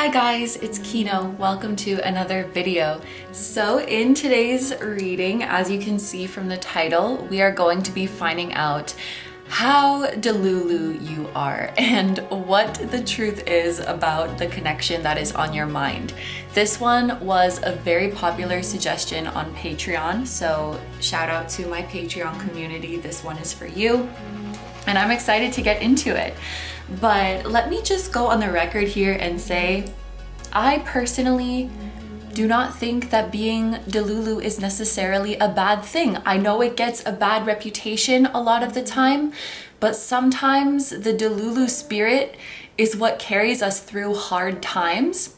Hi guys, it's Kino. Welcome to another video. So in today's reading, as you can see from the title, we are going to be finding out how Delulu you are and what the truth is about the connection that is on your mind. This one was a very popular suggestion on Patreon, so shout out to my Patreon community. This one is for you, and I'm excited to get into it. But let me just go on the record here and say, I personally do not think that being Delulu is necessarily a bad thing. I know it gets a bad reputation a lot of the time, but sometimes the Delulu spirit is what carries us through hard times.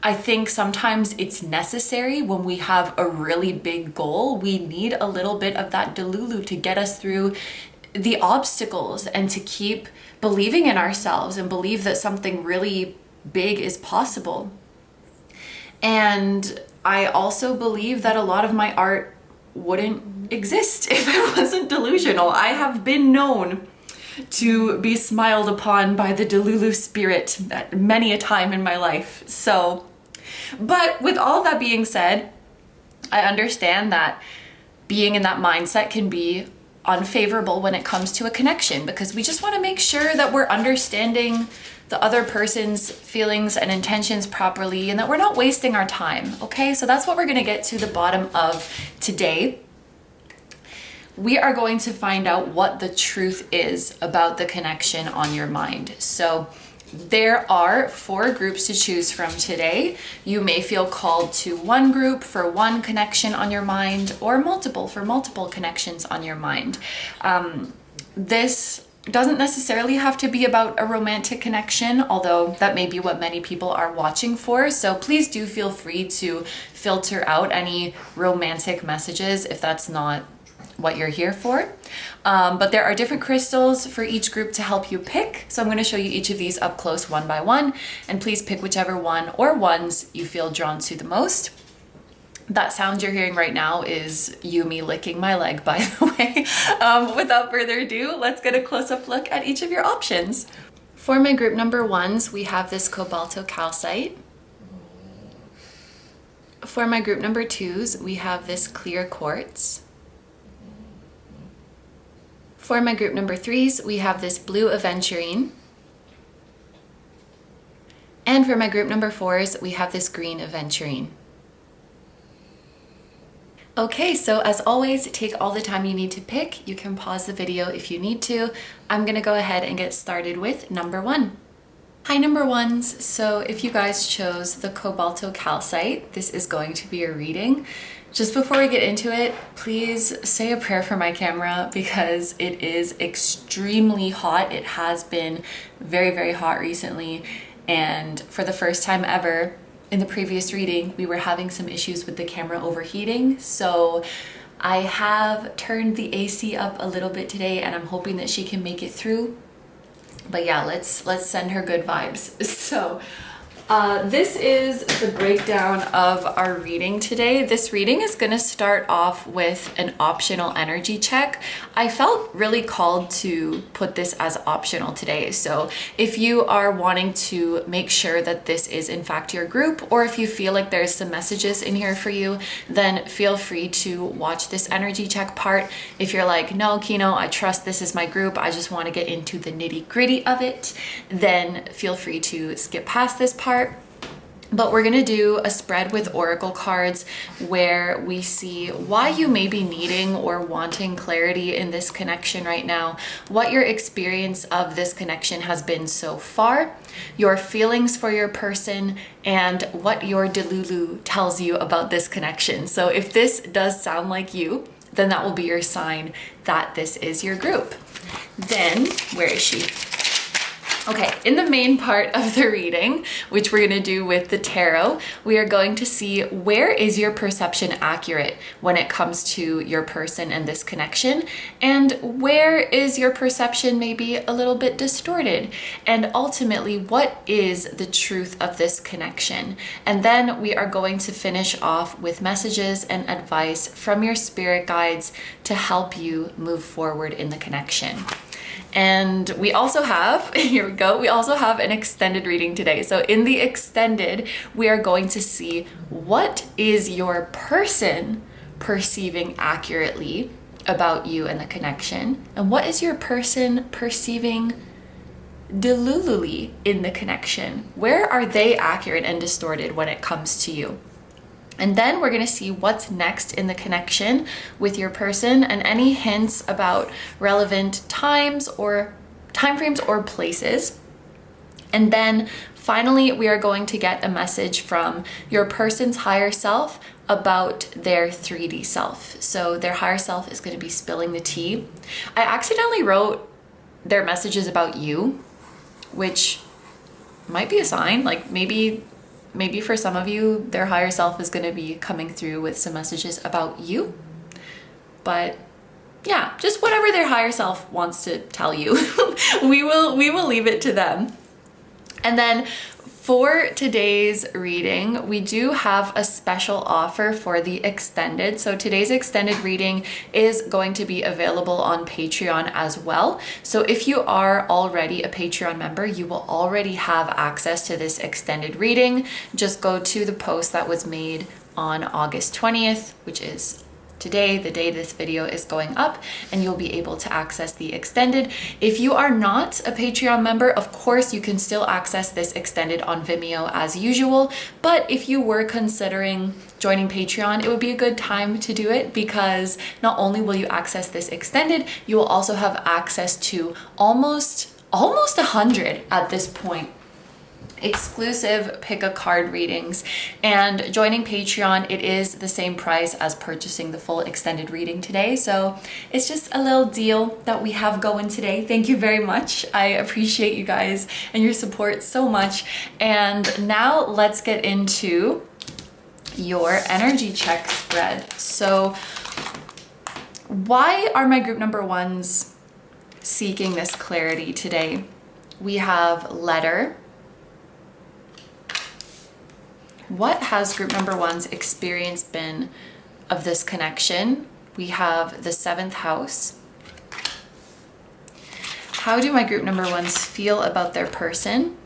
I think sometimes it's necessary when we have a really big goal. We need a little bit of that Delulu to get us through the obstacles and to keep believing in ourselves and believe that something really big is possible. And I also believe that a lot of my art wouldn't exist if I wasn't delusional. I have been known to be smiled upon by the Delulu spirit many a time in my life. So, but with all that being said, I understand that being in that mindset can be unfavorable when it comes to a connection, because we just want to make sure that we're understanding the other person's feelings and intentions properly and that we're not wasting our time. Okay, so that's what we're going to get to the bottom of today. We are going to find out what the truth is about the connection on your mind. So there are 4 groups to choose from today. You may feel called to one group for one connection on your mind, or multiple for multiple connections on your mind. This doesn't necessarily have to be about a romantic connection, although that may be what many people are watching for. So please do feel free to filter out any romantic messages if that's not what you're here for. But there are different crystals for each group to help you pick. So I'm going to show you each of these up close one by one, and please pick whichever one or ones you feel drawn to the most. That sound you're hearing right now is me licking my leg, by the way. Without further ado, let's get a close-up look at each of your options. For my group number 1s, we have this Cobalto Calcite. For my group number 2s, we have this clear Quartz. For my group number 3s, we have this blue Aventurine. And for my group number 4s, we have this green Aventurine. Okay, so as always, take all the time you need to pick. You can pause the video if you need to. I'm gonna go ahead and get started with number 1. Hi number 1s, so if you guys chose the Cobalto Calcite, this is going to be a reading. Just before we get into it, please say a prayer for my camera because it is extremely hot. It has been very, very hot recently, and for the first time ever, in the previous reading, we were having some issues with the camera overheating, so I have turned the AC up a little bit today, and I'm hoping that she can make it through. But yeah, let's send her good vibes. So this is the breakdown of our reading today. This reading is going to start off with an optional energy check. I felt really called to put this as optional today. So if you are wanting to make sure that this is in fact your group, or if you feel like there's some messages in here for you, then feel free to watch this energy check part. If you're like, no, Kino, I trust this is my group, I just want to get into the nitty-gritty of it, then feel free to skip past this part. But we're gonna do a spread with oracle cards where we see why you may be needing or wanting clarity in this connection right now, what your experience of this connection has been so far, your feelings for your person, and what your Delulu tells you about this connection. So if this does sound like you, then that will be your sign that this is your group. Then, where is she? Okay, in the main part of the reading, which we're gonna do with the tarot, we are going to see where is your perception accurate when it comes to your person and this connection, and where is your perception maybe a little bit distorted, and ultimately, what is the truth of this connection? And then we are going to finish off with messages and advice from your spirit guides to help you move forward in the connection. And we also have, here we go, we also have an extended reading today. So in the extended, we are going to see what is your person perceiving accurately about you and the connection, and what is your person perceiving delulily in the connection. Where are they accurate and distorted when it comes to you? And then we're going to see what's next in the connection with your person and any hints about relevant times or timeframes or places. And then finally, we are going to get a message from your person's higher self about their 3D self. So their higher self is going to be spilling the tea. I accidentally wrote their messages about you, which might be a sign. Like maybe for some of you, their higher self is going to be coming through with some messages about you. But yeah, just whatever their higher self wants to tell you, we will leave it to them. And then for today's reading, we do have a special offer for the extended. So today's extended reading is going to be available on Patreon as well. So if you are already a Patreon member, you will already have access to this extended reading. Just go to the post that was made on August 20th, which is today, the day this video is going up, and you'll be able to access the extended. If you are not a Patreon member, of course, you can still access this extended on Vimeo as usual. But if you were considering joining Patreon, it would be a good time to do it, because not only will you access this extended, you will also have access to almost 100 at this point exclusive pick a card readings. And joining Patreon, it is the same price as purchasing the full extended reading today. So it's just a little deal that we have going today. Thank you very much. I appreciate you guys and your support so much. And now let's get into your energy check spread. So why are my group number ones seeking this clarity today? We have letter. What has group number one's experience been of this connection? We have the 7th house. How do my group number ones feel about their person?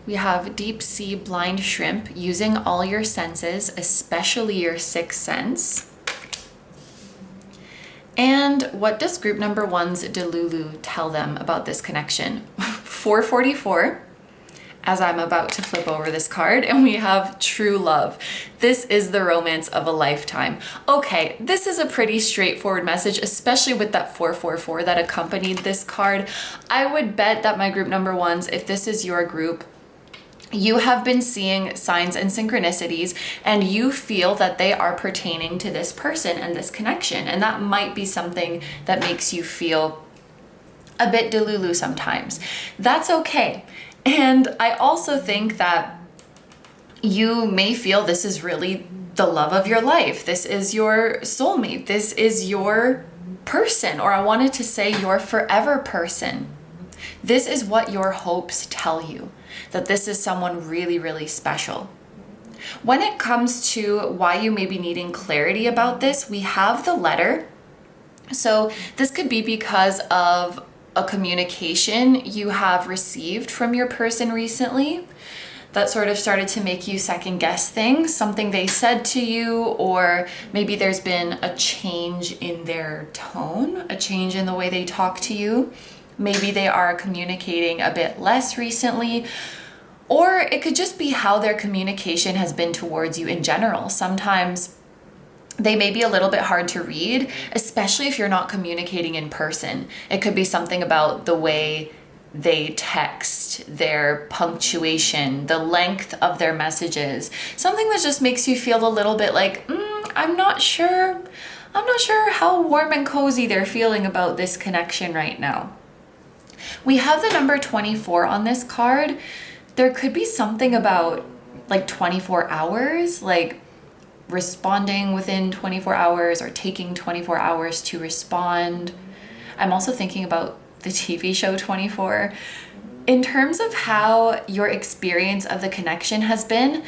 We have deep sea blind shrimp, using all your senses, especially your 6th sense. And what does group number one's Delulu tell them about this connection? 444. As I'm about to flip over this card, and we have true love. This is the romance of a lifetime. Okay, this is a pretty straightforward message, especially with that 444 that accompanied this card. I would bet that my group number ones, if this is your group, you have been seeing signs and synchronicities, and you feel that they are pertaining to this person and this connection. And that might be something that makes you feel a bit delulu sometimes. That's okay. And I also think that you may feel this is really the love of your life. This is your soulmate. This is your person, or I wanted to say your forever person. This is what your hopes tell you, that this is someone really, really special. When it comes to why you may be needing clarity about this, we have the letter. So this could be because of a communication you have received from your person recently that sort of started to make you second guess things, something they said to you, or maybe there's been a change in their tone, a change in the way they talk to you. Maybe they are communicating a bit less recently, or it could just be how their communication has been towards you in general. Sometimes they may be a little bit hard to read, especially if you're not communicating in person. It could be something about the way they text, their punctuation, the length of their messages, something that just makes you feel a little bit like, I'm not sure how warm and cozy they're feeling about this connection right now. We have the number 24 on this card. There could be something about like 24 hours, like responding within 24 hours or taking 24 hours to respond. I'm also thinking about the TV show 24. In terms of how your experience of the connection has been,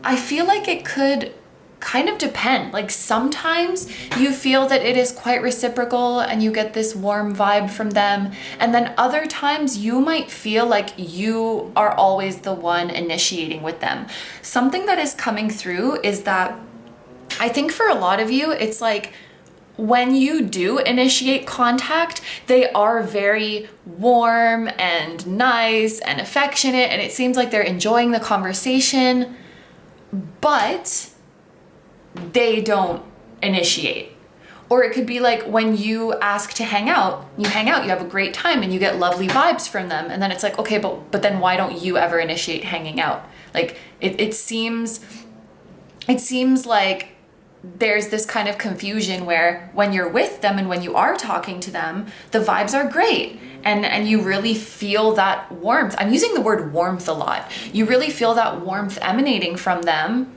I feel like it could kind of depend. Like sometimes you feel that it is quite reciprocal and you get this warm vibe from them. And then other times you might feel like you are always the one initiating with them. Something that is coming through is that I think for a lot of you, it's like when you do initiate contact, they are very warm and nice and affectionate, and it seems like they're enjoying the conversation, but they don't initiate. Or it could be like when you ask to hang out, you have a great time and you get lovely vibes from them. And then it's like, okay, but then why don't you ever initiate hanging out? Like it seems like there's this kind of confusion where when you're with them and when you are talking to them, the vibes are great. And you really feel that warmth. I'm using the word warmth a lot. You really feel that warmth emanating from them.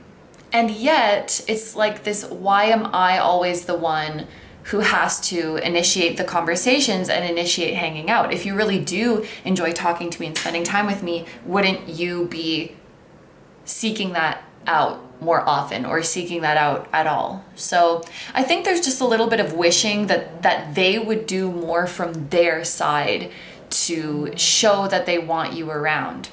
And yet it's like this, why am I always the one who has to initiate the conversations and initiate hanging out? If you really do enjoy talking to me and spending time with me, wouldn't you be seeking that out more often or seeking that out at all? So I think there's just a little bit of wishing that they would do more from their side to show that they want you around.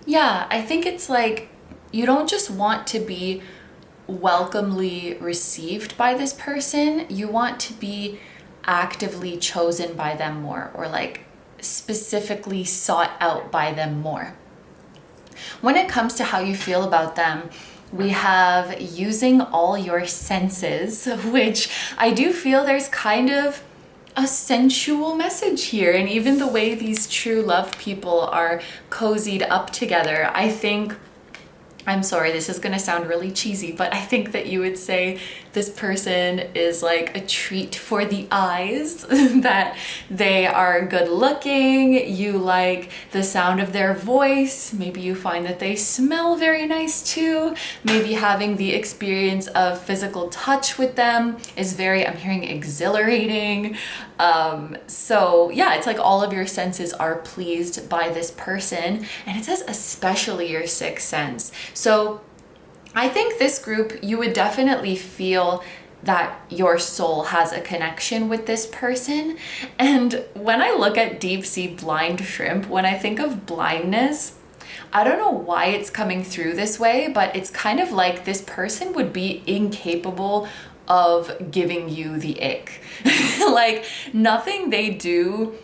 Yeah, I think it's like you don't just want to be welcomely received by this person, you want to be actively chosen by them more, or like specifically sought out by them more. When it comes to how you feel about them, we have using all your senses, which I do feel there's kind of a sensual message here. And even the way these true love people are cozied up together, I think, I'm sorry, this is gonna sound really cheesy, but I think that you would say this person is like a treat for the eyes, that they are good looking, you like the sound of their voice, maybe you find that they smell very nice too, maybe having the experience of physical touch with them is very, I'm hearing exhilarating. So yeah, it's like all of your senses are pleased by this person, and it says especially your sixth sense. So I think this group, you would definitely feel that your soul has a connection with this person. And when I look at deep sea blind shrimp, when I think of blindness, I don't know why it's coming through this way, but it's kind of like this person would be incapable of giving you the ick. Like nothing they do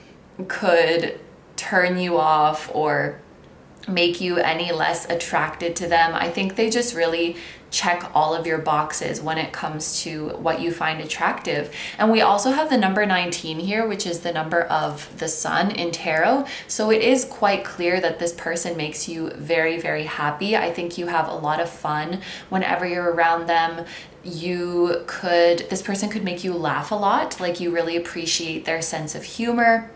could turn you off or make you any less attracted to them. I think they just really check all of your boxes when it comes to what you find attractive. And we also have the number 19 here, which is the number of the sun in tarot. So it is quite clear that this person makes you very, very happy. I think you have a lot of fun whenever you're around them. This person could make you laugh a lot, like you really appreciate their sense of humor.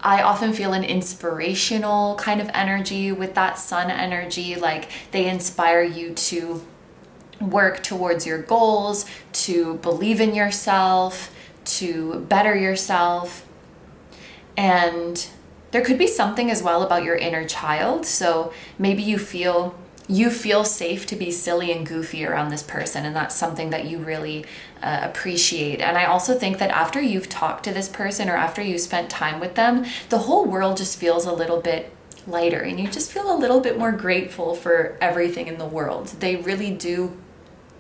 I often feel an inspirational kind of energy with that sun energy, like they inspire you to work towards your goals, to believe in yourself, to better yourself. And there could be something as well about your inner child. So maybe you feel safe to be silly and goofy around this person, and that's something that you really appreciate. And I also think that after you've talked to this person or after you spent time with them, the whole world just feels a little bit lighter and you just feel a little bit more grateful for everything in the world. They really do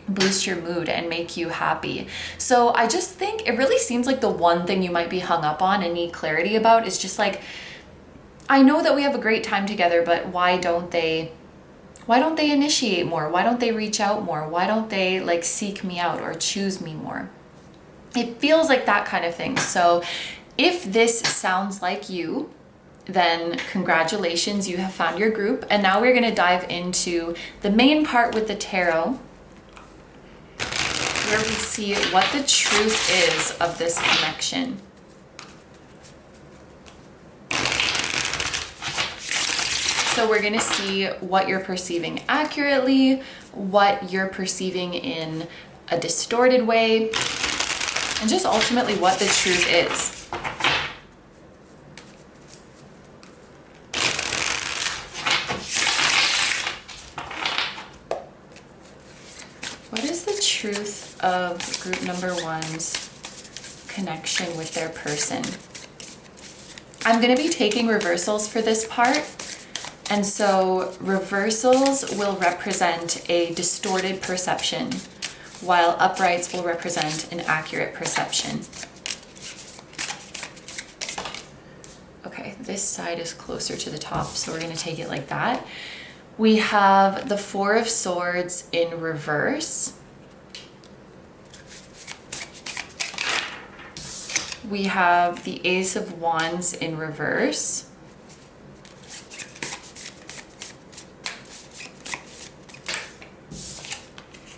boost your mood and make you happy. So I just think it really seems like the one thing you might be hung up on and need clarity about is just like, I know that we have a great time together, but why don't they initiate more? Why don't they reach out more? Why don't they like seek me out or choose me more? It feels like that kind of thing. So if this sounds like you, then congratulations, you have found your group. And now we're going to dive into the main part with the tarot, where we see what the truth is of this connection. So we're gonna see what you're perceiving accurately, what you're perceiving in a distorted way, and just ultimately what the truth is. What is truth of group number one's connection with their person. I'm going to be taking reversals for this part. And so reversals will represent a distorted perception, while uprights will represent an accurate perception. Okay, this side is closer to the top, so we're going to take it like that. We have the Four of Swords in reverse. We have the Ace of Wands in reverse.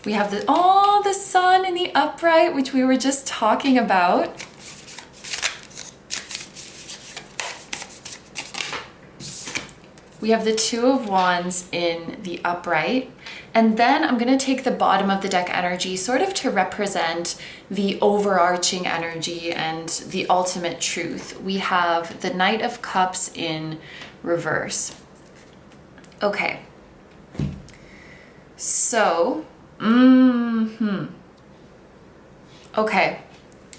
We have the Sun in the upright, which we were just talking about. We have the Two of Wands in the upright. And then I'm going to take the bottom of the deck energy sort of to represent the overarching energy and the ultimate truth. We have the Knight of Cups in reverse. Okay. So, okay,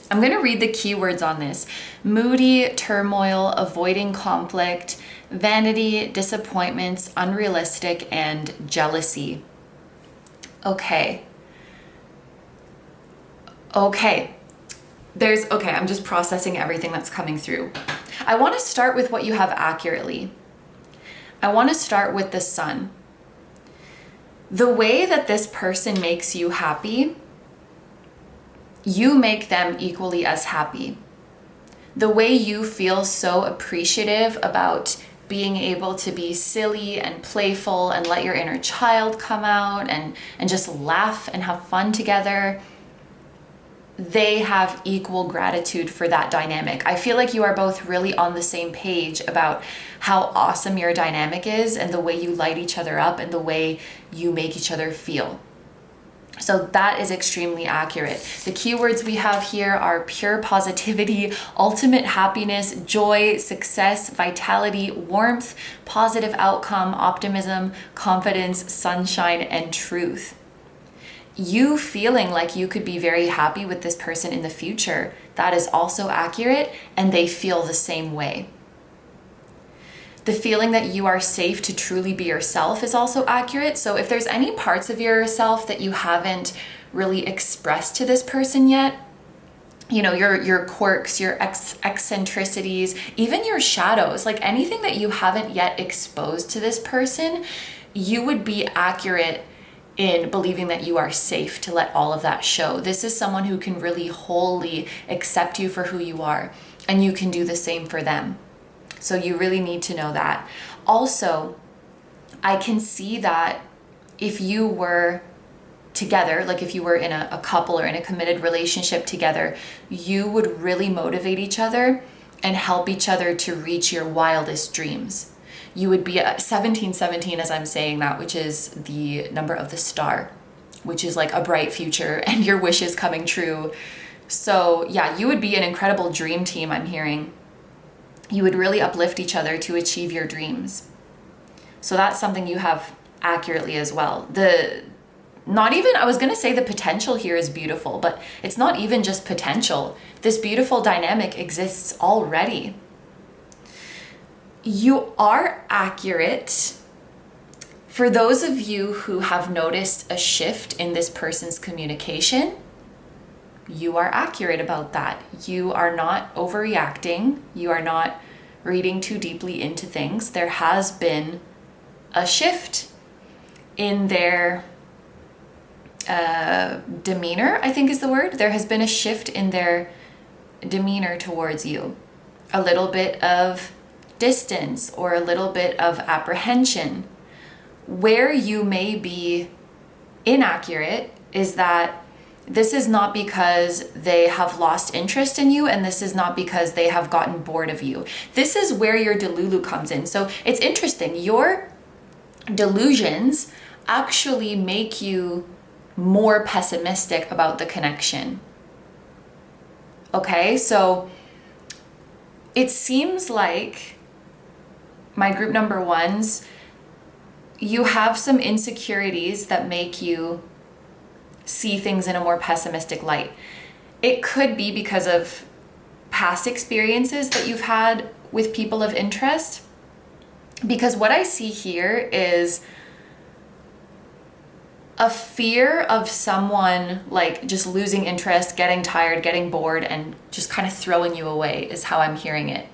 I'm going to read the keywords on this. Moody, turmoil, avoiding conflict, vanity, disappointments, unrealistic, and jealousy. Okay. Okay. I'm just processing everything that's coming through. I want to start with what you have accurately. I want to start with the Sun. The way that this person makes you happy, you make them equally as happy. The way you feel so appreciative about being able to be silly and playful and let your inner child come out and just laugh and have fun together, they have equal gratitude for that dynamic. I feel like you are both really on the same page about how awesome your dynamic is and the way you light each other up and the way you make each other feel. So that is extremely accurate. The keywords we have here are pure positivity, ultimate happiness, joy, success, vitality, warmth, positive outcome, optimism, confidence, sunshine, and truth. You feeling like you could be very happy with this person in the future, that is also accurate, and they feel the same way. The feeling that you are safe to truly be yourself is also accurate. So if there's any parts of yourself that you haven't really expressed to this person yet, you know, your quirks, your eccentricities, even your shadows, like anything that you haven't yet exposed to this person, you would be accurate in believing that you are safe to let all of that show. This is someone who can really wholly accept you for who you are, and you can do the same for them. So you really need to know that. Also, I can see that if you were together, like if you were in a couple or in a committed relationship together, you would really motivate each other and help each other to reach your wildest dreams. You would be at 1717 as I'm saying that, which is the number of the star, which is like a bright future and your wishes coming true. So yeah, you would be an incredible dream team, I'm hearing. You would really uplift each other to achieve your dreams. So that's something you have accurately as well. I was going to say the potential here is beautiful, but it's not even just potential. This beautiful dynamic exists already. You are accurate. For those of you who have noticed a shift in this person's communication, you are accurate about that. You are not overreacting. You are not reading too deeply into things. There has been a shift in their demeanor, I think is the word. There has been a shift in their demeanor towards you. A little bit of distance or a little bit of apprehension. Where you may be inaccurate is that this is not because they have lost interest in you, and this is not because they have gotten bored of you. This is where your Delulu comes in. So it's interesting. Your delusions actually make you more pessimistic about the connection. Okay, so it seems like my group number ones, you have some insecurities that make you see things in a more pessimistic light. It could be because of past experiences that you've had with people of interest. Because what I see here is a fear of someone like just losing interest, getting tired, getting bored, and just kind of throwing you away is how I'm hearing it.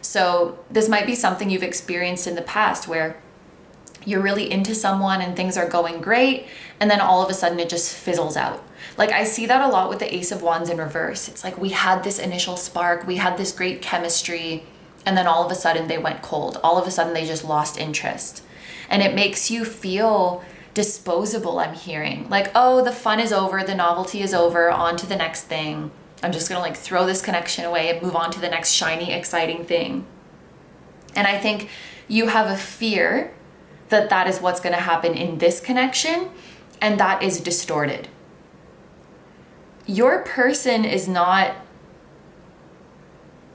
So this might be something you've experienced in the past where you're really into someone and things are going great, and then all of a sudden it just fizzles out. Like I see that a lot with the Ace of Wands in reverse. It's like we had this initial spark, we had this great chemistry, and then all of a sudden they went cold. All of a sudden they just lost interest. And it makes you feel disposable, I'm hearing. Like, oh, the fun is over, the novelty is over, on to the next thing. I'm just gonna like throw this connection away and move on to the next shiny, exciting thing. And I think you have a fear that that is what's gonna happen in this connection, and that is distorted. Your person is not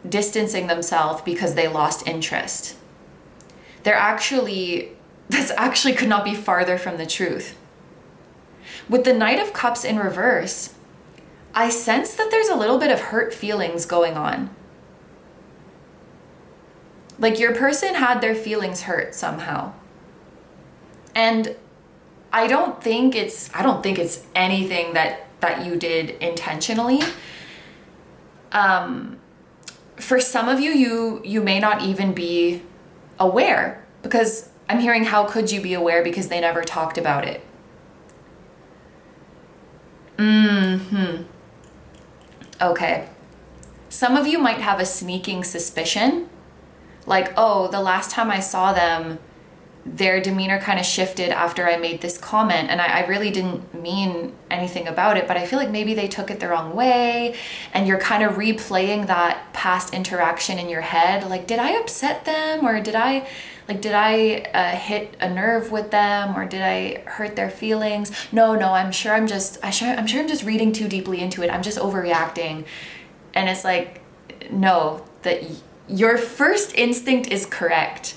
distancing themselves because they lost interest. This actually could not be farther from the truth. With the Knight of Cups in reverse, I sense that there's a little bit of hurt feelings going on. Like your person had their feelings hurt somehow. And I don't think it's anything that you did intentionally. For some of you may not even be aware, because I'm hearing, how could you be aware? Because they never talked about it. Okay. Some of you might have a sneaking suspicion, like, oh, the last time I saw them, their demeanor kind of shifted after I made this comment, and I really didn't mean anything about it, but I feel like maybe they took it the wrong way, and you're kind of replaying that past interaction in your head. Like, did I upset them, or did I hit a nerve with them, or did I hurt their feelings? No, I'm sure I'm just reading too deeply into it. I'm just overreacting. And it's like, no, that your first instinct is correct.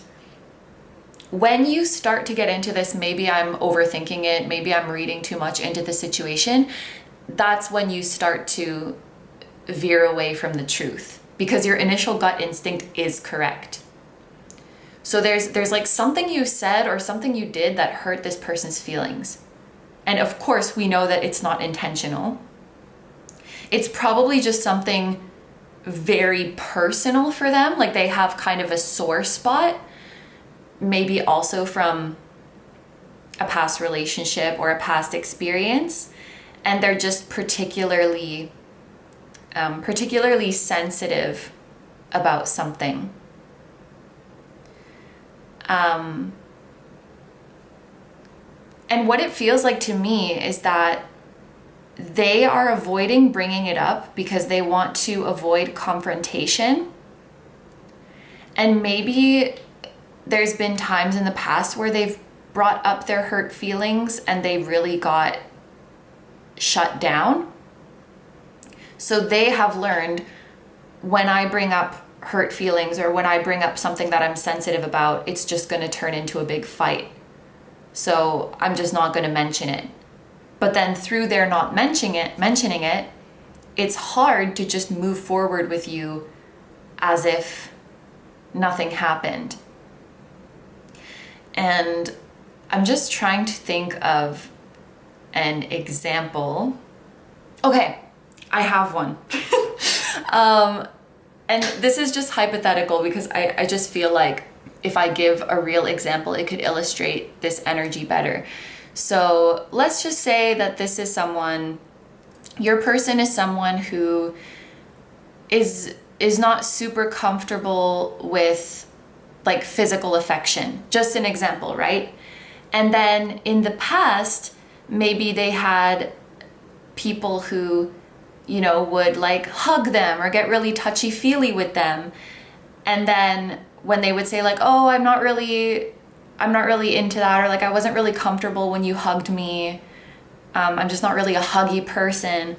When you start to get into this, maybe I'm overthinking it, maybe I'm reading too much into the situation, that's when you start to veer away from the truth, because your initial gut instinct is correct. So there's like something you said or something you did that hurt this person's feelings. And of course, we know that it's not intentional. It's probably just something very personal for them. Like they have kind of a sore spot, maybe also from a past relationship or a past experience. And they're just particularly sensitive about something. And what it feels like to me is that they are avoiding bringing it up because they want to avoid confrontation. And maybe there's been times in the past where they've brought up their hurt feelings and they really got shut down. So they have learned, when I bring up hurt feelings or when I bring up something that I'm sensitive about, it's just going to turn into a big fight. So I'm just not going to mention it. But then through their not mentioning it, it's hard to just move forward with you as if nothing happened. And I'm just trying to think of an example. Okay, I have one. And this is just hypothetical because I just feel like if I give a real example, it could illustrate this energy better. So let's just say that this is someone, your person is someone who is not super comfortable with like physical affection. Just an example, right? And then in the past, maybe they had people who, you know, would like hug them or get really touchy-feely with them. And then when they would say like, oh, I'm not really into that, or like I wasn't really comfortable when you hugged me, I'm just not really a huggy person.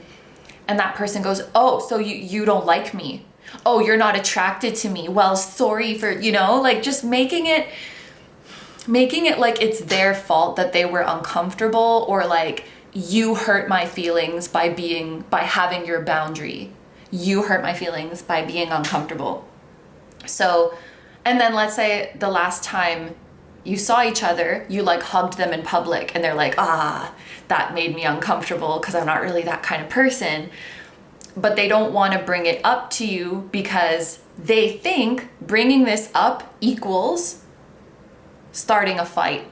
And that person goes, oh, so you don't like me. Oh, you're not attracted to me. Well, sorry for, you know, like just making it like it's their fault that they were uncomfortable, or like you hurt my feelings by having your boundary. You hurt my feelings by being uncomfortable. So, and then let's say the last time you saw each other, you like hugged them in public and they're like, that made me uncomfortable because I'm not really that kind of person. But they don't want to bring it up to you because they think bringing this up equals starting a fight.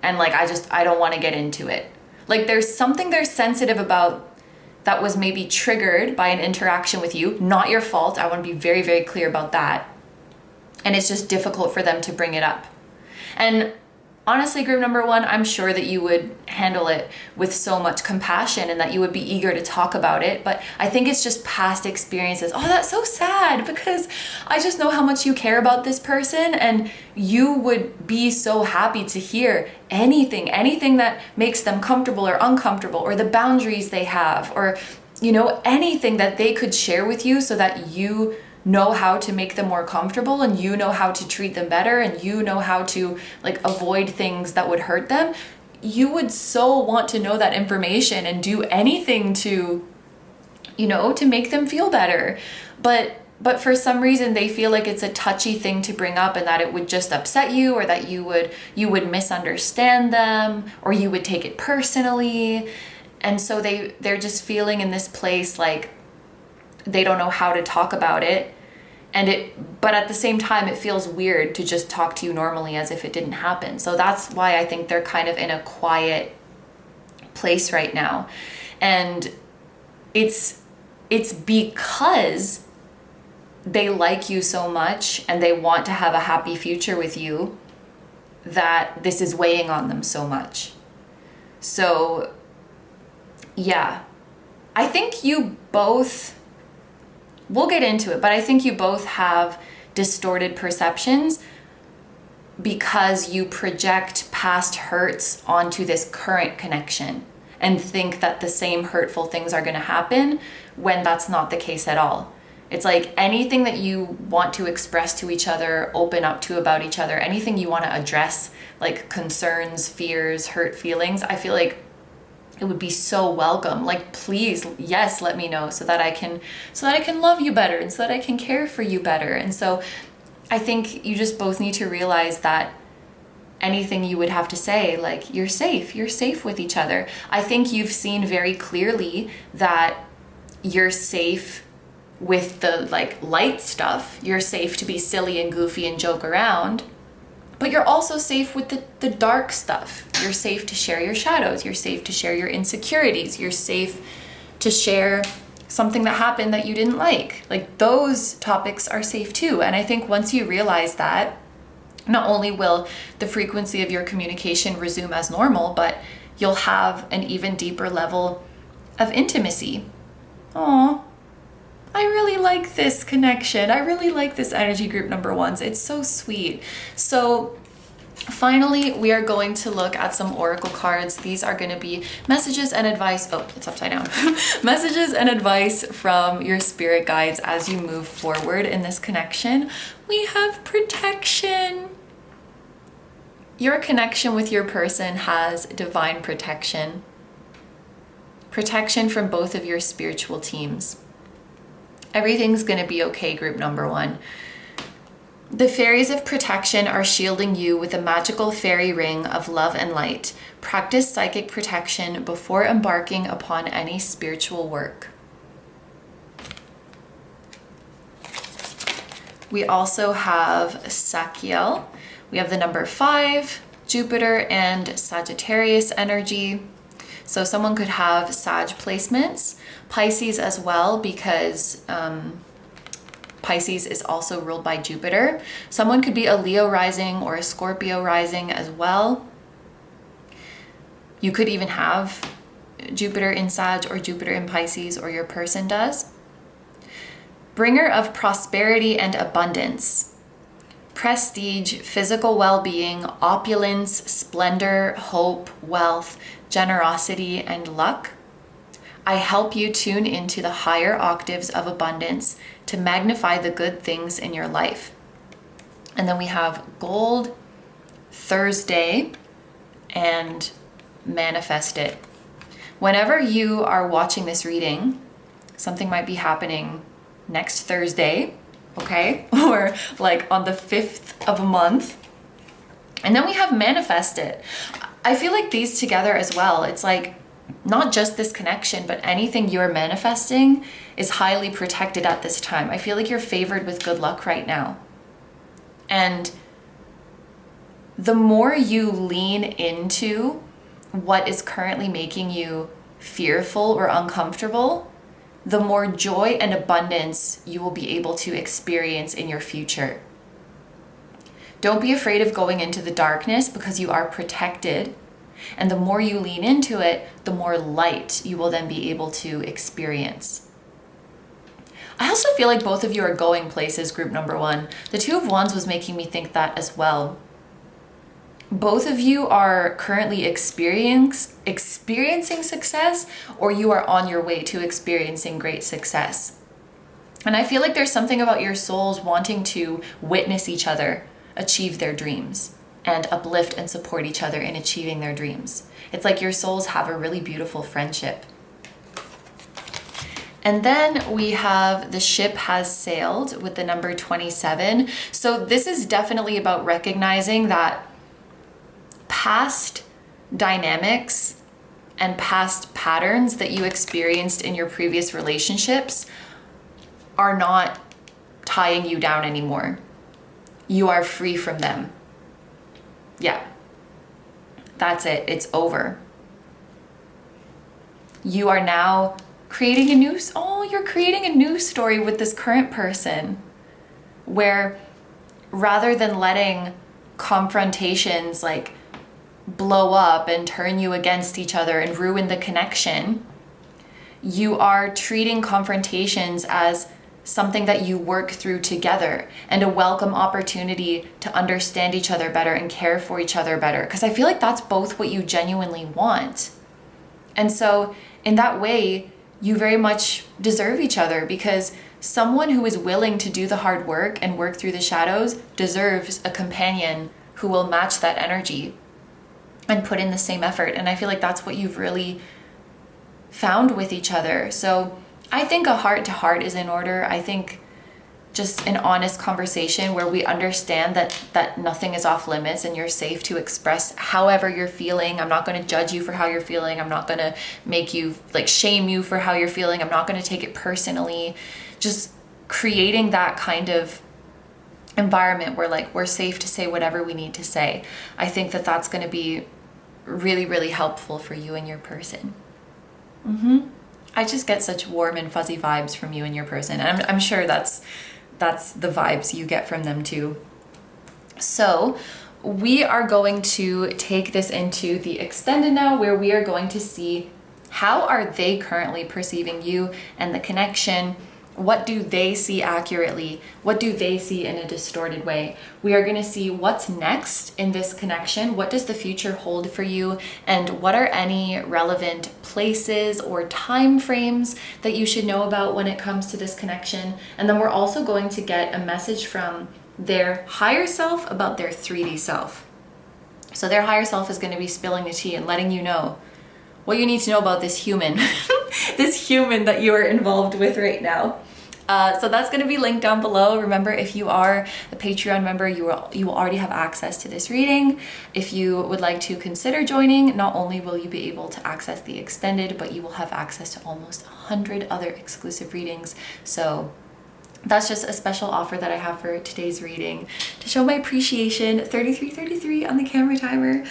And like, I don't want to get into it. Like there's something they're sensitive about that was maybe triggered by an interaction with you. Not your fault. I want to be very, very clear about that. And it's just difficult for them to bring it up. And honestly, group number one, I'm sure that you would handle it with so much compassion and that you would be eager to talk about it. But I think it's just past experiences. Oh, that's so sad because I just know how much you care about this person, and you would be so happy to hear anything that makes them comfortable or uncomfortable, or the boundaries they have, or, you know, anything that they could share with you so that you know how to make them more comfortable, and you know how to treat them better, and you know how to like avoid things that would hurt them. You would so want to know that information and do anything to, you know, to make them feel better. But for some reason they feel like it's a touchy thing to bring up, and that it would just upset you, or that you would misunderstand them, or you would take it personally. And so they're just feeling in this place like they don't know how to talk about it. But at the same time, it feels weird to just talk to you normally as if it didn't happen. So that's why I think they're kind of in a quiet place right now. And it's because they like you so much and they want to have a happy future with you that this is weighing on them so much. So yeah, I think you both, we'll get into it, but I think you both have distorted perceptions because you project past hurts onto this current connection and think that the same hurtful things are going to happen when that's not the case at all. It's like anything that you want to express to each other, open up to about each other, anything you want to address, like concerns, fears, hurt feelings, I feel like it would be so welcome. Like, please, yes, let me know so that I can love you better, and so that I can care for you better. And so I think you just both need to realize that anything you would have to say, like, you're safe with each other. I think you've seen very clearly that you're safe with the like light stuff. You're safe to be silly and goofy and joke around. But you're also safe with the dark stuff. You're safe to share your shadows. You're safe to share your insecurities. You're safe to share something that happened that you didn't like. Like, those topics are safe too. And I think once you realize that, not only will the frequency of your communication resume as normal, but you'll have an even deeper level of intimacy. Aw, I really like this connection. I really like this energy, group number ones. It's so sweet. So finally, we are going to look at some oracle cards. These are going to be messages and advice. Oh, it's upside down. Messages and advice from your spirit guides as you move forward in this connection. We have protection. Your connection with your person has divine protection. Protection from both of your spiritual teams. Everything's going to be okay, group number one. The fairies of protection are shielding you with a magical fairy ring of love and light. Practice psychic protection before embarking upon any spiritual work. We also have Sakiel. We have the number 5, Jupiter and Sagittarius energy. So someone could have Sag placements, Pisces as well, because Pisces is also ruled by Jupiter. Someone could be a Leo rising or a Scorpio rising as well. You could even have Jupiter in Sag or Jupiter in Pisces, or your person does. Bringer of prosperity and abundance. Prestige, physical well-being, opulence, splendor, hope, wealth, generosity, and luck. I help you tune into the higher octaves of abundance to magnify the good things in your life. And then we have Gold, Thursday, and manifest it. Whenever you are watching this reading, something might be happening next Thursday, okay? Or like on the 5th of a month. And then we have manifest it. I feel like these together as well. It's like not just this connection, but anything you're manifesting is highly protected at this time. I feel like you're favored with good luck right now. And the more you lean into what is currently making you fearful or uncomfortable, the more joy and abundance you will be able to experience in your future. Don't be afraid of going into the darkness because you are protected. And the more you lean into it, the more light you will then be able to experience. I also feel like both of you are going places, group number one. The Two of Wands was making me think that as well. Both of you are currently experiencing success, or you are on your way to experiencing great success. And I feel like there's something about your souls wanting to witness each other achieve their dreams and uplift and support each other in achieving their dreams. It's like your souls have a really beautiful friendship. And then we have the ship has sailed with the number 27. So this is definitely about recognizing that past dynamics and past patterns that you experienced in your previous relationships are not tying you down anymore. You are free from them. Yeah, that's it. It's over. You are now creating you're creating a new story with this current person, where rather than letting confrontations like blow up and turn you against each other and ruin the connection, you are treating confrontations as something that you work through together and a welcome opportunity to understand each other better and care for each other better. Because I feel like that's both what you genuinely want. And so in that way, you very much deserve each other, because someone who is willing to do the hard work and work through the shadows deserves a companion who will match that energy and put in the same effort. And I feel like that's what you've really found with each other. So I think a heart to heart is in order. I think just an honest conversation where we understand that nothing is off limits and you're safe to express however you're feeling. I'm not going to judge you for how you're feeling. I'm not going to make you shame you for how you're feeling. I'm not going to take it personally. Just creating that kind of environment where we're safe to say whatever we need to say. I think that that's going to be really, really helpful for you and your person. I just get such warm and fuzzy vibes from you and your person. And I'm sure that's the vibes you get from them too. So we are going to take this into the extended now, where we are going to see how are they currently perceiving you and the connection. What do they see accurately? What do they see in a distorted way? We are going to see what's next in this connection. What does the future hold for you? And what are any relevant places or time frames that you should know about when it comes to this connection? And then we're also going to get a message from their higher self about their 3D self. So their higher self is going to be spilling the tea and letting you know what you need to know about this human, this human that you are involved with right now. So that's going to be linked down below. Remember, if you are a Patreon member, you will already have access to this reading. If you would like to consider joining, not only will you be able to access the extended, but you will have access to almost 100 other exclusive readings. So that's just a special offer that I have for today's reading to show my appreciation. 3333 on the camera timer.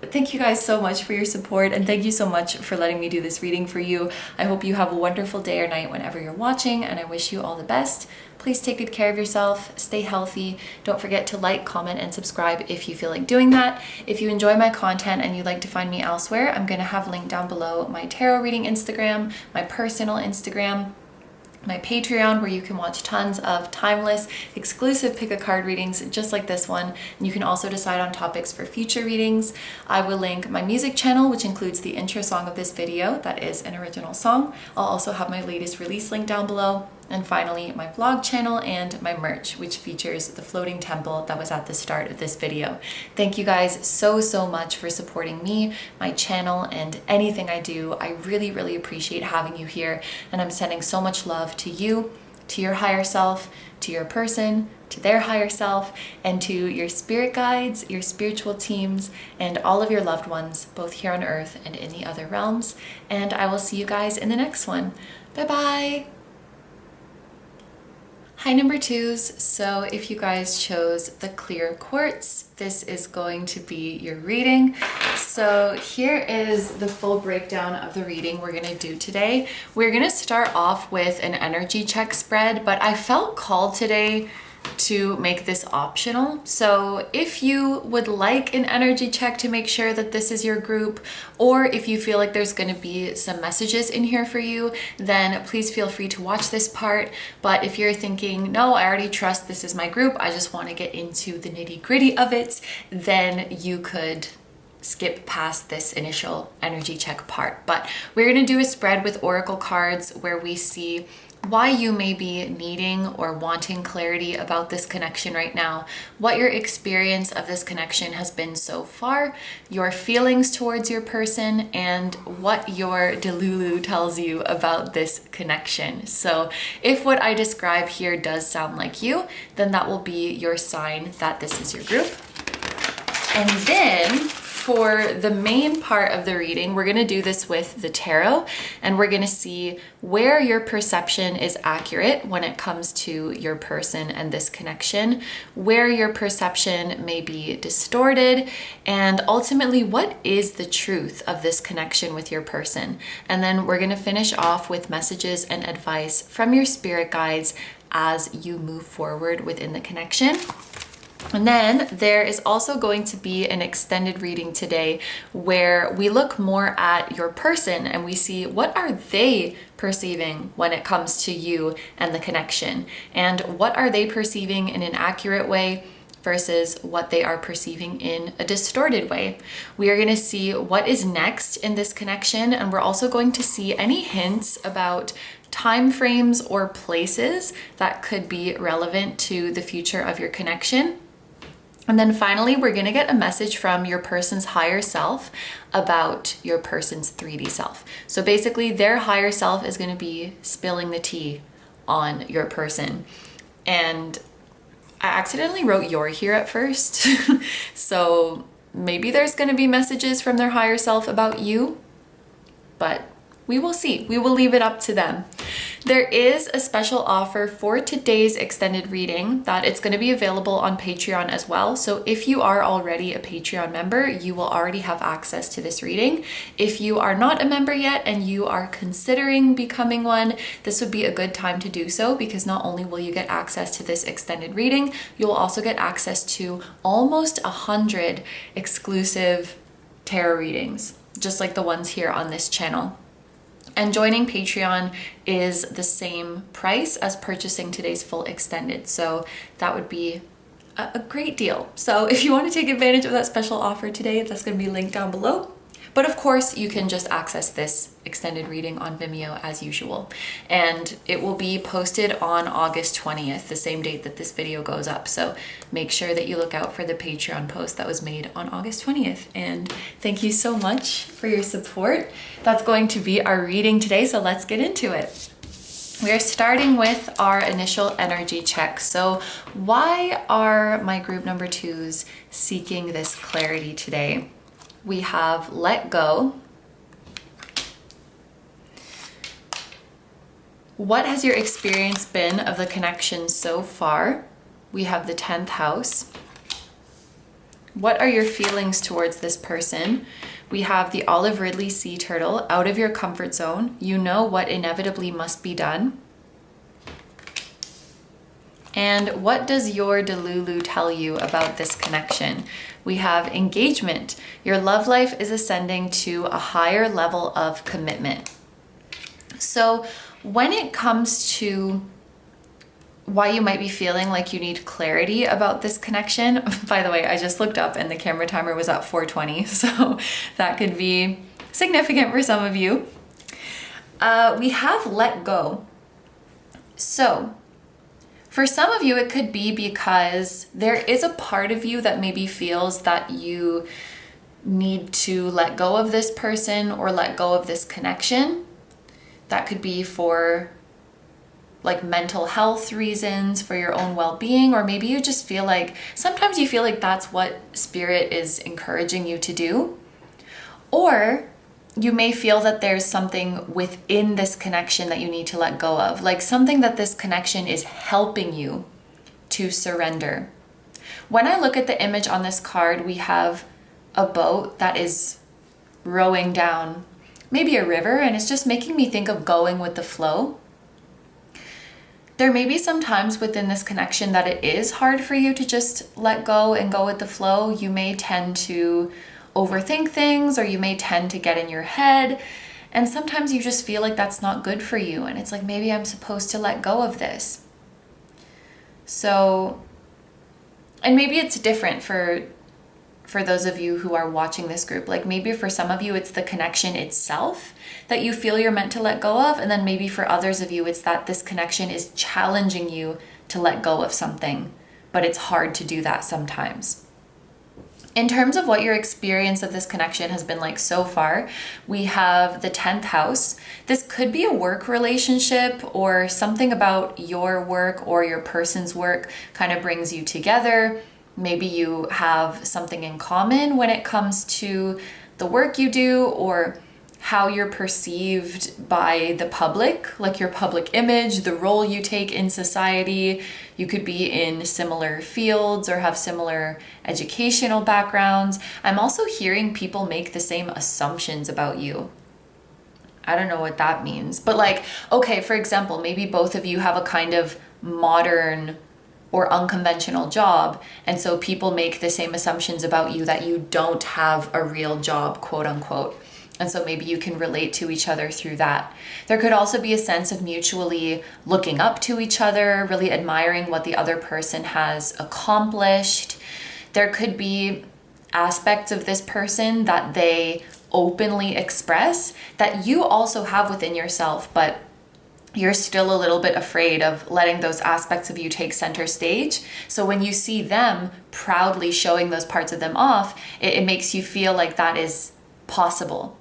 Thank you guys so much for your support, and thank you so much for letting me do this reading for you. I hope you have a wonderful day or night whenever you're watching, and I wish you all the best. Please take good care of yourself, stay healthy. Don't forget to like, comment, and subscribe if you feel like doing that. If you enjoy my content and you'd like to find me elsewhere, I'm going to have linked down below my tarot reading Instagram, my personal Instagram, my Patreon, where you can watch tons of timeless, exclusive pick a card readings just like this one. And you can also decide on topics for future readings. I will link my music channel, which includes the intro song of this video. That is an original song. I'll also have my latest release link down below. And finally, my vlog channel and my merch, which features the floating temple that was at the start of this video. Thank you guys so much for supporting me, my channel, and anything I do. I really appreciate having you here, and I'm sending so much love to you, to your higher self, to your person, to their higher self, and to your spirit guides, your spiritual teams, and all of your loved ones, both here on earth and in the other realms. And I will see you guys in the next one. Bye-bye. Hi number twos. So if you guys chose the clear quartz, this is going to be your reading. So here is the full breakdown of the reading we're gonna do today. We're gonna start off with an energy check spread, but I felt called today to make this optional. So if you would like an energy check to make sure that this is your group, or if you feel like there's going to be some messages in here for you, then please feel free to watch this part. But if you're thinking, no, I already trust this is my group, I just want to get into the nitty-gritty of it, then you could skip past this initial energy check part. But we're going to do a spread with oracle cards where we see why you may be needing or wanting clarity about this connection right now, what your experience of this connection has been so far, your feelings towards your person, and what your Delulu tells you about this connection. So if what I describe here does sound like you, then that will be your sign that this is your group. And then for the main part of the reading, we're going to do this with the tarot, and we're going to see where your perception is accurate when it comes to your person and this connection, where your perception may be distorted, and ultimately what is the truth of this connection with your person. And then we're going to finish off with messages and advice from your spirit guides as you move forward within the connection. And then there is also going to be an extended reading today where we look more at your person and we see what are they perceiving when it comes to you and the connection, and what are they perceiving in an accurate way versus what they are perceiving in a distorted way. We are going to see what is next in this connection, and we're also going to see any hints about time frames or places that could be relevant to the future of your connection. And then finally, we're going to get a message from your person's higher self about your person's 3D self. So basically, their higher self is going to be spilling the tea on your person. And I accidentally wrote "your" here at first. So maybe there's going to be messages from their higher self about you, but we will see. We will leave it up to them. There is a special offer for today's extended reading that it's going to be available on Patreon as well. So if you are already a Patreon member, you will already have access to this reading. If you are not a member yet and you are considering becoming one, this would be a good time to do so, because not only will you get access to this extended reading, you'll also get access to almost 100 exclusive tarot readings, just like the ones here on this channel. And joining Patreon is the same price as purchasing today's full extended. So that would be a great deal. So if you want to take advantage of that special offer today, that's going to be linked down below. But of course, you can just access this extended reading on Vimeo as usual. And it will be posted on August 20th, the same date that this video goes up. So make sure that you look out for the Patreon post that was made on August 20th. And thank you so much for your support. That's going to be our reading today, so let's get into it. We are starting with our initial energy check. So why are my group number twos seeking this clarity today? We have let go. What has your experience been of the connection so far? We have the 10th house. What are your feelings towards this person? We have the olive ridley sea turtle, out of your comfort zone. You know what inevitably must be done. And what does your Delulu tell you about this connection? We have engagement. Your love life is ascending to a higher level of commitment. So when it comes to why you might be feeling like you need clarity about this connection, by the way, I just looked up and the camera timer was at 4:20, so that could be significant for some of you. We have let go. So for some of you, it could be because there is a part of you that maybe feels that you need to let go of this person or let go of this connection. That could be for like mental health reasons, for your own well-being, or maybe you just feel like, sometimes you feel like that's what spirit is encouraging you to do. Or you may feel that there's something within this connection that you need to let go of, like something that this connection is helping you to surrender. When I look at the image on this card, we have a boat that is rowing down maybe a river, and it's just making me think of going with the flow. There may be some times within this connection that it is hard for you to just let go and go with the flow. You may tend to overthink things, or you may tend to get in your head. And sometimes you just feel like that's not good for you. And it's like, maybe I'm supposed to let go of this. So, and maybe it's different for those of you who are watching this group. Like maybe for some of you, it's the connection itself that you feel you're meant to let go of. And then maybe for others of you, it's that this connection is challenging you to let go of something, but it's hard to do that sometimes. In terms of what your experience of this connection has been like so far, we have the 10th house. This could be a work relationship, or something about your work or your person's work kind of brings you together. Maybe you have something in common when it comes to the work you do, or how you're perceived by the public, like your public image, the role you take in society. You could be in similar fields or have similar educational backgrounds. I'm also hearing people make the same assumptions about you. I don't know what that means, but like, okay, for example, maybe both of you have a kind of modern or unconventional job, and so people make the same assumptions about you that you don't have a real job, quote unquote. And so maybe you can relate to each other through that. There could also be a sense of mutually looking up to each other, really admiring what the other person has accomplished. There could be aspects of this person that they openly express that you also have within yourself, but you're still a little bit afraid of letting those aspects of you take center stage. So when you see them proudly showing those parts of them off, it makes you feel like that is possible.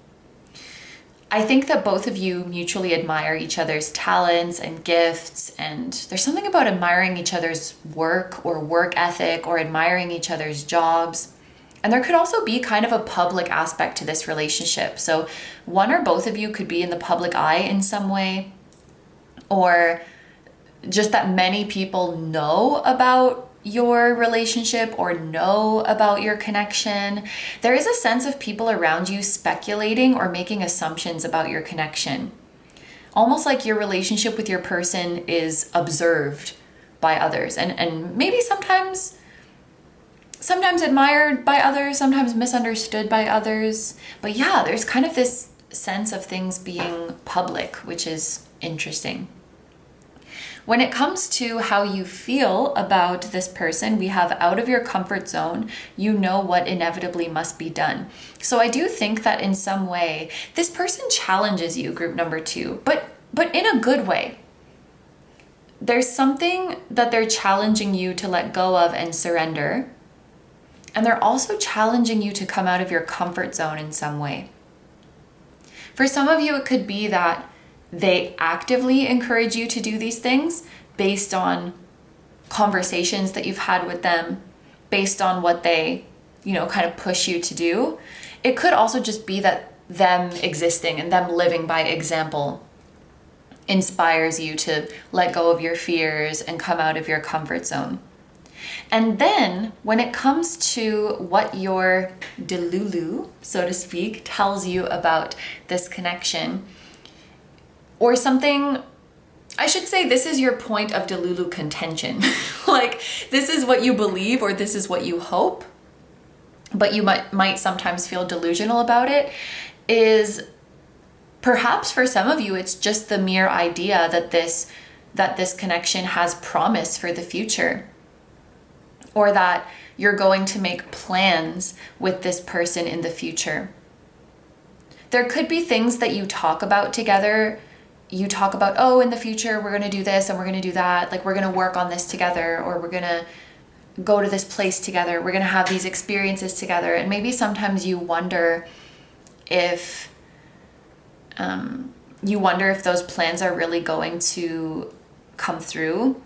I think that both of you mutually admire each other's talents and gifts, and there's something about admiring each other's work or work ethic, or admiring each other's jobs. And there could also be kind of a public aspect to this relationship. So one or both of you could be in the public eye in some way, or just that many people know about your relationship or know about your connection. There is a sense of people around you speculating or making assumptions about your connection. Almost like your relationship with your person is observed by others, and maybe sometimes admired by others, sometimes misunderstood by others. But yeah, there's kind of this sense of things being public, which is interesting. When it comes to how you feel about this person, we have out of your comfort zone, you know what inevitably must be done. So I do think that in some way, this person challenges you, group number 2, but in a good way. There's something that they're challenging you to let go of and surrender. And they're also challenging you to come out of your comfort zone in some way. For some of you, it could be that they actively encourage you to do these things based on conversations that you've had with them, based on what they, kind of push you to do. It could also just be that them existing and them living by example inspires you to let go of your fears and come out of your comfort zone. And then when it comes to what your Delulu, so to speak, tells you about this connection, or something, I should say this is your point of Delulu contention. Like, this is what you believe, or this is what you hope, but you might sometimes feel delusional about it, is perhaps for some of you, it's just the mere idea that this connection has promise for the future, or that you're going to make plans with this person in the future. There could be things that you talk about together, you talk about, oh, in the future, we're going to do this and we're going to do that. Like, we're going to work on this together, or we're going to go to this place together. We're going to have these experiences together. And maybe sometimes you wonder if those plans are really going to come through.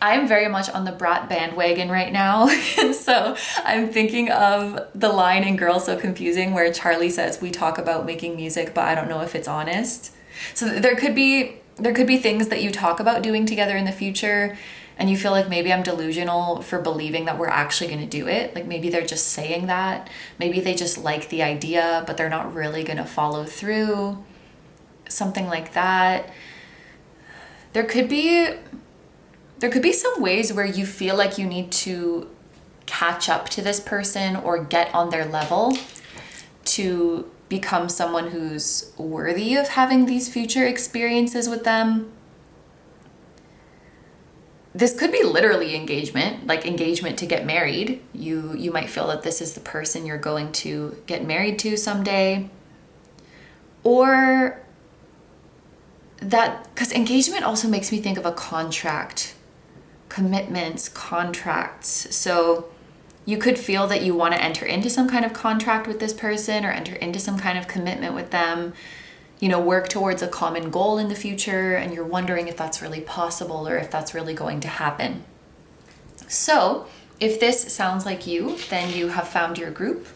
I'm very much on the brat bandwagon right now. And so I'm thinking of the line in Girl So Confusing where Charlie says, we talk about making music, but I don't know if it's honest. So there could be things that you talk about doing together in the future, and you feel like maybe I'm delusional for believing that we're actually going to do it. Like, maybe they're just saying that. Maybe they just like the idea, but they're not really going to follow through. Something like that. There could be some ways where you feel like you need to catch up to this person or get on their level to become someone who's worthy of having these future experiences with them. This could be literally engagement, like engagement to get married. You might feel that this is the person you're going to get married to someday. Or that, because engagement also makes me think of a contract, commitments, contracts. So you could feel that you want to enter into some kind of contract with this person or enter into some kind of commitment with them, work towards a common goal in the future, and you're wondering if that's really possible or if that's really going to happen. So if this sounds like you, then you have found your group.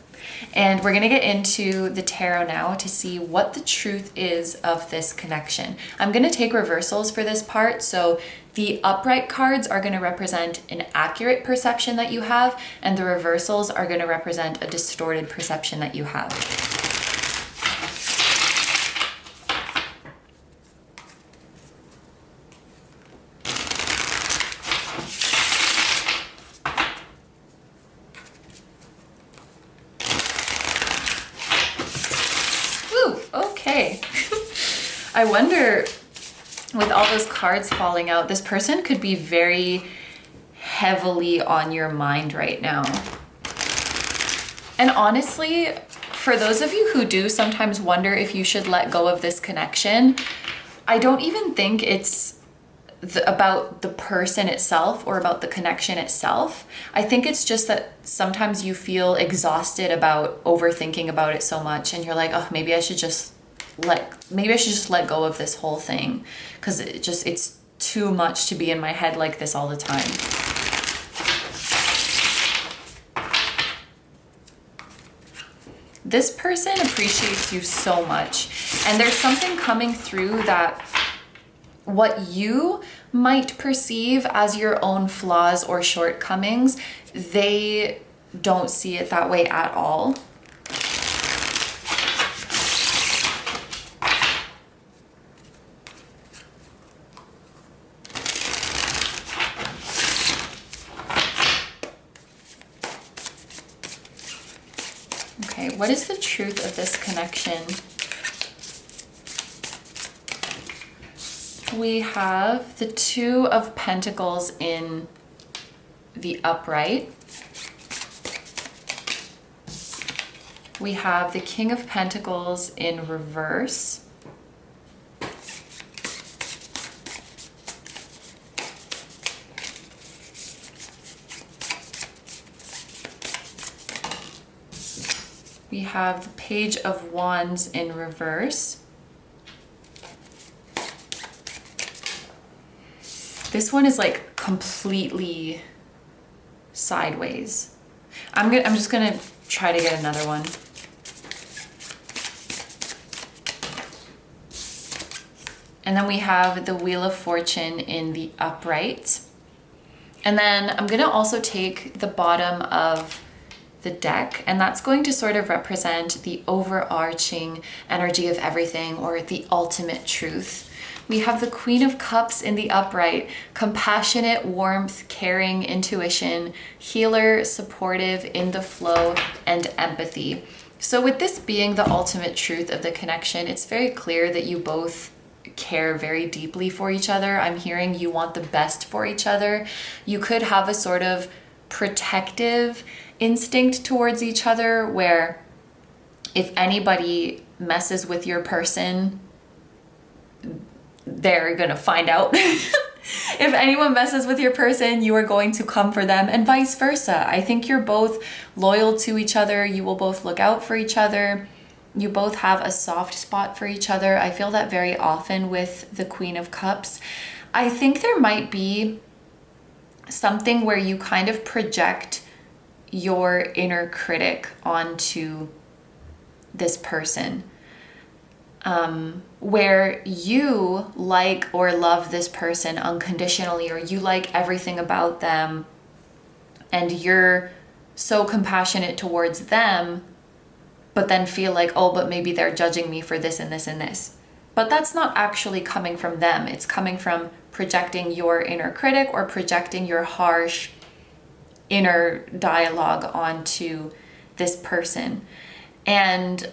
And we're going to get into the tarot now to see what the truth is of this connection. I'm going to take reversals for this part. So the upright cards are going to represent an accurate perception that you have, and the reversals are going to represent a distorted perception that you have. Okay. I wonder, with all those cards falling out, this person could be very heavily on your mind right now. And honestly, for those of you who do sometimes wonder if you should let go of this connection, I don't even think it's about the person itself or about the connection itself. I think it's just that sometimes you feel exhausted about overthinking about it so much, and you're like, oh, maybe I should just let go of this whole thing, because it's too much to be in my head like this all the time. This person appreciates you so much, and there's something coming through that what you might perceive as your own flaws or shortcomings, they don't see it that way at all. Okay, what is the truth of this connection? We have the Two of Pentacles in the upright. We have the King of Pentacles in reverse. We have the Page of Wands in reverse. This one is like completely sideways. I'm just gonna try to get another one. And then we have the Wheel of Fortune in the upright. And then I'm gonna also take the bottom of the deck, and that's going to sort of represent the overarching energy of everything, or the ultimate truth. We have the Queen of Cups in the upright, compassionate, warmth, caring, intuition, healer, supportive, in the flow, and empathy. So with this being the ultimate truth of the connection, it's very clear that you both care very deeply for each other. I'm hearing you want the best for each other. You could have a sort of protective instinct towards each other, where if anybody messes with your person, they're gonna find out. If anyone messes with your person, you are going to come for them, and vice versa. I think you're both loyal to each other. You will both look out for each other. You both have a soft spot for each other. I feel that very often with the Queen of Cups. I think there might be something where you kind of project your inner critic onto this person. Where you like or love this person unconditionally, or you like everything about them, and you're so compassionate towards them, but then feel like, oh, but maybe they're judging me for this and this and this. But that's not actually coming from them. It's coming from projecting your inner critic or projecting your harsh inner dialogue onto this person. And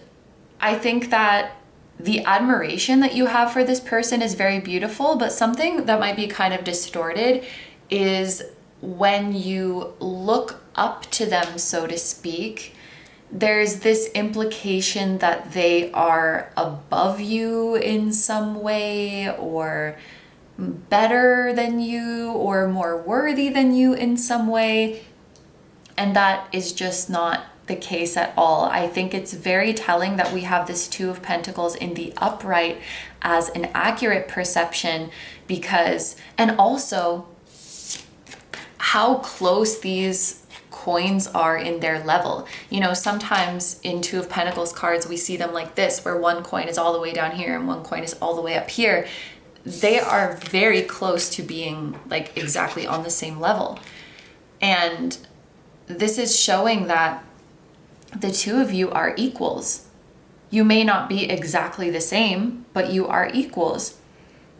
I think that the admiration that you have for this person is very beautiful, but something that might be kind of distorted is when you look up to them, so to speak, there's this implication that they are above you in some way, or better than you, or more worthy than you in some way. And that is just not the case at all. I think it's very telling that we have this Two of Pentacles in the upright as an accurate perception, because, and also how close these coins are in their level. You know, sometimes in Two of Pentacles cards, we see them like this, where one coin is all the way down here and one coin is all the way up here. They are very close to being like exactly on the same level. And this is showing that the two of you are equals. You may not be exactly the same, but you are equals.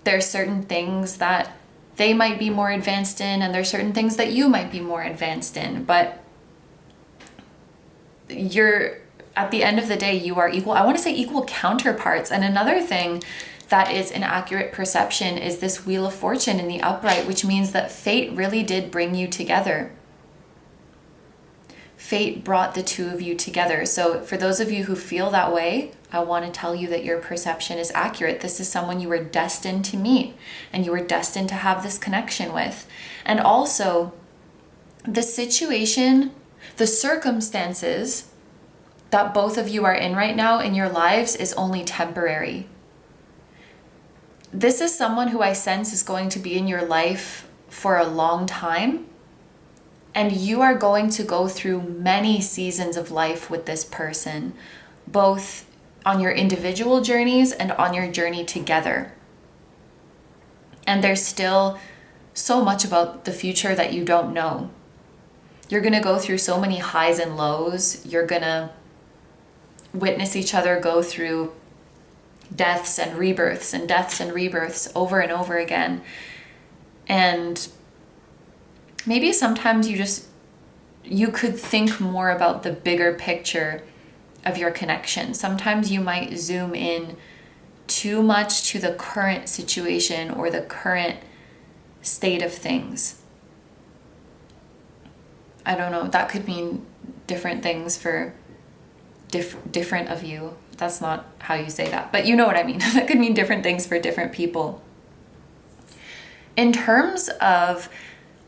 There's certain things that they might be more advanced in, and there's certain things that you might be more advanced in, but you're, at the end of the day, you are equal. I want to say equal counterparts. And another thing that is an accurate perception is this Wheel of Fortune in the upright, which means that fate really did bring you together. Fate brought the two of you together. So for those of you who feel that way, I want to tell you that your perception is accurate. This is someone you were destined to meet, and you were destined to have this connection with. And also, the situation, the circumstances that both of you are in right now in your lives is only temporary. This is someone who I sense is going to be in your life for a long time. And you are going to go through many seasons of life with this person, both on your individual journeys and on your journey together. And there's still so much about the future that you don't know. You're going to go through so many highs and lows. You're going to witness each other go through deaths and rebirths over and over again. And maybe sometimes you could think more about the bigger picture of your connection. Sometimes you might zoom in too much to the current situation or the current state of things. I don't know, that could mean different things for different of you. That's not how you say that, but you know what I mean. That could mean different things for different people. In terms of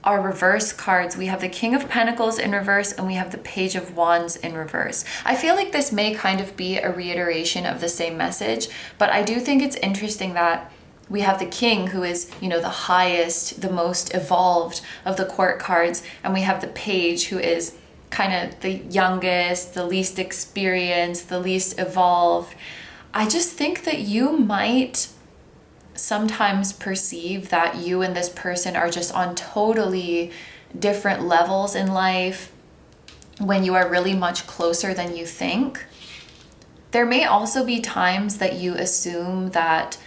our reverse cards, we have the King of Pentacles in reverse and we have the Page of Wands in reverse. I feel like this may kind of be a reiteration of the same message, but I do think it's interesting that we have the King, who is, you know, the highest, the most evolved of the court cards, and we have the Page, who is kind of the youngest, the least experienced, the least evolved. I just think that you might sometimes perceive that you and this person are just on totally different levels in life when you are really much closer than you think. There may also be times that you assume that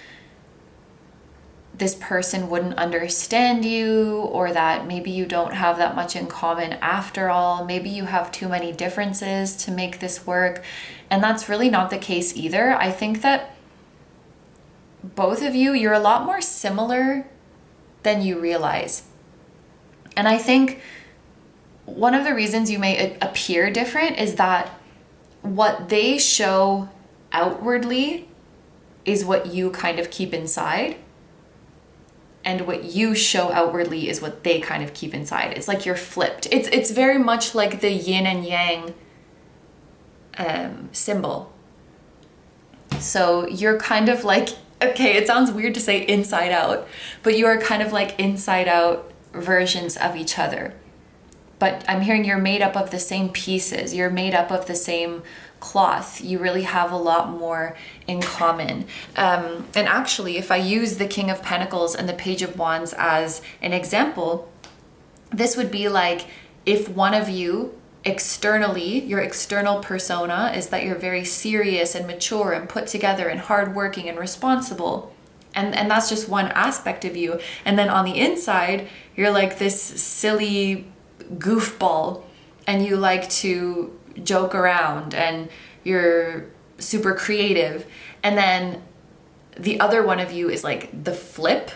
this person wouldn't understand you, or that maybe you don't have that much in common after all. Maybe you have too many differences to make this work. And that's really not the case either. I think that both of you, you're a lot more similar than you realize. And I think one of the reasons you may appear different is that what they show outwardly is what you kind of keep inside. and what you show outwardly is what they kind of keep inside. It's like you're flipped. It's very much like the yin and yang symbol. So you're kind of like, okay, it sounds weird to say inside out, but you are kind of like inside out versions of each other. But I'm hearing you're made up of the same pieces. You're made up of the same cloth. You really have a lot more in common. And actually, if I use the King of Pentacles and the Page of Wands as an example, this would be like if one of you externally, your external persona is that you're very serious and mature and put together and hardworking and responsible. And that's just one aspect of you. And then on the inside, you're like this silly goofball and you like to joke around and you're super creative. And then the other one of you is like the flip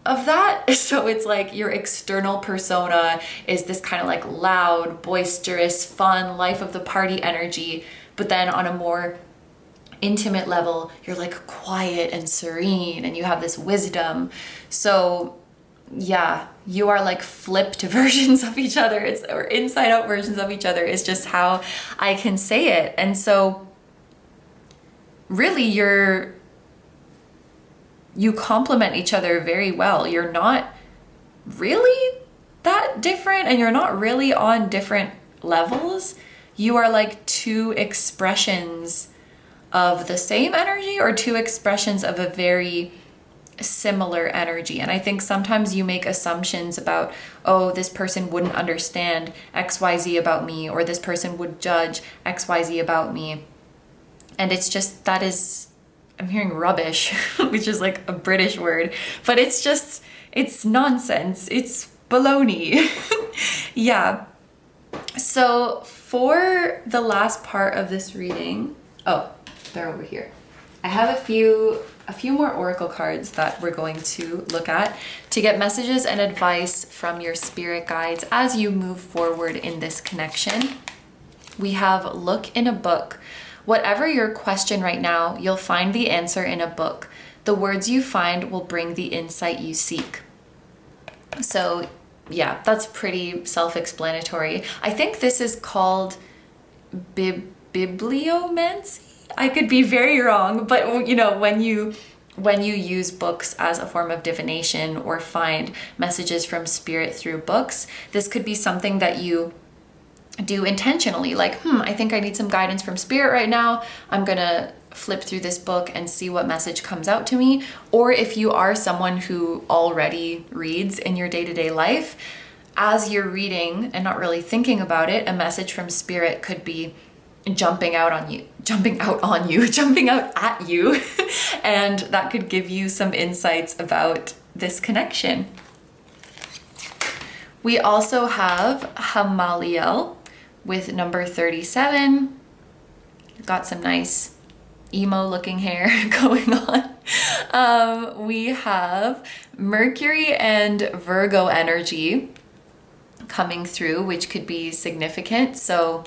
of that. So it's like your external persona is this kind of like loud, boisterous, fun, life of the party energy. But then on a more intimate level, you're like quiet and serene and you have this wisdom. So yeah, you are like flipped versions of each other. Or inside out versions of each other is just how I can say it. And so really you complement each other very well. You're not really that different and you're not really on different levels. You are like two expressions of the same energy or two expressions of a very similar energy. And I think sometimes you make assumptions about, oh, this person wouldn't understand XYZ about me, or this person would judge XYZ about me. And it's just, that is, I'm hearing rubbish, which is like a British word, but it's just, it's nonsense. It's baloney. Yeah. So for the last part of this reading, oh, they're over here. I have a few more oracle cards that we're going to look at to get messages and advice from your spirit guides as you move forward in this connection. We have look in a book. Whatever your question right now, you'll find the answer in a book. The words you find will bring the insight you seek. So yeah, that's pretty self-explanatory. I think this is called bibliomancy. I could be very wrong, but you know, when you use books as a form of divination or find messages from spirit through books, this could be something that you do intentionally. Like, I think I need some guidance from spirit right now. I'm gonna flip through this book and see what message comes out to me. Or if you are someone who already reads in your day-to-day life, as you're reading and not really thinking about it, a message from spirit could be jumping out at you. And that could give you some insights about this connection. We also have Hamaliel with number 37. Got some nice emo looking hair going on. We have Mercury and Virgo energy coming through, which could be significant. So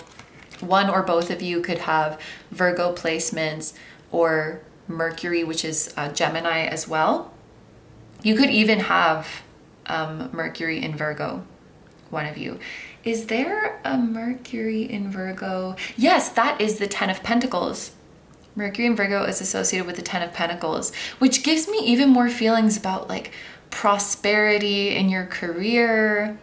one or both of you could have Virgo placements or Mercury, which is Gemini as well. You could even have Mercury in Virgo, one of you. Is there a Mercury in Virgo? Yes, that is the 10 of Pentacles. Mercury in Virgo is associated with the 10 of Pentacles, which gives me even more feelings about like prosperity in your career.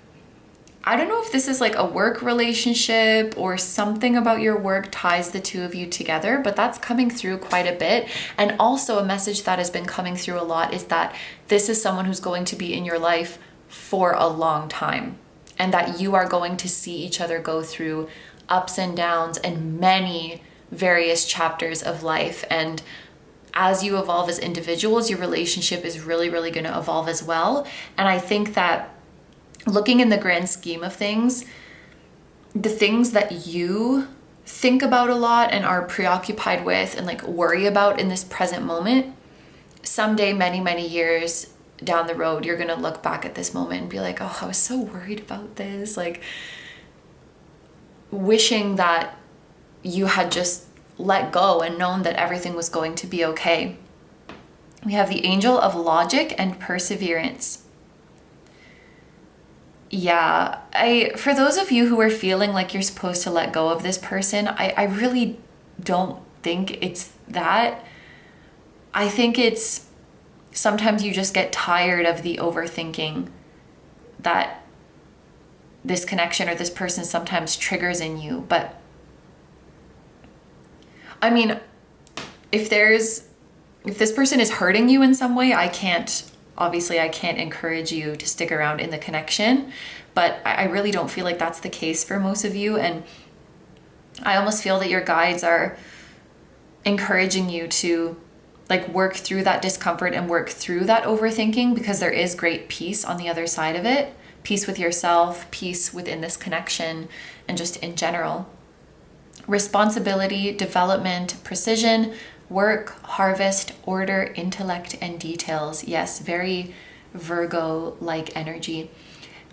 I don't know if this is like a work relationship or something about your work ties the two of you together, but that's coming through quite a bit. And also a message that has been coming through a lot is that this is someone who's going to be in your life for a long time, and that you are going to see each other go through ups and downs and many various chapters of life. And as you evolve as individuals, your relationship is really, really going to evolve as well. And I think that looking in the grand scheme of things, the things that you think about a lot and are preoccupied with and like worry about in this present moment, someday, many, many years down the road, you're going to look back at this moment and be like, oh, I was so worried about this. Like wishing that you had just let go and known that everything was going to be okay. We have the angel of logic and perseverance. Yeah, for those of you who are feeling like you're supposed to let go of this person, I really don't think it's that. I think it's sometimes you just get tired of the overthinking that this connection or this person sometimes triggers in you. But I mean, if this person is hurting you in some way, I can't encourage you to stick around in the connection, but I really don't feel like that's the case for most of you. And I almost feel that your guides are encouraging you to like work through that discomfort and work through that overthinking, because there is great peace on the other side of it. Peace with yourself, peace within this connection, and just in general. Responsibility, development, precision, work, harvest, order, intellect, and details. Yes, very Virgo-like energy.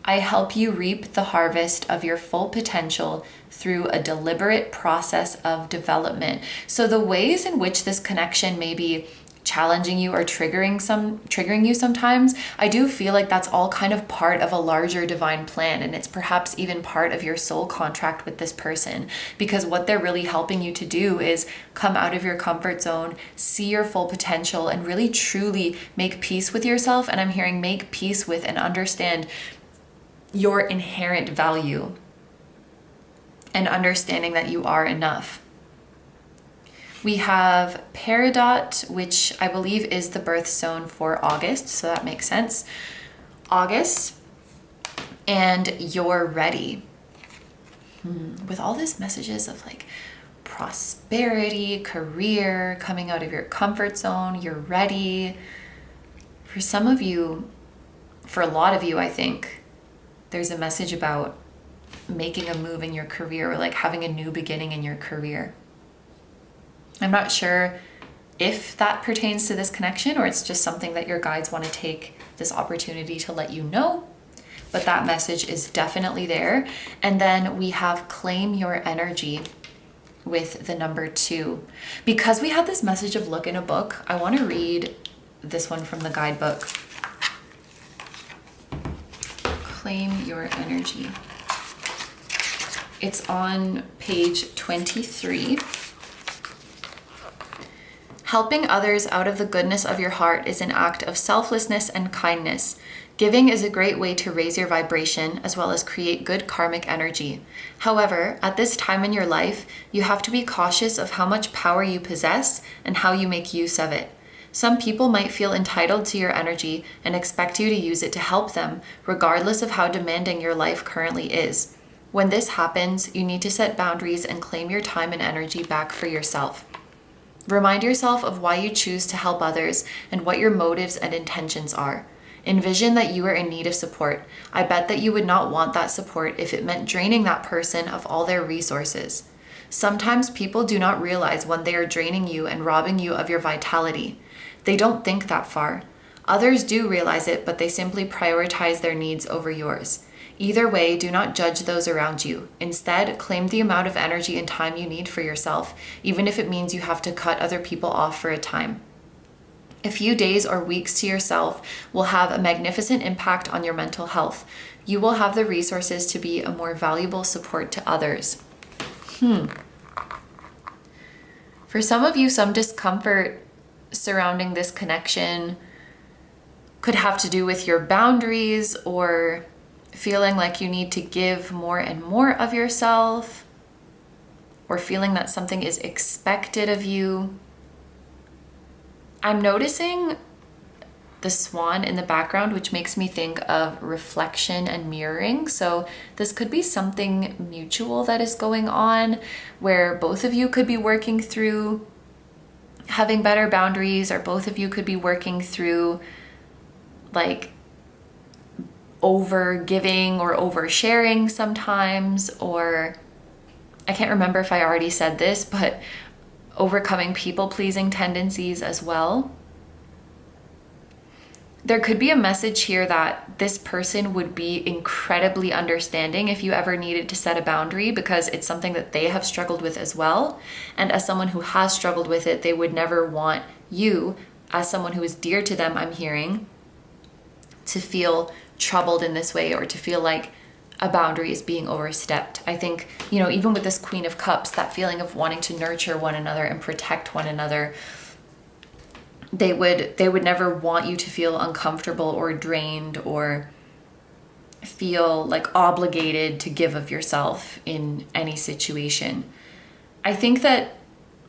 I help you reap the harvest of your full potential through a deliberate process of development. So the ways in which this connection may be challenging you or triggering you sometimes, I do feel like that's all kind of part of a larger divine plan, and it's perhaps even part of your soul contract with this person, because what they're really helping you to do is come out of your comfort zone, see your full potential, and really truly make peace with yourself. And I'm hearing make peace with and understand your inherent value and understanding that you are enough. We have Peridot, which I believe is the birth zone for August, so that makes sense. August, and you're ready. With all these messages of like prosperity, career, coming out of your comfort zone, you're ready. For some of you, for a lot of you, I think, there's a message about making a move in your career or like having a new beginning in your career. I'm not sure if that pertains to this connection or it's just something that your guides want to take this opportunity to let you know, but that message is definitely there. And then we have claim your energy with the number 2. Because we had this message of look in a book, I want to read this one from the guidebook. Claim your energy. It's on page 23. Helping others out of the goodness of your heart is an act of selflessness and kindness. Giving is a great way to raise your vibration as well as create good karmic energy. However, at this time in your life, you have to be cautious of how much power you possess and how you make use of it. Some people might feel entitled to your energy and expect you to use it to help them, regardless of how demanding your life currently is. When this happens, you need to set boundaries and claim your time and energy back for yourself. Remind yourself of why you choose to help others and what your motives and intentions are. Envision that you are in need of support. I bet that you would not want that support if it meant draining that person of all their resources. Sometimes people do not realize when they are draining you and robbing you of your vitality. They don't think that far. Others do realize it, but they simply prioritize their needs over yours. Either way, do not judge those around you. Instead, claim the amount of energy and time you need for yourself, even if it means you have to cut other people off for a time. A few days or weeks to yourself will have a magnificent impact on your mental health. You will have the resources to be a more valuable support to others. For some of you, some discomfort surrounding this connection could have to do with your boundaries or feeling like you need to give more and more of yourself, or feeling that something is expected of you. I'm noticing the swan in the background, which makes me think of reflection and mirroring. So this could be something mutual that is going on where both of you could be working through having better boundaries, or both of you could be working through like over giving or oversharing sometimes, or I can't remember if I already said this, but overcoming people-pleasing tendencies as well. There could be a message here that this person would be incredibly understanding if you ever needed to set a boundary, because it's something that they have struggled with as well. And as someone who has struggled with it, they would never want you as someone who is dear to them, I'm hearing, to feel troubled in this way or to feel like a boundary is being overstepped. I think, you know, even with this Queen of Cups, that feeling of wanting to nurture one another and protect one another, they would never want you to feel uncomfortable or drained or feel like obligated to give of yourself in any situation. I think that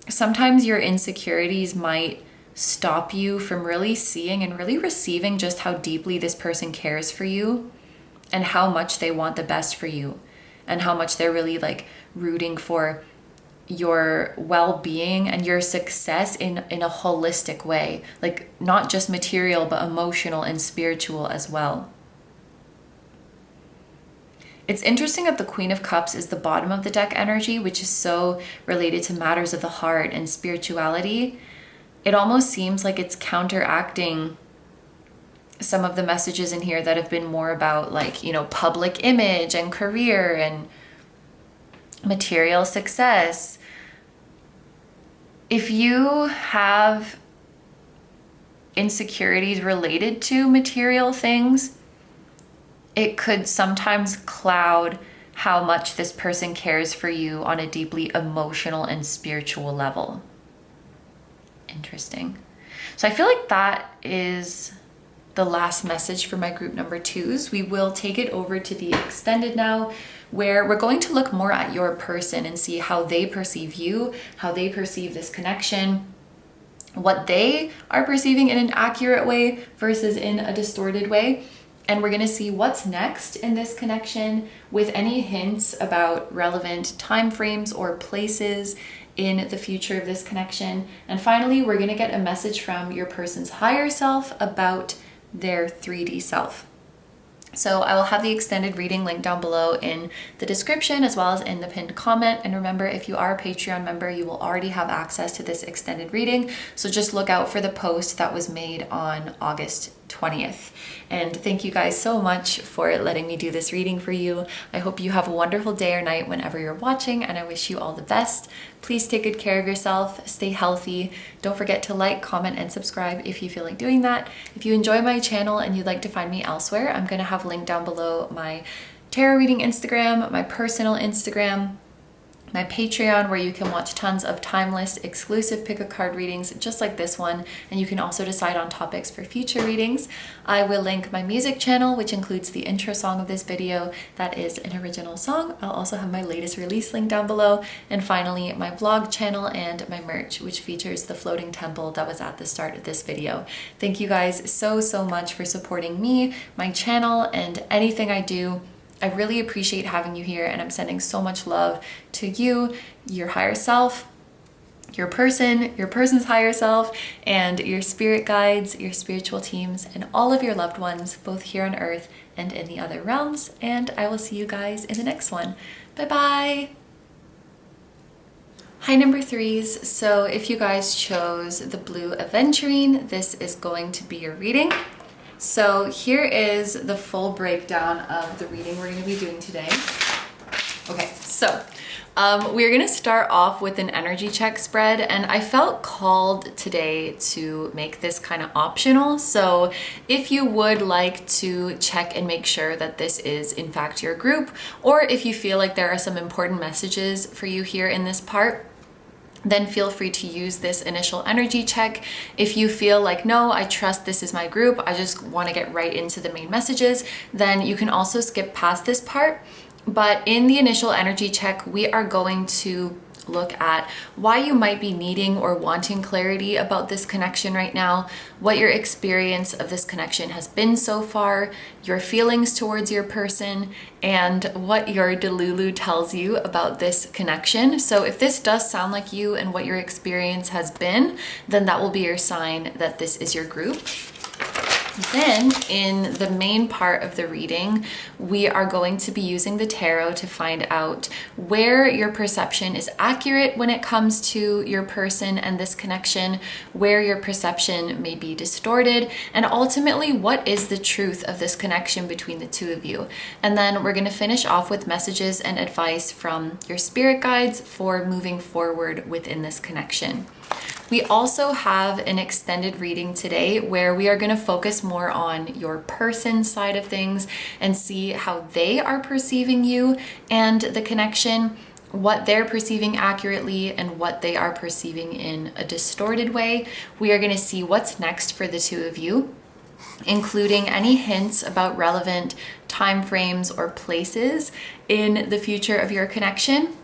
sometimes your insecurities might stop you from really seeing and really receiving just how deeply this person cares for you and how much they want the best for you and how much they're really like rooting for your well-being and your success in a holistic way, like not just material but emotional and spiritual as well. It's interesting that the Queen of Cups is the bottom of the deck energy, which is so related to matters of the heart and spirituality. It almost seems like it's counteracting some of the messages in here that have been more about, like, you know, public image and career and material success. If you have insecurities related to material things, it could sometimes cloud how much this person cares for you on a deeply emotional and spiritual level. Interesting. So I feel like that is the last message for my group number 2s. We will take it over to the extended now, where we're going to look more at your person and see how they perceive you, how they perceive this connection, what they are perceiving in an accurate way versus in a distorted way. And we're going to see what's next in this connection with any hints about relevant time frames or places in the future of this connection. And finally, we're going to get a message from your person's higher self about their 3D self. So I will have the extended reading linked down below in the description as well as in the pinned comment. And remember, if you are a Patreon member, you will already have access to this extended reading. So just look out for the post that was made on August 20th. And thank you guys so much for letting me do this reading for you. I hope you have a wonderful day or night whenever you're watching, and I wish you all the best. Please take good care of yourself, stay healthy. Don't forget to like, comment, and subscribe if you feel like doing that. If you enjoy my channel and you'd like to find me elsewhere, I'm gonna have linked down below my tarot reading Instagram, my personal Instagram, my Patreon, where you can watch tons of timeless, exclusive pick a card readings just like this one, and you can also decide on topics for future readings. I will link my music channel, which includes the intro song of this video. That is an original song. I'll also have my latest release link down below. And finally, my vlog channel and my merch, which features the floating temple that was at the start of this video. Thank you guys so much for supporting me, my channel, and anything I do. I really appreciate having you here, and I'm sending so much love to you, your higher self, your person's higher self, and your spirit guides, your spiritual teams, and all of your loved ones, both here on earth and in the other realms. And I will see you guys in the next one. Bye-bye. Hi, number 3s. So if you guys chose the blue Aventurine, this is going to be your reading. So here is the full breakdown of the reading we're going to be doing today. Okay, so we're going to start off with an energy check spread, and I felt called today to make this kind of optional. So if you would like to check and make sure that this is in fact your group, or if you feel like there are some important messages for you here in this part, then feel free to use this initial energy check. If you feel like, no, I trust this is my group, I just want to get right into the main messages, then you can also skip past this part. But in the initial energy check, we are going to look at why you might be needing or wanting clarity about this connection right now, what your experience of this connection has been so far, your feelings towards your person, and what your Delulu tells you about this connection. So if this does sound like you and what your experience has been, then that will be your sign that this is your group. Then in the main part of the reading, we are going to be using the tarot to find out where your perception is accurate when it comes to your person and this connection, where your perception may be distorted, and ultimately what is the truth of this connection between the two of you. And then we're going to finish off with messages and advice from your spirit guides for moving forward within this connection. We also have an extended reading today where we are going to focus more on your person side of things and see how they are perceiving you and the connection, what they're perceiving accurately and what they are perceiving in a distorted way. We are going to see what's next for the two of you, including any hints about relevant time frames or places in the future of your connection.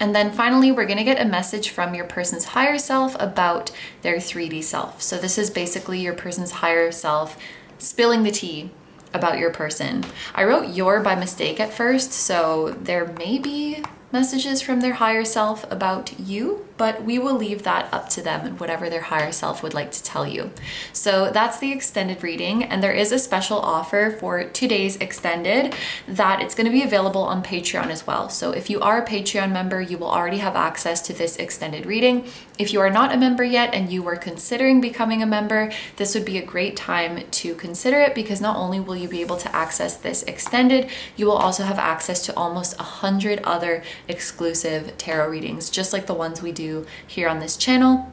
And then finally, we're going to get a message from your person's higher self about their 3D self. So this is basically your person's higher self spilling the tea about your person. I wrote your by mistake at first, so there may be messages from their higher self about you, but we will leave that up to them and whatever their higher self would like to tell you. So that's the extended reading, and there is a special offer for today's extended that it's going to be available on Patreon as well. So if you are a Patreon member, you will already have access to this extended reading. If you are not a member yet and you were considering becoming a member, this would be a great time to consider it, because not only will you be able to access this extended, you will also have access to almost 100 other exclusive tarot readings, just like the ones we do here on this channel.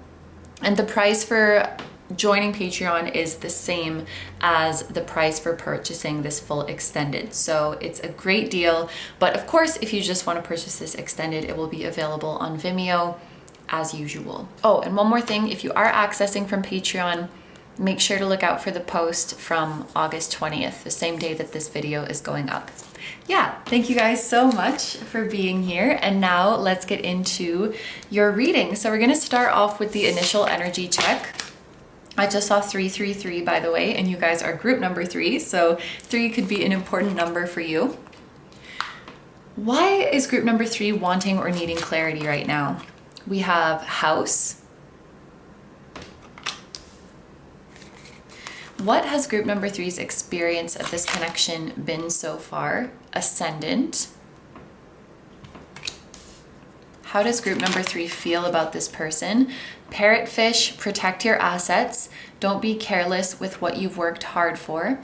And the price for joining Patreon is the same as the price for purchasing this full extended. So it's a great deal. But of course, if you just want to purchase this extended, it will be available on Vimeo as usual. Oh, and one more thing, if you are accessing from Patreon, make sure to look out for the post from August 20th, the same day that this video is going up. Yeah, thank you guys so much for being here. And now let's get into your reading. So we're going to start off with the initial energy check. I just saw 333, by the way, and you guys are group number 3. So 3 could be an important number for you. Why is group number 3 wanting or needing clarity right now? We have house. What has group number 3's experience of this connection been so far? Ascendant. How does group number 3 feel about this person? Parrotfish, protect your assets. Don't be careless with what you've worked hard for.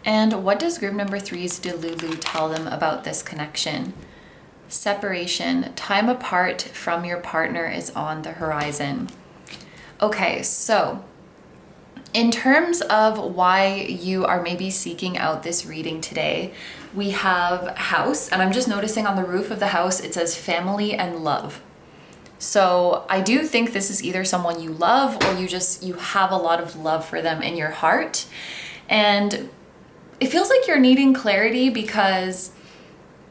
And what does group number 3's Delulu tell them about this connection? Separation, time apart from your partner is on the horizon. Okay, so in terms of why you are maybe seeking out this reading today, we have house, and I'm just noticing on the roof of the house, it says family and love. So I do think this is either someone you love or you have a lot of love for them in your heart. And it feels like you're needing clarity because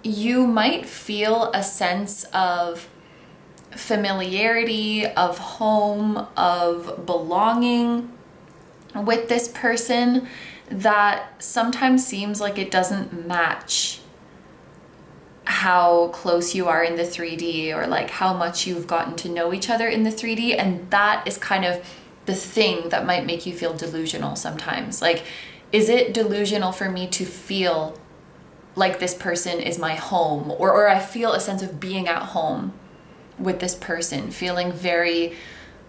you might feel a sense of familiarity, of home, of belonging with this person that sometimes seems like it doesn't match how close you are in the 3D, or like how much you've gotten to know each other in the 3D. And that is kind of the thing that might make you feel delusional sometimes. Like, is it delusional for me to feel like this person is my home, or I feel a sense of being at home with this person, feeling very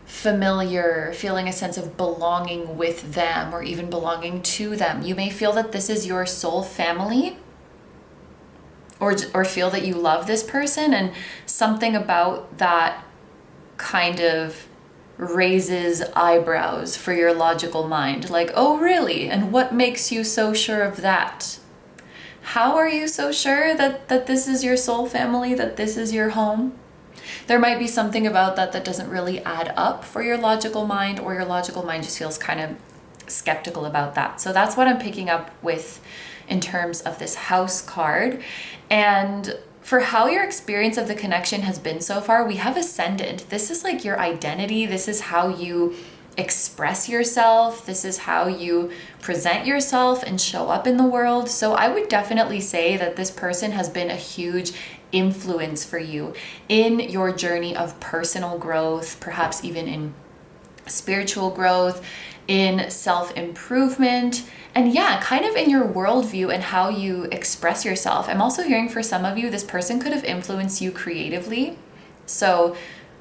familiar, feeling a sense of belonging with them or even belonging to them? You may feel that this is your soul family, or feel that you love this person, and something about that kind of raises eyebrows for your logical mind. Like, oh really? And what makes you so sure of that? How are you so sure that this is your soul family, that this is your home? There might be something about that doesn't really add up for your logical mind, or your logical mind just feels kind of skeptical about that. So that's what I'm picking up with in terms of this house card. And for how your experience of the connection has been so far, we have ascendant. This is like your identity. This is how you express yourself. This is how you present yourself and show up in the world. So I would definitely say that this person has been a huge influence for you in your journey of personal growth, perhaps even in spiritual growth, in self-improvement, and yeah, kind of in your worldview and how you express yourself. I'm also hearing for some of you, this person could have influenced you creatively. So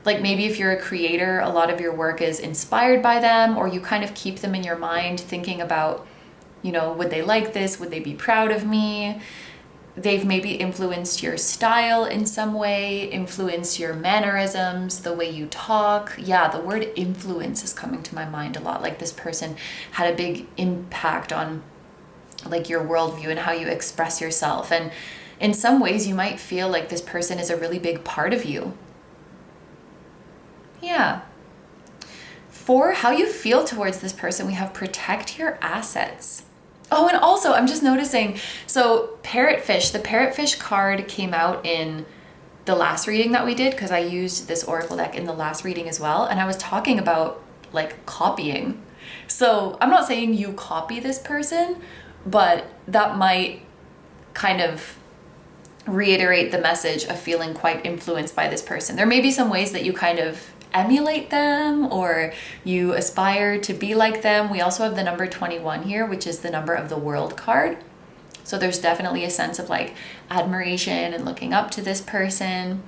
like maybe if you're a creator, a lot of your work is inspired by them, or you kind of keep them in your mind thinking about, you know, would they like this? Would they be proud of me? they've maybe influenced your style in some way, influenced your mannerisms, the way you talk. Yeah, the word influence is coming to my mind a lot. Like this person had a big impact on like your worldview and how you express yourself. And in some ways you might feel like this person is a really big part of you. Yeah. For how you feel towards this person, we have protect your assets. Oh, and also I'm just noticing, so parrotfish, the parrotfish card came out in the last reading that we did because I used this oracle deck in the last reading as well. And I was talking about like copying. So I'm not saying you copy this person, but that might kind of reiterate the message of feeling quite influenced by this person. There may be some ways that you kind of emulate them or you aspire to be like them. We also have the number 21 here, which is the number of the world card. So there's definitely a sense of like admiration and looking up to this person.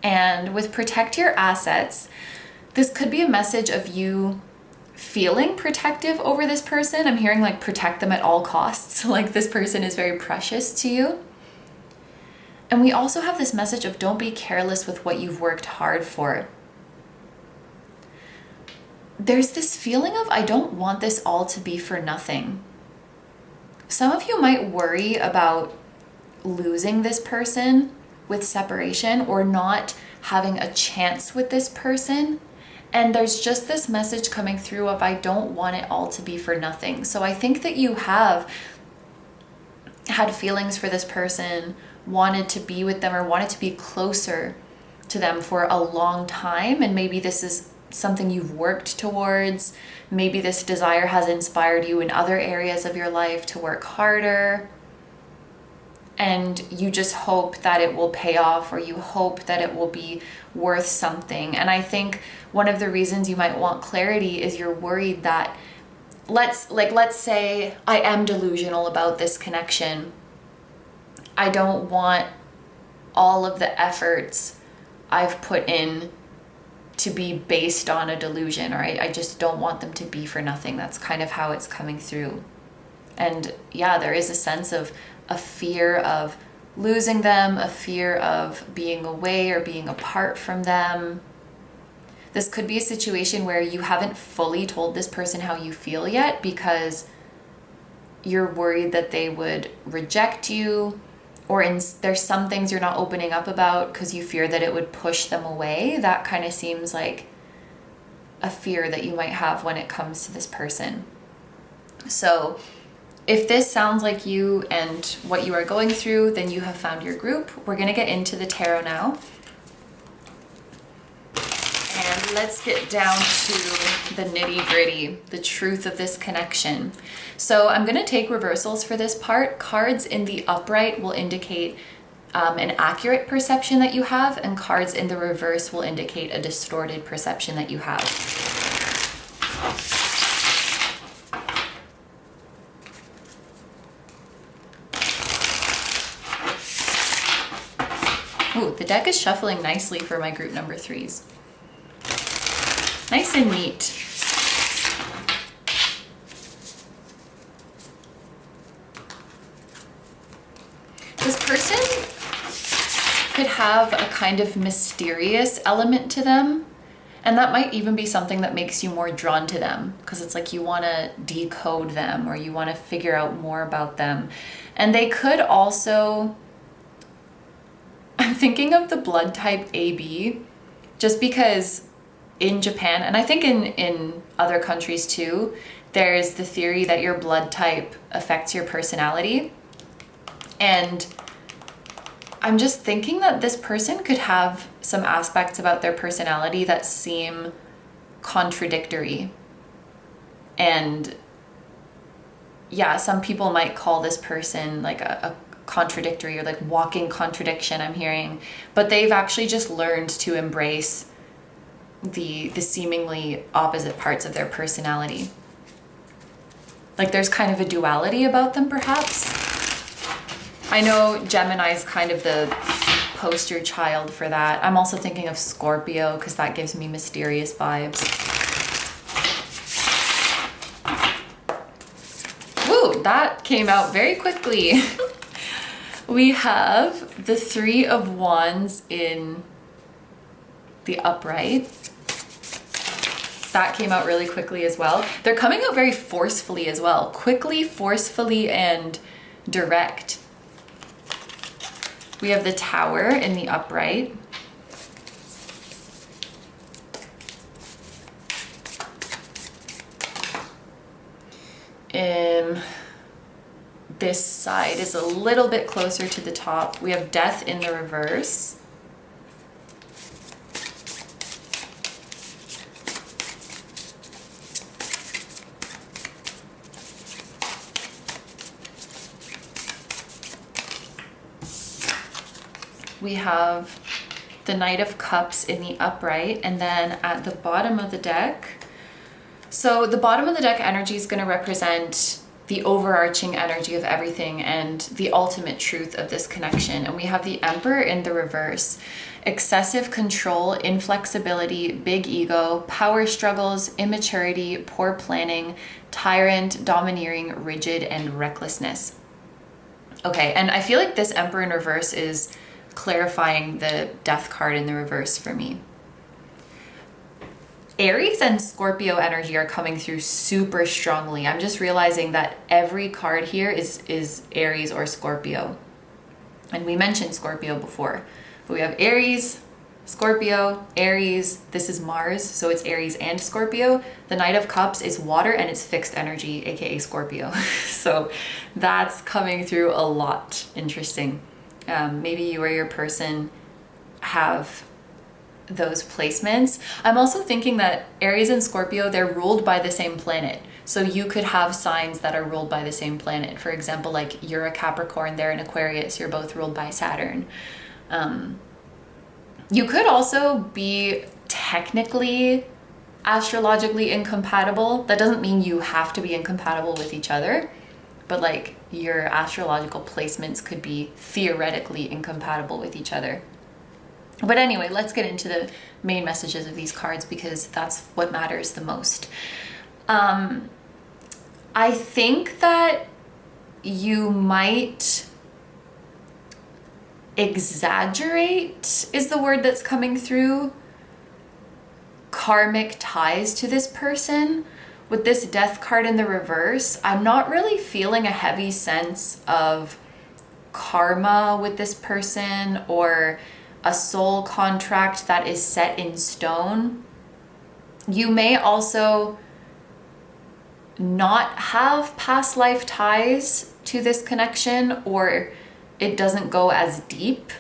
And with protect your assets, this could be a message of you feeling protective over this person. I'm hearing like protect them at all costs. Like this person is very precious to you. And we also have this message of don't be careless with what you've worked hard for. There's this feeling of I don't want this all to be for nothing. Some of you might worry about losing this person with separation or not having a chance with this person. And there's just this message coming through of I don't want it all to be for nothing. So I think that you have had feelings for this person, wanted to be with them or wanted to be closer to them for a long time. And maybe this is something you've worked towards. Maybe this desire has inspired you in other areas of your life to work harder. And you just hope that it will pay off, or you hope that it will be worth something. And I think one of the reasons you might want clarity is you're worried that let's say I am delusional about this connection. I don't want all of the efforts I've put in to be based on a delusion, or I just don't want them to be for nothing. That's kind of how it's coming through. And yeah, there is a sense of a fear of losing them, a fear of being away or being apart from them. This could be a situation where you haven't fully told this person how you feel yet because you're worried that they would reject you, or there's some things you're not opening up about because you fear that it would push them away. That kind of seems like a fear that you might have when it comes to this person. So if this sounds like you and what you are going through, then you have found your group. We're going to get into the tarot now. And let's get down to the nitty-gritty, the truth of this connection. So I'm going to take reversals for this part. Cards in the upright will indicate an accurate perception that you have, and cards in the reverse will indicate a distorted perception that you have. Ooh, the deck is shuffling nicely for my group number 3s. Nice and neat. This person could have a kind of mysterious element to them, and that might even be something that makes you more drawn to them, because it's like you want to decode them or you want to figure out more about them. And they could also, I'm thinking of the blood type AB, just because in Japan, and I think in other countries too, there's the theory that your blood type affects your personality. And I'm just thinking that this person could have some aspects about their personality that seem contradictory. And yeah, some people might call this person like a contradictory or like walking contradiction, I'm hearing. But they've actually just learned to embrace the seemingly opposite parts of their personality. Like there's kind of a duality about them, perhaps. I know Gemini is kind of the poster child for that. I'm also thinking of Scorpio because that gives me mysterious vibes. Woo, that came out very quickly. We have the Three of Wands in the upright. That came out really quickly as well. They're coming out very forcefully as well. Quickly, forcefully, and direct. We have the Tower in the upright. This side is a little bit closer to the top. We have Death in the reverse. We have the Knight of Cups in the upright, and then at the bottom of the deck, so the bottom of the deck energy is going to represent the overarching energy of everything and the ultimate truth of this connection. And we have the Emperor in the reverse. Excessive control, inflexibility, big ego, power struggles, immaturity, poor planning, tyrant, domineering, rigid, and recklessness. Okay, and I feel like this Emperor in reverse is clarifying the Death card in the reverse for me. Aries and Scorpio energy are coming through super strongly. I'm just realizing that every card here is Aries or Scorpio. And we mentioned Scorpio before. But we have Aries, Scorpio, Aries. This is Mars, so it's Aries and Scorpio. The Knight of Cups is water and it's fixed energy, aka Scorpio. So that's coming through a lot. Interesting. Maybe you or your person have those placements. I'm also thinking that Aries and Scorpio, they're ruled by the same planet. So you could have signs that are ruled by the same planet. For example, like you're a Capricorn, they're an Aquarius, you're both ruled by Saturn. You could also be technically astrologically incompatible. That doesn't mean you have to be incompatible with each other, but like your astrological placements could be theoretically incompatible with each other. But anyway, let's get into the main messages of these cards because that's what matters the most. I think that you might exaggerate, is the word that's coming through, karmic ties to this person. With this Death card in the reverse, I'm not really feeling a heavy sense of karma with this person or a soul contract that is set in stone. You may also not have past life ties to this connection, or it doesn't go as deep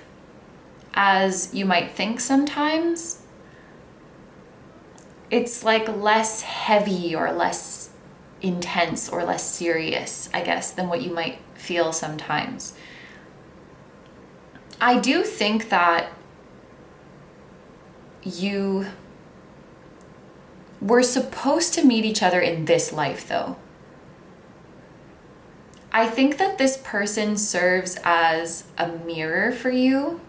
as you might think sometimes. It's like less heavy or less intense or less serious, I guess, than what you might feel sometimes. I do think that you were supposed to meet each other in this life, though. I think that this person serves as a mirror for you,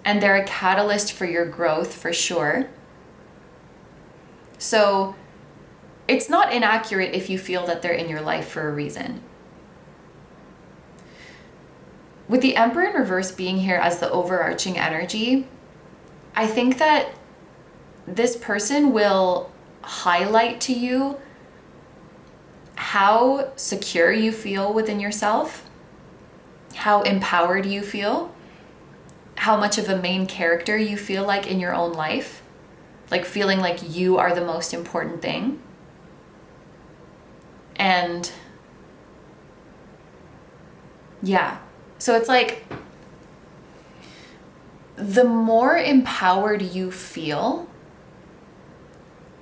and they're a catalyst for your growth for sure. So it's not inaccurate if you feel that they're in your life for a reason. With the Emperor in reverse being here as the overarching energy, I think that this person will highlight to you how secure you feel within yourself, how empowered you feel, how much of a main character you feel like in your own life, like feeling like you are the most important thing. And yeah, so it's like the more empowered you feel,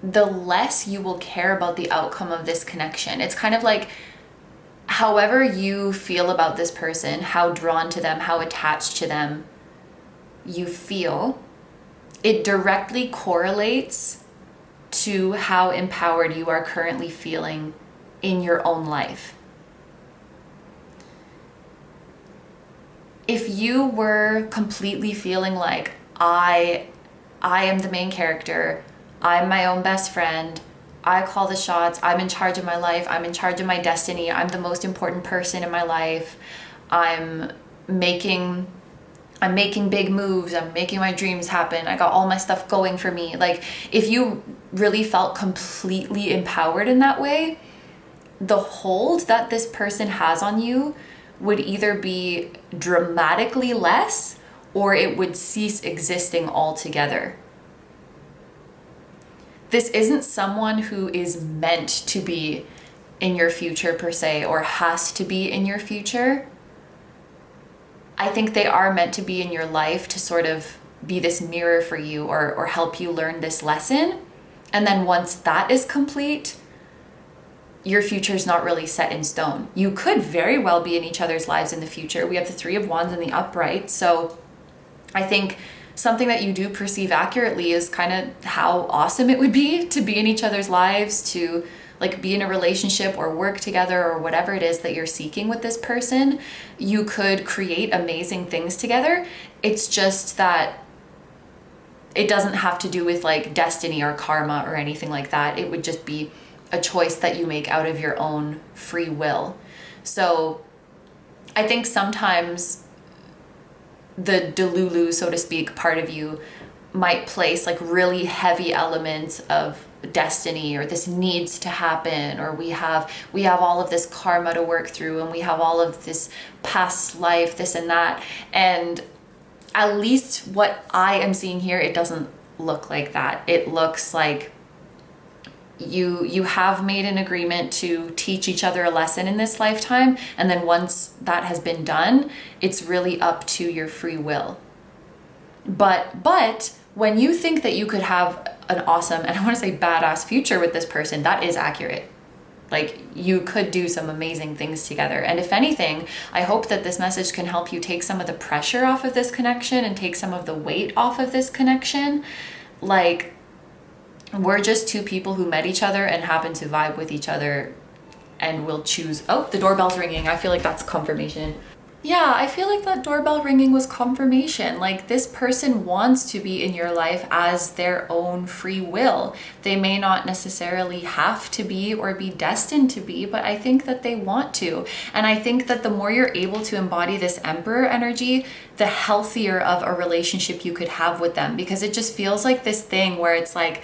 the less you will care about the outcome of this connection. It's kind of like however you feel about this person, how drawn to them, how attached to them you feel, it directly correlates to how empowered you are currently feeling in your own life. If you were completely feeling like I am the main character, I'm my own best friend, I call the shots, I'm in charge of my life, I'm in charge of my destiny, I'm the most important person in my life, I'm making big moves, I'm making my dreams happen, I got all my stuff going for me. Like, if you really felt completely empowered in that way, the hold that this person has on you would either be dramatically less or it would cease existing altogether. This isn't someone who is meant to be in your future per se, or has to be in your future. I think they are meant to be in your life to sort of be this mirror for you, or help you learn this lesson. And then once that is complete, your future is not really set in stone. You could very well be in each other's lives in the future. We have the Three of Wands in the upright. So I think something that you do perceive accurately is kind of how awesome it would be to be in each other's lives, to like be in a relationship or work together or whatever it is that you're seeking with this person. You could create amazing things together. It's just that it doesn't have to do with like destiny or karma or anything like that. It would just be a choice that you make out of your own free will. So I think sometimes the Delulu, so to speak, part of you might place like really heavy elements of destiny, or this needs to happen, or we have all of this karma to work through, and we have all of this past life, this and that. And at least what I am seeing here, it doesn't look like that. It looks like you have made an agreement to teach each other a lesson in this lifetime, and then once that has been done, it's really up to your free will. But when you think that you could have an awesome, and I want to say badass future with this person, that is accurate. Like, you could do some amazing things together. And if anything, I hope that this message can help you take some of the pressure off of this connection and take some of the weight off of this connection. Like, we're just two people who met each other and happen to vibe with each other, and will choose. Oh, the doorbell's ringing. I feel like that's confirmation. Yeah, I feel like that doorbell ringing was confirmation. Like, this person wants to be in your life as their own free will. They may not necessarily have to be or be destined to be, but I think that they want to. And I think that the more you're able to embody this Emperor energy, the healthier of a relationship you could have with them, because it just feels like this thing where it's like,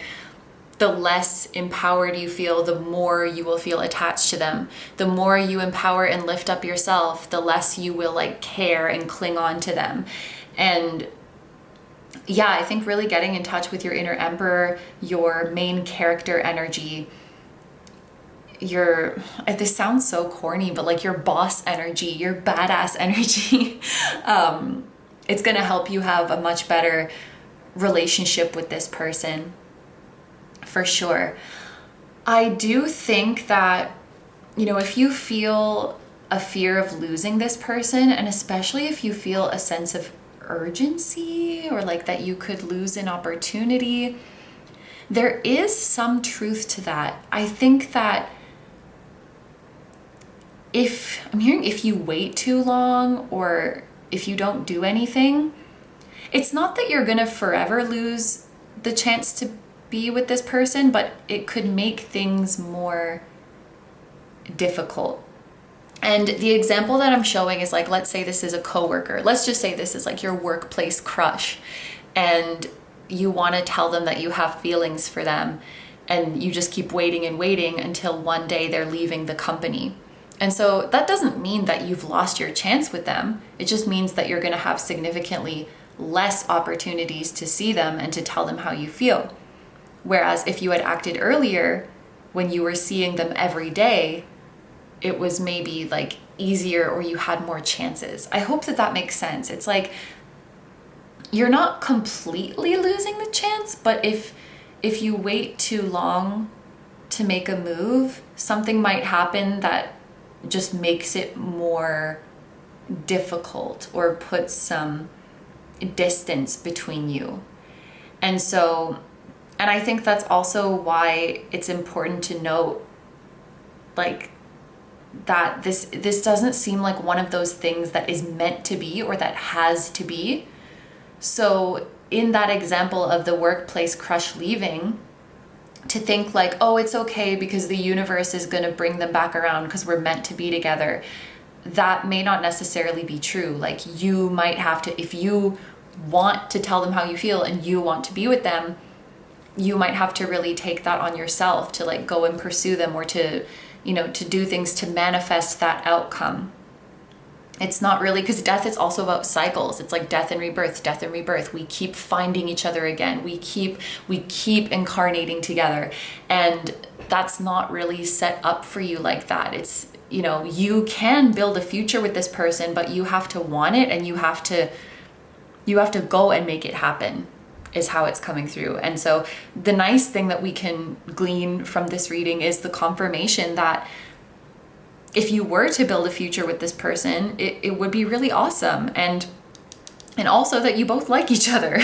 the less empowered you feel, the more you will feel attached to them. The more you empower and lift up yourself, the less you will like care and cling on to them. And yeah, I think really getting in touch with your inner Emperor, your main character energy, this sounds so corny, but like your boss energy, your badass energy, it's gonna help you have a much better relationship with this person. For sure. I do think that, if you feel a fear of losing this person, and especially if you feel a sense of urgency, or like that you could lose an opportunity, there is some truth to that. I think that if you wait too long, or if you don't do anything, it's not that you're gonna forever lose the chance to be with this person, but it could make things more difficult. And the example that I'm showing is like, let's say this is a coworker. Let's just say this is like your workplace crush, and you want to tell them that you have feelings for them, and you just keep waiting and waiting until one day they're leaving the company. And so that doesn't mean that you've lost your chance with them. It just means that you're going to have significantly less opportunities to see them and to tell them how you feel. Whereas if you had acted earlier, when you were seeing them every day, it was maybe like easier, or you had more chances. I hope that makes sense. It's like, you're not completely losing the chance, but if you wait too long to make a move, something might happen that just makes it more difficult, or puts some distance between you. And I think that's also why it's important to note, like, that this doesn't seem like one of those things that is meant to be, or that has to be. So in that example of the workplace crush leaving, to think like, oh, it's okay because the universe is going to bring them back around because we're meant to be together. that may not necessarily be true. Like, you might have to, if you want to tell them how you feel and you want to be with them, you might have to really take that on yourself to like go and pursue them, or to, you know, to do things to manifest that outcome. It's not really, because death is also about cycles. It's like death and rebirth, death and rebirth. We keep finding each other again. We keep incarnating together. And that's not really set up for you like that. It's, you know, you can build a future with this person, but you have to want it, and you have to go and make it happen, is how it's coming through. And so the nice thing that we can glean from this reading is the confirmation that if you were to build a future with this person, it would be really awesome. And also that you both like each other.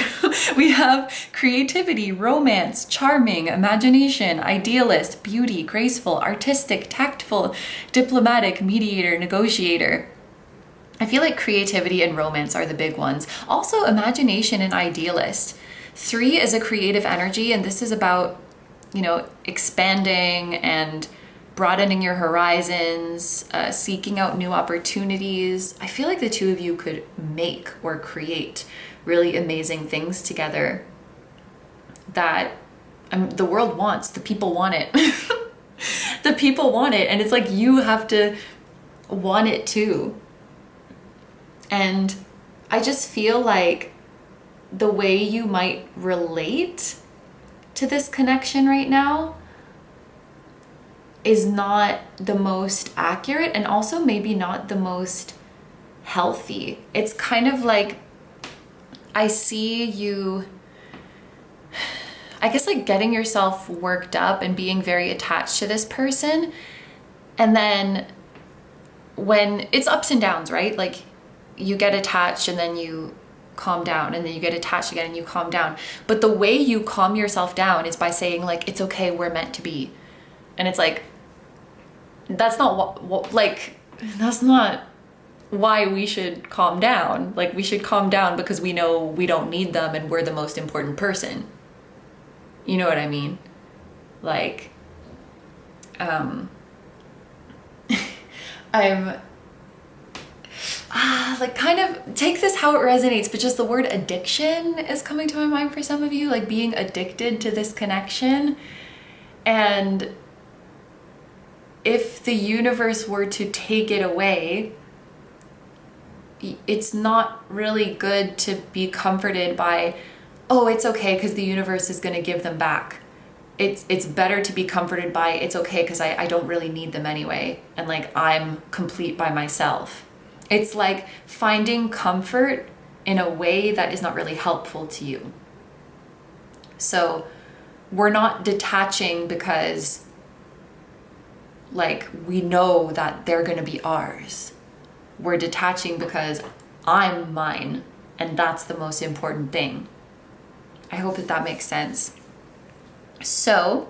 We have creativity, romance, charming, imagination, idealist, beauty, graceful, artistic, tactful, diplomatic, mediator, negotiator. I feel like creativity and romance are the big ones. Also imagination and idealist. 3 is a creative energy, and this is about, you know, expanding and broadening your horizons, seeking out new opportunities. I feel like the two of you could make or create really amazing things together that the world wants. The people want it. The people want it, and it's like you have to want it too. And I just feel like the way you might relate to this connection right now is not the most accurate, and also maybe not the most healthy. It's kind of like, I see you, I guess, like getting yourself worked up and being very attached to this person. And then when it's ups and downs, right? Like, you get attached and then you calm down, and then you get attached again and you calm down. But the way you calm yourself down is by saying like, it's okay, we're meant to be. And it's like, that's not that's not why we should calm down. Like, we should calm down because we know we don't need them and we're the most important person. You know what I mean? Like, I'm like, kind of take this how it resonates, but just the word addiction is coming to my mind for some of you, like being addicted to this connection. And if the universe were to take it away, it's not really good to be comforted by, oh, it's okay because the universe is going to give them back. It's better to be comforted by, it's okay because I don't really need them anyway, and like, I'm complete by myself. It's like finding comfort in a way that is not really helpful to you. So we're not detaching because like we know that they're going to be ours. We're detaching because I'm mine, and that's the most important thing. I hope that makes sense. So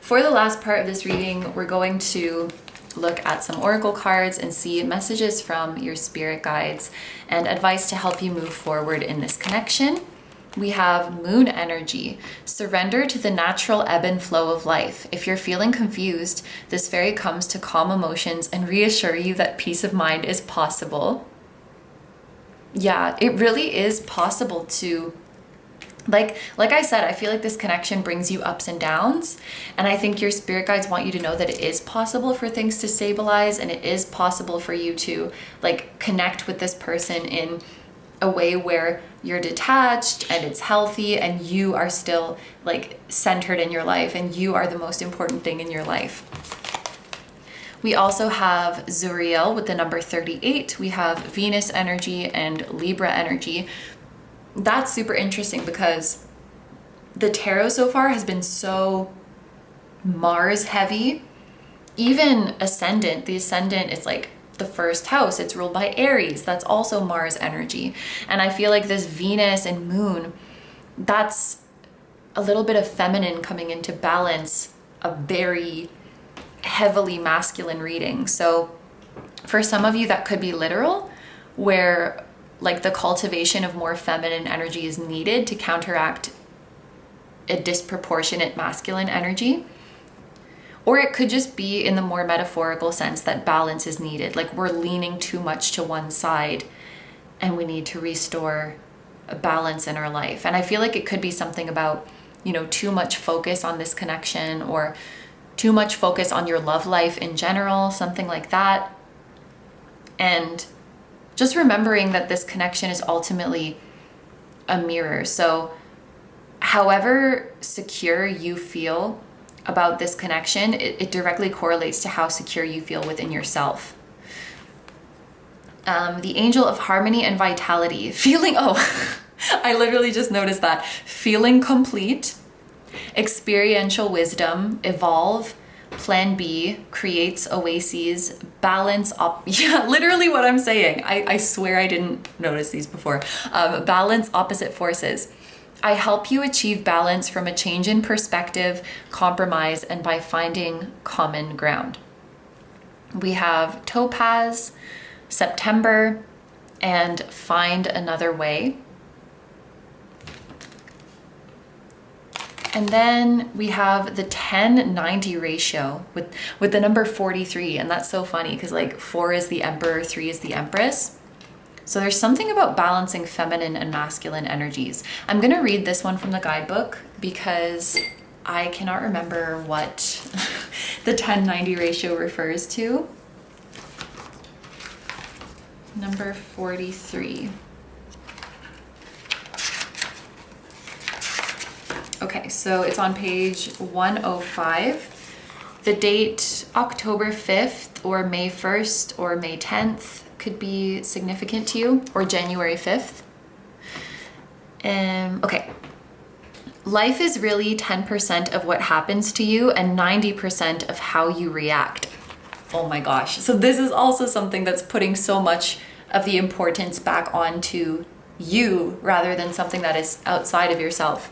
for the last part of this reading, we're going to look at some oracle cards and see messages from your spirit guides and advice to help you move forward in this connection. We have moon energy. Surrender to the natural ebb and flow of life. If you're feeling confused, this fairy comes to calm emotions and reassure you that peace of mind is possible. Yeah, it really is possible to, like I said, I feel like this connection brings you ups and downs. And I think your spirit guides want you to know that it is possible for things to stabilize, and it is possible for you to like connect with this person in a way where you're detached and it's healthy, and you are still like centered in your life, and you are the most important thing in your life. We also have Zuriel with the number 38. We have Venus energy and Libra energy. That's super interesting because the tarot so far has been so Mars heavy. Even ascendant, the ascendant is like the first house. It's ruled by Aries. That's also Mars energy. And I feel like this Venus and moon, that's a little bit of feminine coming into balance, a very heavily masculine reading. So for some of you, that could be literal, where like the cultivation of more feminine energy is needed to counteract a disproportionate masculine energy. Or it could just be in the more metaphorical sense that balance is needed. Like we're leaning too much to one side and we need to restore a balance in our life. And I feel like it could be something about, you know, too much focus on this connection or too much focus on your love life in general, something like that. And just remembering that this connection is ultimately a mirror. So however secure you feel about this connection, it directly correlates to how secure you feel within yourself. The angel of harmony and vitality, feeling, I literally just noticed that. Feeling complete, experiential wisdom, evolve, plan B, creates oases, balance up. Yeah, literally what I'm saying. I swear I didn't notice these before. Balance opposite forces. I help you achieve balance from a change in perspective, compromise, and by finding common ground. We have Topaz, September, and Find Another Way. And then we have the 10-90 ratio with the number 43. And that's so funny because like 4 is the Emperor, 3 is the Empress. So there's something about balancing feminine and masculine energies. I'm gonna read this one from the guidebook because I cannot remember what the 10-90 ratio refers to. Number 43. Okay, so it's on page 105. The date October 5th or May 1st or May 10th could be significant to you, or January 5th. Okay. Life is really 10% of what happens to you and 90% of how you react. Oh my gosh. So this is also something that's putting so much of the importance back onto you rather than something that is outside of yourself.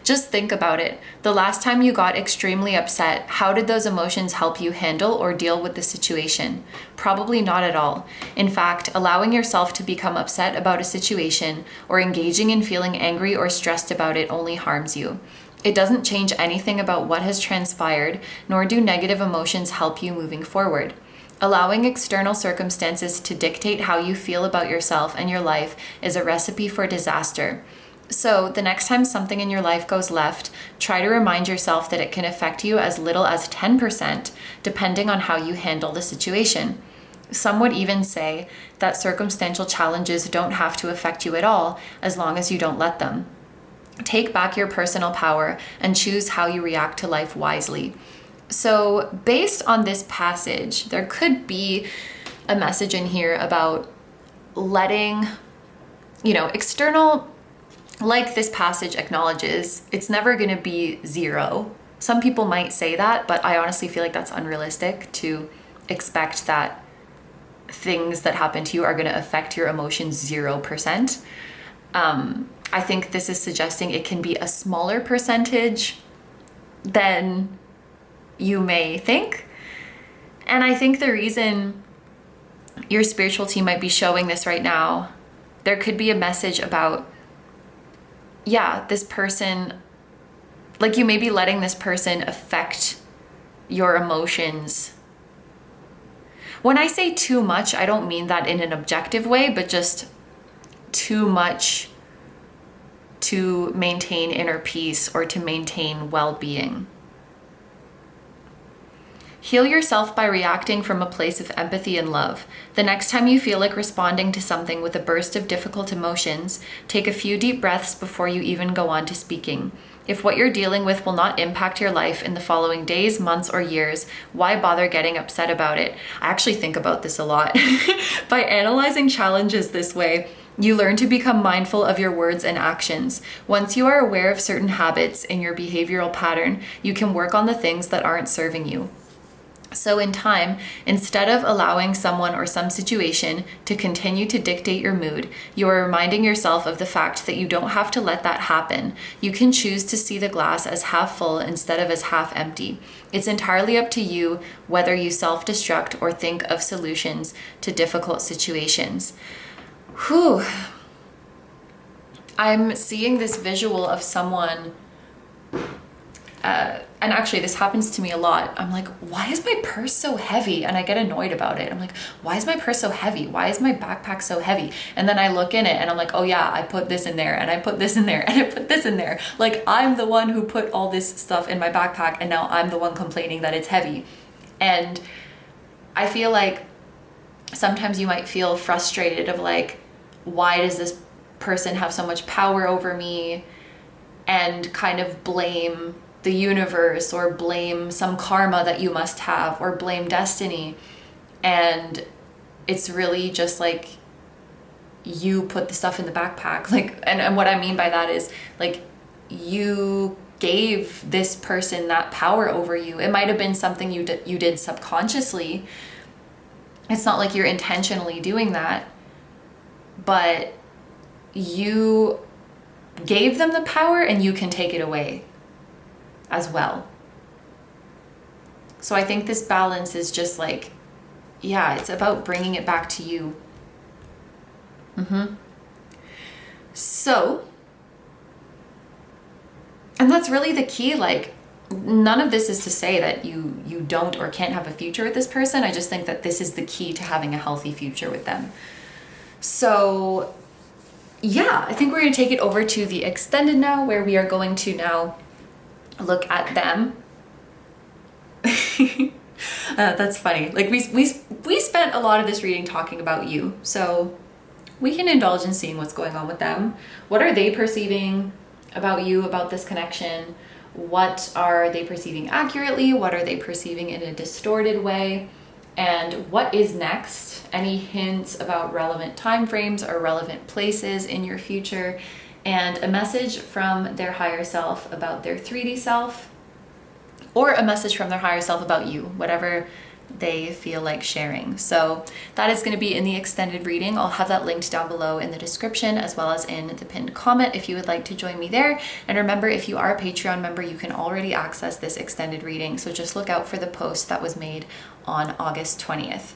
Just think about it. The last time you got extremely upset, how did those emotions help you handle or deal with the situation? Probably not at all. In fact, allowing yourself to become upset about a situation or engaging in feeling angry or stressed about it only harms you. It doesn't change anything about what has transpired, nor do negative emotions help you moving forward. Allowing external circumstances to dictate how you feel about yourself and your life is a recipe for disaster. So the next time something in your life goes left, try to remind yourself that it can affect you as little as 10%, depending on how you handle the situation. Some would even say that circumstantial challenges don't have to affect you at all, as long as you don't let them. Take back your personal power and choose how you react to life wisely. So based on this passage, there could be a message in here about letting, external, like this passage acknowledges, it's never going to be zero. Some people might say that, but I honestly feel like that's unrealistic to expect that things that happen to you are going to affect your emotions 0%. I think this is suggesting it can be a smaller percentage than you may think. And I think the reason your spiritual team might be showing this right now, there could be a message about, this person, like you may be letting this person affect your emotions. When I say too much, I don't mean that in an objective way, but just too much to maintain inner peace or to maintain well-being. Heal yourself by reacting from a place of empathy and love. The next time you feel like responding to something with a burst of difficult emotions, take a few deep breaths before you even go on to speaking. If what you're dealing with will not impact your life in the following days, months, or years, why bother getting upset about it? I actually think about this a lot. By analyzing challenges this way, you learn to become mindful of your words and actions. Once you are aware of certain habits in your behavioral pattern, you can work on the things that aren't serving you. So in time, instead of allowing someone or some situation to continue to dictate your mood, you are reminding yourself of the fact that you don't have to let that happen. You can choose to see the glass as half full instead of as half empty. It's entirely up to you whether you self-destruct or think of solutions to difficult situations. Whew. I'm seeing this visual of someone and actually this happens to me a lot. I'm like, why is my purse so heavy? And I get annoyed about it. I'm like, why is my purse so heavy? Why is my backpack so heavy? And then I look in it and I'm like, oh yeah, I put this in there and I put this in there and I put this in there. Like, I'm the one who put all this stuff in my backpack and now I'm the one complaining that it's heavy. And I feel like sometimes you might feel frustrated of like, why does this person have so much power over me? And kind of blame the universe or blame some karma that you must have or blame destiny. And it's really just like, you put the stuff in the backpack. Like, and what I mean by that is like, you gave this person that power over you. It might have been something you did subconsciously. It's not like you're intentionally doing that, but you gave them the power and you can take it away as well. So I think this balance is just like, yeah, it's about bringing it back to you. So, and that's really the key. Like, none of this is to say that you don't or can't have a future with this person. I just think that this is the key to having a healthy future with them. So yeah, I think we're going to take it over to the extended now, where we are going to now look at them. That's funny. Like, we spent a lot of this reading talking about you, so we can indulge in seeing what's going on with them. What are they perceiving about you, about this connection? What are they perceiving accurately? What are they perceiving in a distorted way? And what is next? Any hints about relevant timeframes or relevant places in your future? And a message from their higher self about their 3D self, or a message from their higher self about you, whatever they feel like sharing. So that is going to be in the extended reading. I'll have that linked down below in the description as well as in the pinned comment if you would like to join me there. And remember, if you are a Patreon member, you can already access this extended reading. So just look out for the post that was made on August 20th.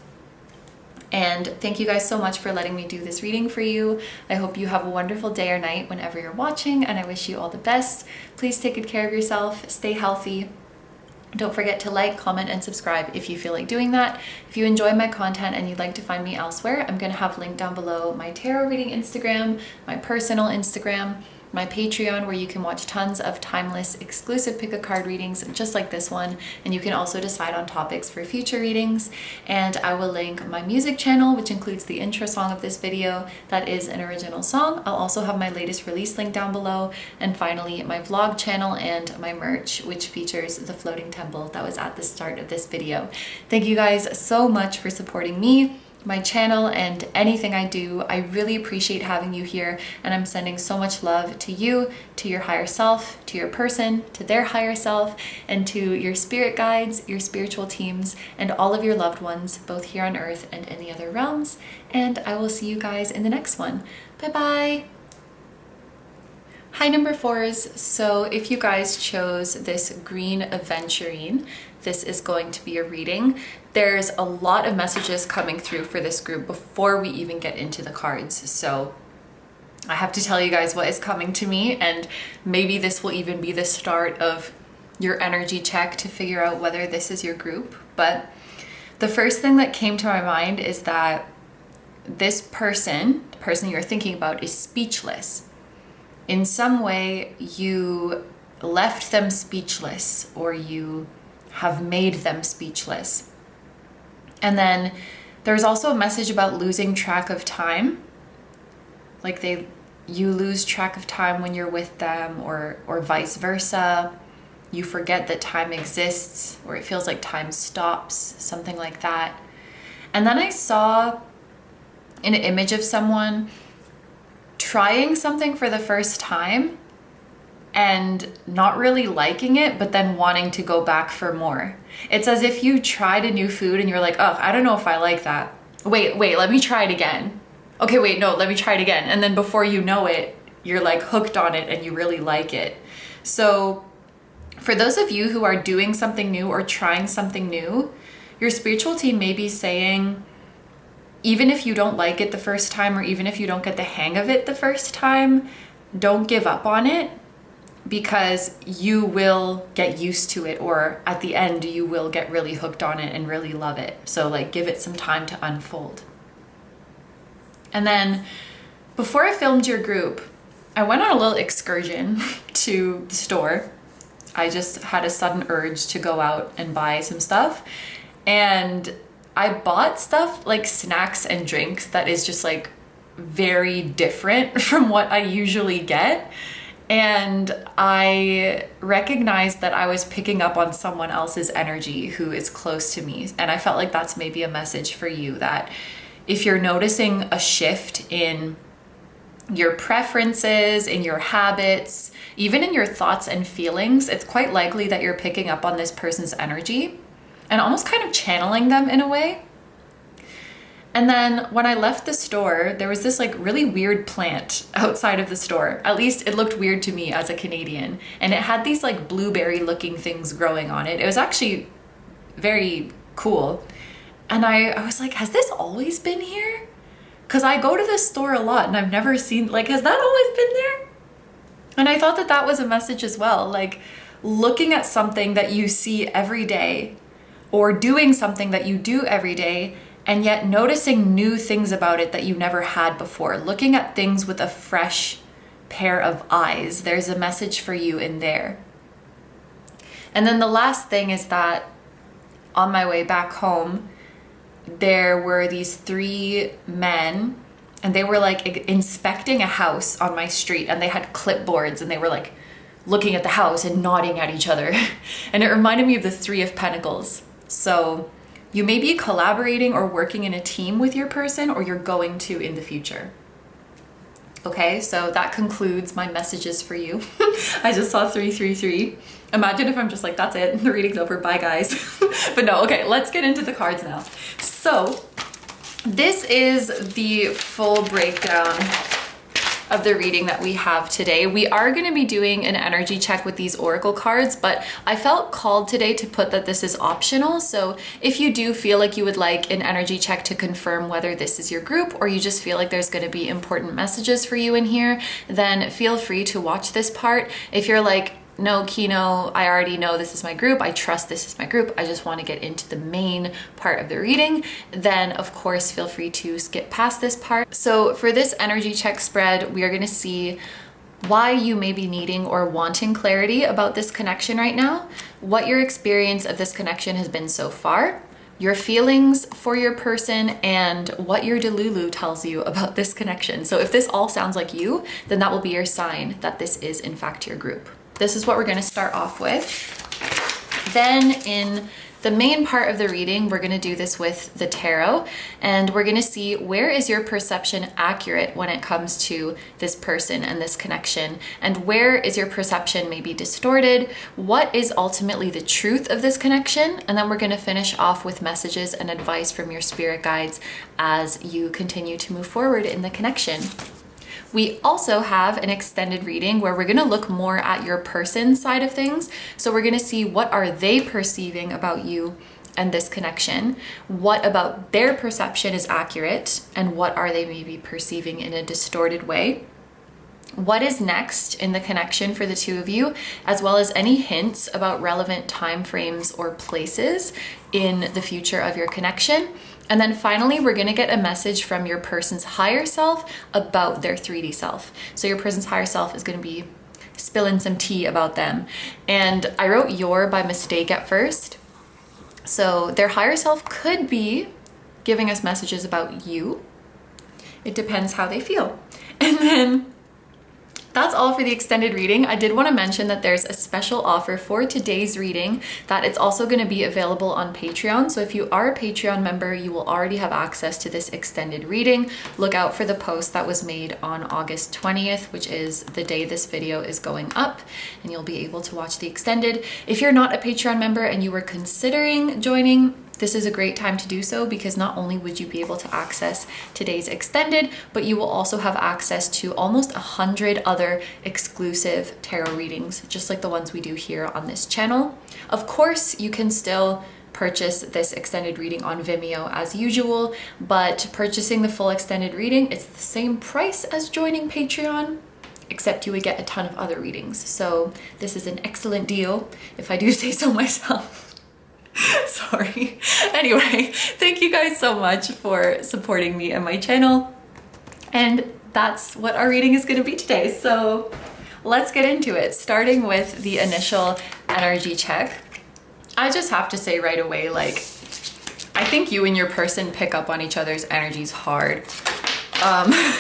And thank you guys so much for letting me do this reading for you. I hope you have a wonderful day or night whenever you're watching, and I wish you all the best. Please take good care of yourself, stay healthy. Don't forget to like, comment, and subscribe if you feel like doing that. If you enjoy my content and you'd like to find me elsewhere, I'm going to have linked down below my tarot reading Instagram, my personal Instagram, my Patreon, where you can watch tons of timeless, exclusive pick a card readings just like this one, and you can also decide on topics for future readings. And I will link my music channel, which includes the intro song of this video. That is an original song. I'll also have my latest release link down below, and finally my vlog channel and my merch, which features the floating temple that was at the start of this video. Thank you guys so much for supporting me, my channel, and anything I do. I really appreciate having you here, and I'm sending so much love to you, to your higher self, to your person, to their higher self, and to your spirit guides, your spiritual teams, and all of your loved ones, both here on earth and in the other realms. And I will see you guys in the next one. Bye bye. Hi number 4s. So if you guys chose this green Aventurine, this is going to be a reading. There's a lot of messages coming through for this group before we even get into the cards. So I have to tell you guys what is coming to me, and maybe this will even be the start of your energy check to figure out whether this is your group. But the first thing that came to my mind is that this person, the person you're thinking about, is speechless. In some way, you left them speechless, or you have made them speechless. And then there's also a message about losing track of time. Like you lose track of time when you're with them, or vice versa. You forget that time exists, or it feels like time stops, something like that. And then I saw an image of someone trying something for the first time and not really liking it, but then wanting to go back for more. It's as if you tried a new food and you're like, oh, I don't know if I like that. Wait, let me try it again. Okay, wait, no, let me try it again. And then before you know it, you're like hooked on it and you really like it. So for those of you who are doing something new or trying something new, your spiritual team may be saying, even if you don't like it the first time, or even if you don't get the hang of it the first time, don't give up on it. because you will get used to it, or at the end you will get really hooked on it and really love it. So like give it some time to unfold. And then before I filmed your group, I went on a little excursion to the store. I just had a sudden urge to go out and buy some stuff. And I bought stuff like snacks and drinks that is just like very different from what I usually get. And I recognized that I was picking up on someone else's energy who is close to me. And I felt like that's maybe a message for you, that if you're noticing a shift in your preferences, in your habits, even in your thoughts and feelings, it's quite likely that you're picking up on this person's energy and almost kind of channeling them in a way. And then when I left the store, there was this like really weird plant outside of the store. At least it looked weird to me as a Canadian. And it had these like blueberry looking things growing on it. It was actually very cool. And I was like, has this always been here? Because I go to this store a lot and I've never seen, like, has that always been there? And I thought that that was a message as well. Like looking at something that you see every day, or doing something that you do every day, and yet noticing new things about it that you never had before. Looking at things with a fresh pair of eyes. There's a message for you in there. And then the last thing is that on my way back home, there were these 3 men, and they were like inspecting a house on my street, and they had clipboards, and they were like looking at the house and nodding at each other. And it reminded me of the 3 of Pentacles. So you may be collaborating or working in a team with your person, or you're going to in the future. Okay, so that concludes my messages for you. I just saw 333. Imagine if I'm just like, that's it, the reading's over, bye guys. But no, okay, let's get into the cards now. So this is the full breakdown of the reading that we have today. We are going to be doing an energy check with these oracle cards, but I felt called today to put that this is optional. So if you do feel like you would like an energy check to confirm whether this is your group, or you just feel like there's going to be important messages for you in here, then feel free to watch this part. If you're like, no, KINO, I already know this is my group, I trust this is my group, I just want to get into the main part of the reading, then of course feel free to skip past this part. So for this energy check spread, we are going to see why you may be needing or wanting clarity about this connection right now, what your experience of this connection has been so far, your feelings for your person, and what your Delulu tells you about this connection. So if this all sounds like you, then that will be your sign that this is in fact your group. This is what we're going to start off with. Then in the main part of the reading, we're going to do this with the tarot, and we're going to see where is your perception accurate when it comes to this person and this connection, and where is your perception maybe distorted, what is ultimately the truth of this connection, and then we're going to finish off with messages and advice from your spirit guides as you continue to move forward in the connection. We also have an extended reading where we're going to look more at your person's side of things. So we're going to see what are they perceiving about you and this connection, what about their perception is accurate, and what are they maybe perceiving in a distorted way. What is next in the connection for the two of you, as well as any hints about relevant time frames or places in the future of your connection. And then finally, we're going to get a message from your person's higher self about their 3D self. So your person's higher self is going to be spilling some tea about them. And I wrote your by mistake at first. So their higher self could be giving us messages about you. It depends how they feel. And then that's all for the extended reading. I did want to mention that there's a special offer for today's reading, that it's also going to be available on Patreon. So if you are a Patreon member, you will already have access to this extended reading. Look out for the post that was made on August 20th, which is the day this video is going up, and you'll be able to watch the extended. If you're not a Patreon member and you were considering joining, this is a great time to do so, because not only would you be able to access today's extended, but you will also have access to almost 100 other exclusive tarot readings, just like the ones we do here on this channel. Of course, you can still purchase this extended reading on Vimeo as usual, but purchasing the full extended reading, it's the same price as joining Patreon, except you would get a ton of other readings. So this is an excellent deal, if I do say so myself. Sorry. Anyway, thank you guys so much for supporting me and my channel. And that's what our reading is going to be today. So let's get into it, starting with the initial energy check. I just have to say right away, like, I think you and your person pick up on each other's energies hard.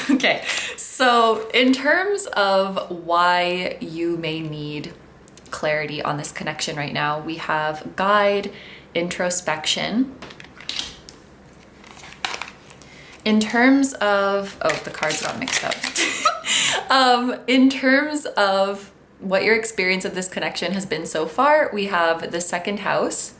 Okay, so in terms of why you may need clarity on this connection right now, we have guide, introspection. In terms of, oh, the cards got mixed up. In terms of what your experience of this connection has been so far, we have the second house.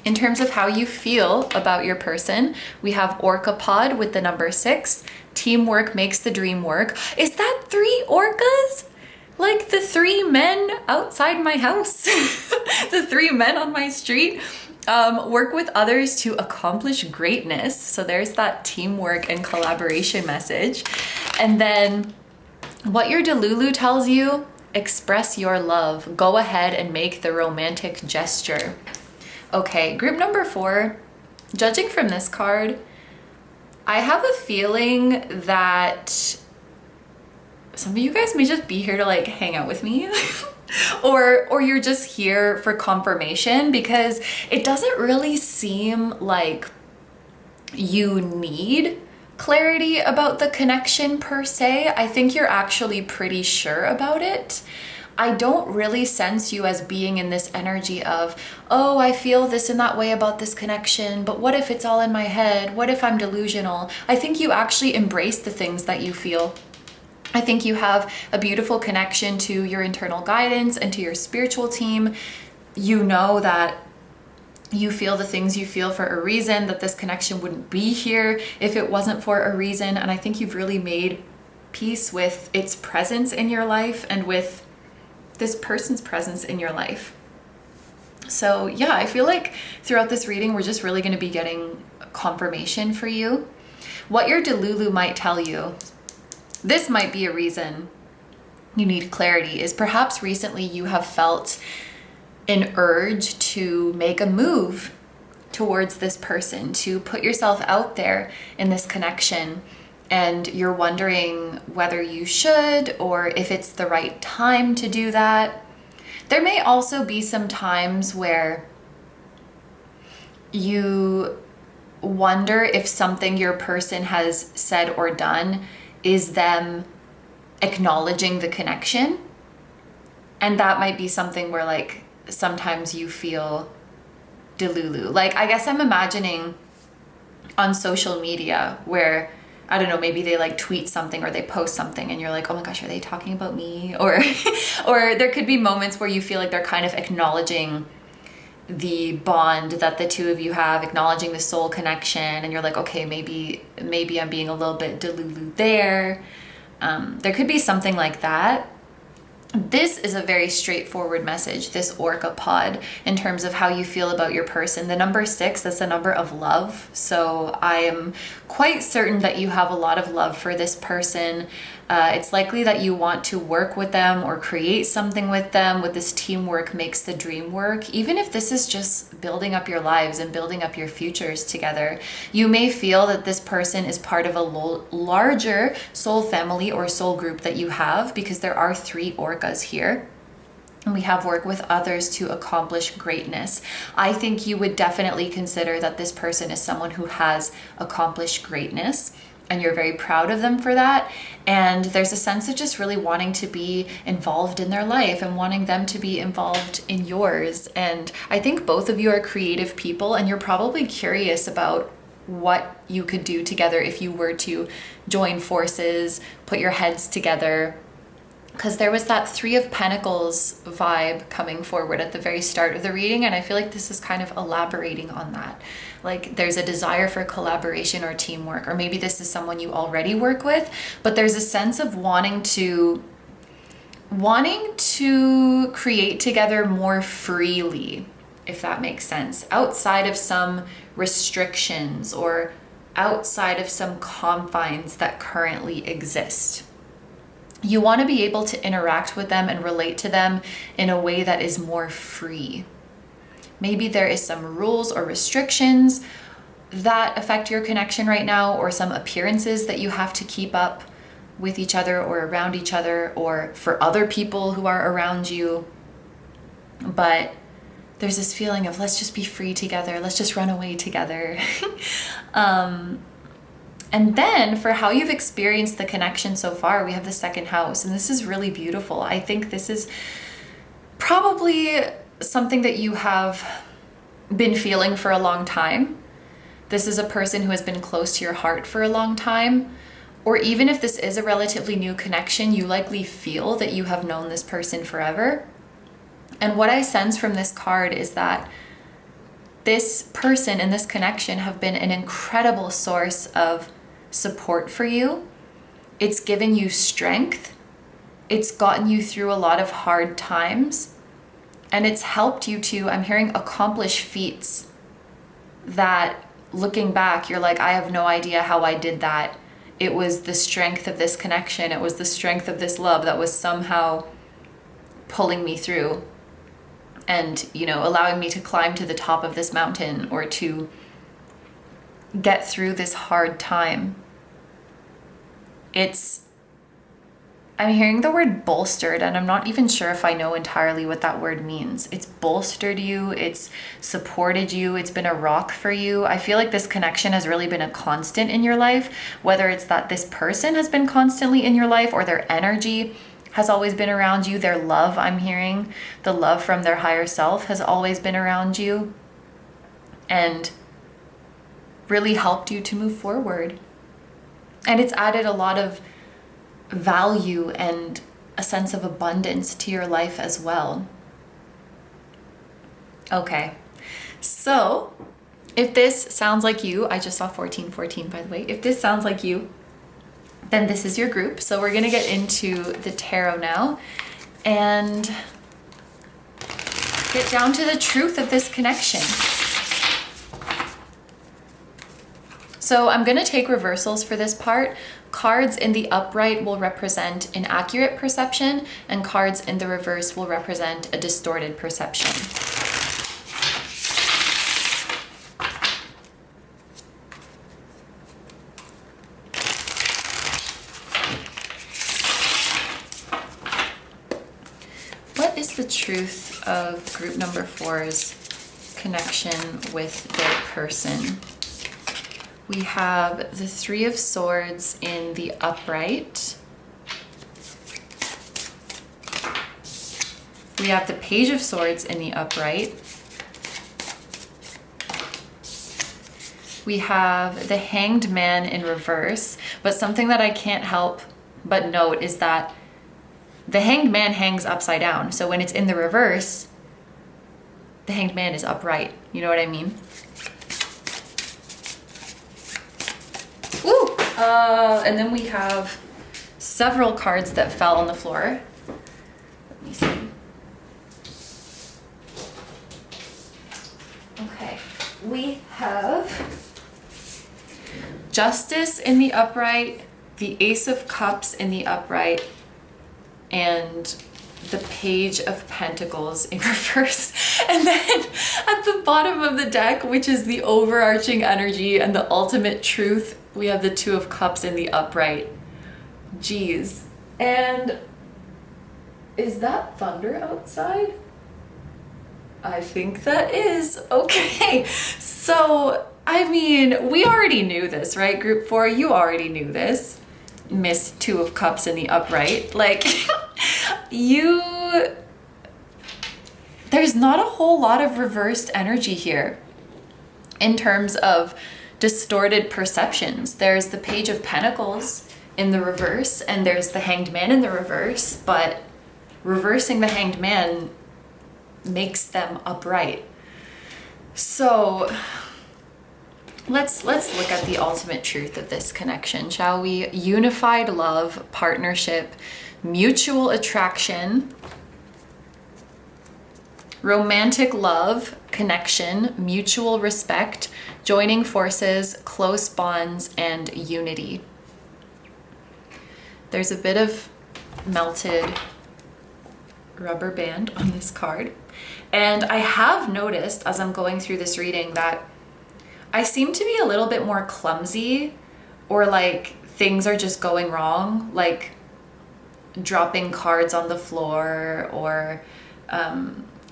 In terms of how you feel about your person, we have Orcapod with the number 6. Teamwork makes the dream work. Is that 3 orcas? Like the 3 men outside my house? The 3 men on my street? Work with others to accomplish greatness. So there's that teamwork and collaboration message. And then what your Delulu tells you, express your love. Go ahead and make the romantic gesture. Okay, group number 4, judging from this card, I have a feeling that some of you guys may just be here to like hang out with me or you're just here for confirmation, because it doesn't really seem like you need clarity about the connection per se. I think you're actually pretty sure about it. I don't really sense you as being in this energy of, oh, I feel this and that way about this connection, but what if it's all in my head? What if I'm delusional? I think you actually embrace the things that you feel. I think you have a beautiful connection to your internal guidance and to your spiritual team. You know that you feel the things you feel for a reason, that this connection wouldn't be here if it wasn't for a reason. And I think you've really made peace with its presence in your life and with this person's presence in your life. So yeah, I feel like throughout this reading, we're just really going to be getting confirmation for you. What your Delulu might tell you, this might be a reason you need clarity, is perhaps recently you have felt an urge to make a move towards this person, to put yourself out there in this connection. And you're wondering whether you should or if it's the right time to do that. There may also be some times where you wonder if something your person has said or done is them acknowledging the connection. And that might be something where like sometimes you feel Delulu. Like, I guess I'm imagining on social media where, I don't know, maybe they like tweet something or they post something and you're like, oh my gosh, are they talking about me? Or there could be moments where you feel like they're kind of acknowledging the bond that the two of you have, acknowledging the soul connection, and you're like, okay, maybe I'm being a little bit Delulu there. There could be something like that. This is a very straightforward message, this Orca pod, in terms of how you feel about your person. The number 6, that's a number of love. So I am quite certain that you have a lot of love for this person. It's likely that you want to work with them or create something with them. With this teamwork makes the dream work. Even if this is just building up your lives and building up your futures together, you may feel that this person is part of a larger soul family or soul group that you have, because there are 3 orcas here. And we have work with others to accomplish greatness. I think you would definitely consider that this person is someone who has accomplished greatness, and you're very proud of them for that. And there's a sense of just really wanting to be involved in their life and wanting them to be involved in yours. And I think both of you are creative people, and you're probably curious about what you could do together if you were to join forces, put your heads together. Because there was that 3 of Pentacles vibe coming forward at the very start of the reading, and I feel like this is kind of elaborating on that. Like, there's a desire for collaboration or teamwork, or maybe this is someone you already work with, but there's a sense of wanting to create together more freely, if that makes sense, outside of some restrictions, or outside of some confines that currently exist. You want to be able to interact with them and relate to them in a way that is more free. Maybe there is some rules or restrictions that affect your connection right now, or some appearances that you have to keep up with each other or around each other or for other people who are around you. But there's this feeling of, let's just be free together. Let's just run away together. And then for how you've experienced the connection so far, we have the second house, and this is really beautiful. I think this is probably something that you have been feeling for a long time. This is a person who has been close to your heart for a long time. Or even if this is a relatively new connection, you likely feel that you have known this person forever. And what I sense from this card is that this person and this connection have been an incredible source of support for you. It's given you strength. It's gotten you through a lot of hard times. And it's helped you to, I'm hearing, accomplish feats that, looking back, you're like, I have no idea how I did that. It was the strength of this connection. It was the strength of this love that was somehow pulling me through and, allowing me to climb to the top of this mountain or to get through this hard time. I'm hearing the word bolstered, and I'm not even sure if I know entirely what that word means. It's bolstered you, it's supported you, it's been a rock for you. I feel like this connection has really been a constant in your life, whether it's that this person has been constantly in your life or their energy has always been around you. Their love, I'm hearing, the love from their higher self has always been around you and really helped you to move forward. And it's added a lot of value and a sense of abundance to your life as well. Okay, so if this sounds like you, I just saw 1414 by the way, if this sounds like you, then this is your group. So we're gonna get into the tarot now and get down to the truth of this connection. So I'm gonna take reversals for this part. Cards in the upright will represent an accurate perception, and cards in the reverse will represent a distorted perception. What is the truth of group number 4's connection with their person? We have the 3 of Swords in the upright. We have the Page of Swords in the upright. We have the Hanged Man in reverse, but something that I can't help but note is that the Hanged Man hangs upside down. So when it's in the reverse, the Hanged Man is upright. You know what I mean? And then we have several cards that fell on the floor. Let me see. Okay, we have Justice in the upright, the Ace of Cups in the upright, and the Page of Pentacles in reverse. And then at the bottom of the deck, which is the overarching energy and the ultimate truth, we have the 2 of Cups in the upright. Jeez. And is that thunder outside? I think that is. Okay. So, I mean, we already knew this, right? Group 4, you already knew this. Miss 2 of Cups in the upright. Like, there's not a whole lot of reversed energy here in terms of distorted perceptions. There's the Page of Pentacles in the reverse, and there's the Hanged Man in the reverse, but reversing the Hanged Man makes them upright. So let's look at the ultimate truth of this connection, shall we? Unified love, partnership, mutual attraction, romantic love, connection, mutual respect, joining forces, close bonds, and unity. There's a bit of melted rubber band on this card. And I have noticed as I'm going through this reading that I seem to be a little bit more clumsy, or like things are just going wrong, like dropping cards on the floor, or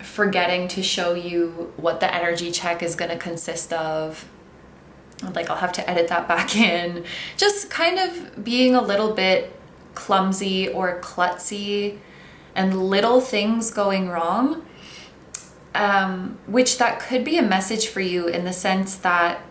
forgetting to show you what the energy check is going to consist of. Like I'll have to edit that back in. Just kind of being a little bit clumsy or klutzy, and little things going wrong, which that could be a message for you in the sense that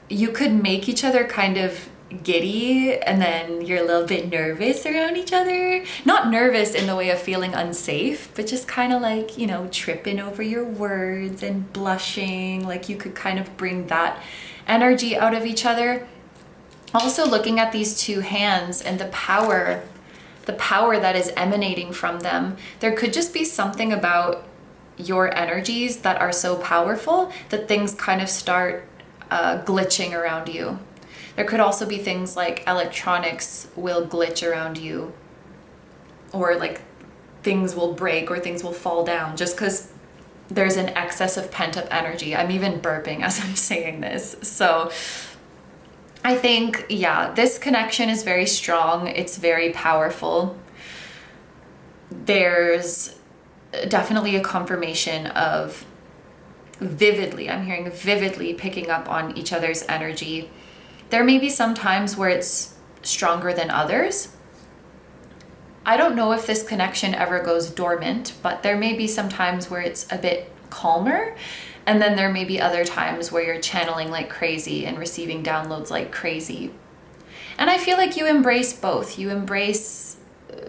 you could make each other kind of giddy, and then you're a little bit nervous around each other. Not nervous in the way of feeling unsafe, but just kind of like, you know, tripping over your words and blushing. Like you could kind of bring that energy out of each other. Also looking at these two hands and the power that is emanating from them, there could just be something about your energies that are so powerful that things kind of start glitching around you. There could also be things like electronics will glitch around you, or like things will break or things will fall down just because there's an excess of pent-up energy. I'm even burping as I'm saying this. So I think, yeah, this connection is very strong. It's very powerful. There's definitely a confirmation of vividly, I'm hearing vividly picking up on each other's energy. There may be some times where it's stronger than others. I don't know if this connection ever goes dormant, but there may be some times where it's a bit calmer. And then there may be other times where you're channeling like crazy and receiving downloads like crazy. And I feel like you embrace both. You embrace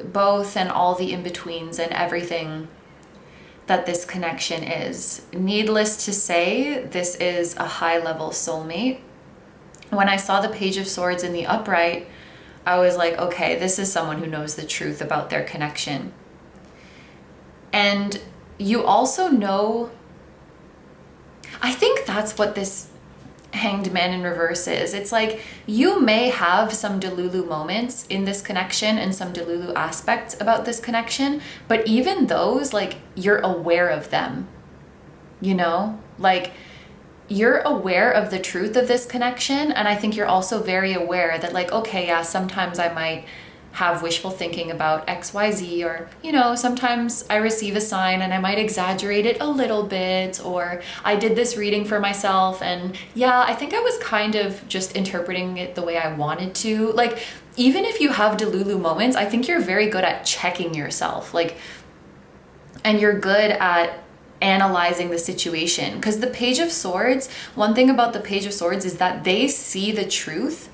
both and all the in-betweens and everything that this connection is. Needless to say, this is a high-level soulmate. When I saw the Page of Swords in the upright, I was like, okay, this is someone who knows the truth about their connection. And you also know, I think that's what this Hanged Man in reverse is. It's like you may have some Delulu moments in this connection and some Delulu aspects about this connection, but even those, like, you're aware of them, you know? Like, you're aware of the truth of this connection, and I think you're also very aware that, like, okay, yeah, sometimes I might have wishful thinking about XYZ, or, you know, sometimes I receive a sign and I might exaggerate it a little bit, or I did this reading for myself and yeah, I think I was kind of just interpreting it the way I wanted to. Like, even if you have Delulu moments, I think you're very good at checking yourself, like, and you're good at analyzing the situation. Because the Page of Swords, one thing about the Page of Swords is that they see the truth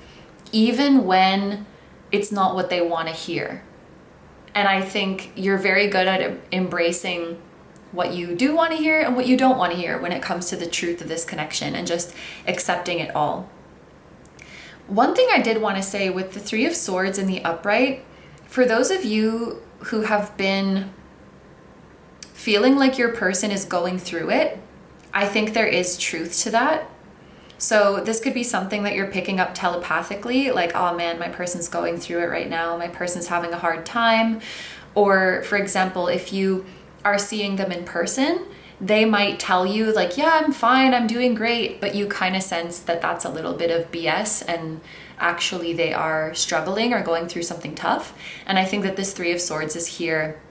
even when it's not what they want to hear. And I think you're very good at embracing what you do want to hear and what you don't want to hear when it comes to the truth of this connection, and just accepting it all. One thing I did want to say with the Three of Swords in the upright, for those of you who have been feeling like your person is going through it, I think there is truth to that. So this could be something that you're picking up telepathically, like, oh man, my person's going through it right now. My person's having a hard time. Or for example, if you are seeing them in person, they might tell you like, yeah, I'm fine, I'm doing great. But you kind of sense that that's a little bit of BS, and actually they are struggling or going through something tough. And I think that this Three of Swords is here